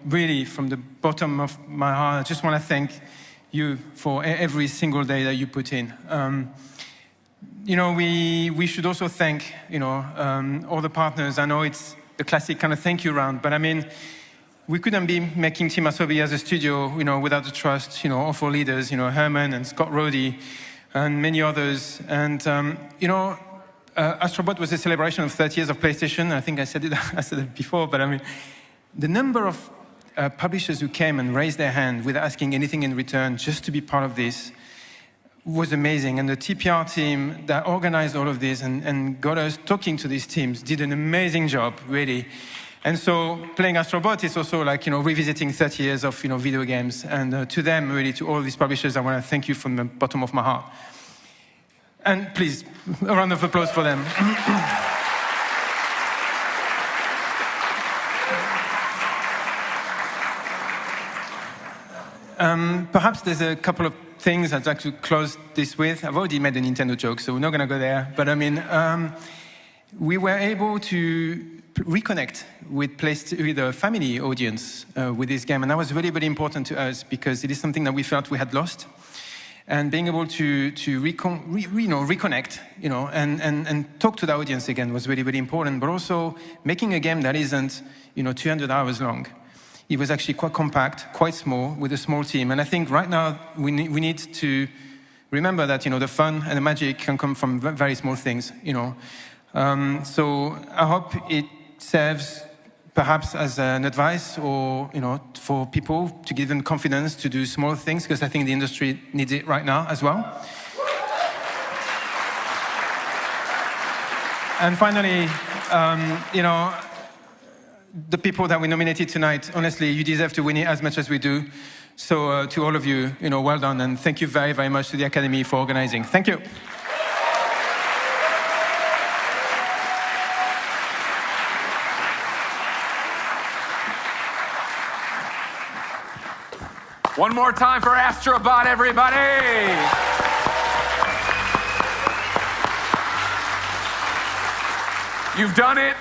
really, from the bottom of my heart, I just want to thank you for every single day that you put in. We should also thank, all the partners. I know it's the classic kind of thank you round, but I mean, we couldn't be making Team Asobi as a studio, without the trust, of our leaders, Herman and Scott Roddy and many others. And, Astrobot was a celebration of 30 years of PlayStation. I think I said it before, but I mean, the number of publishers who came and raised their hand without asking anything in return just to be part of this was amazing. And the TPR team that organized all of this and got us talking to these teams did an amazing job, really. And so playing Astrobot is also like, revisiting 30 years of, video games. And to them, really, to all these publishers, I want to thank you from the bottom of my heart. And please, a round of applause for them. Perhaps there's a couple of things I'd like to close this with. I've already made a Nintendo joke, so we're not going to go there. But I mean, we were able to reconnect with the family audience with this game. And that was really, really important to us because it is something that we felt we had lost. And being able to reconnect, and talk to the audience again was really, really important. But also making a game that isn't, 200 hours long. It was actually quite compact, quite small, with a small team. And I think right now we need to remember that, the fun and the magic can come from very small things, So I hope it serves perhaps as an advice or, for people to give them confidence to do small things, because I think the industry needs it right now as well. And finally, the people that we nominated tonight, honestly, you deserve to win it as much as we do. So to all of you, well done. And thank you very, very much to the Academy for organizing. Thank you. One more time for Astrobot, everybody! You've done it.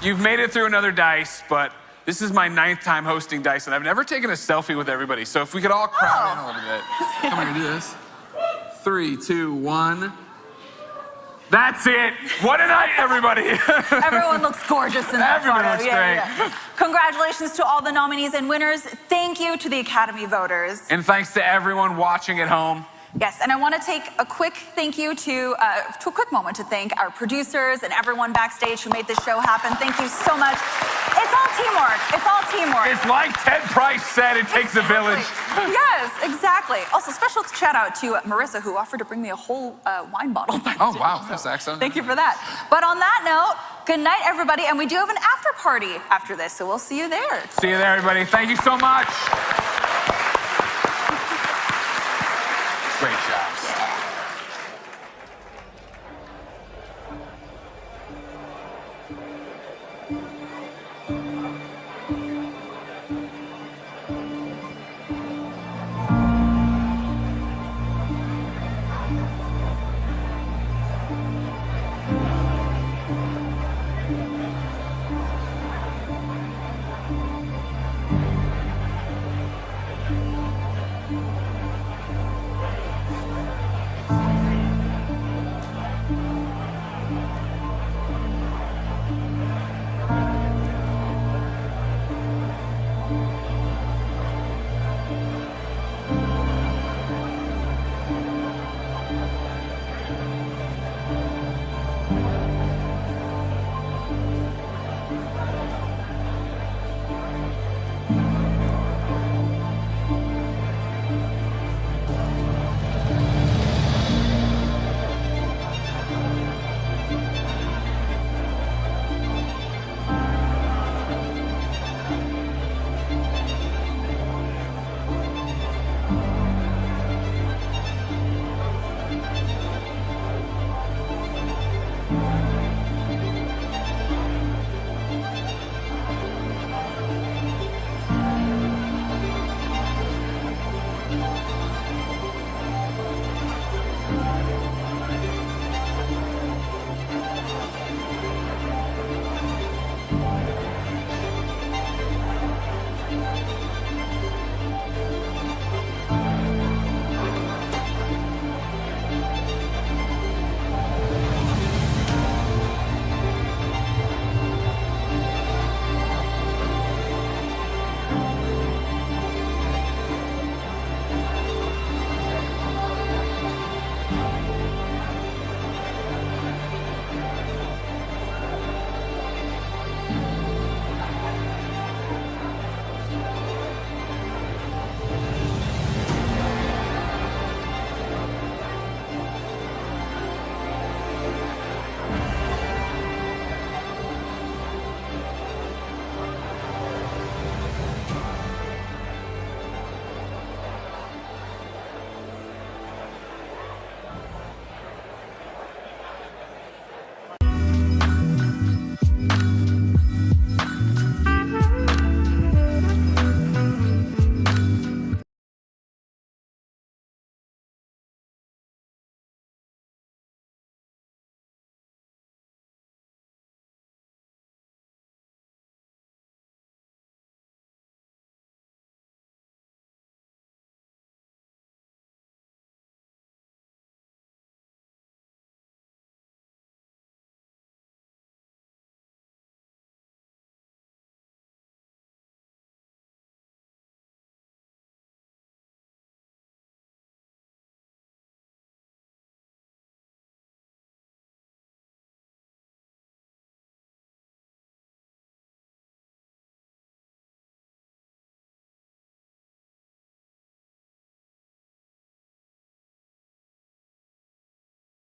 You've made it through another DICE, but this is my 9th time hosting DICE, and I've never taken a selfie with everybody. So if we could all crowd in a little bit. Come on, do this. 3, 2, 1. That's it. What a night, everybody. Everyone looks gorgeous in that Everyone photo. looks great. Yeah. Congratulations to all the nominees and winners. Thank you to the Academy voters. And thanks to everyone watching at home. Yes, and I want to take a quick thank you to a quick moment to thank our producers and everyone backstage who made this show happen. Thank you so much. It's all teamwork. It's all teamwork. It's like Ted Price said, it takes a village. Yes, exactly. Also, special shout out to Marissa, who offered to bring me a whole wine bottle back. Oh, wow, that's excellent. Thank you for that. But on that note, good night, everybody. And we do have an after party after this, so we'll see you there. See you there, everybody. Thank you so much.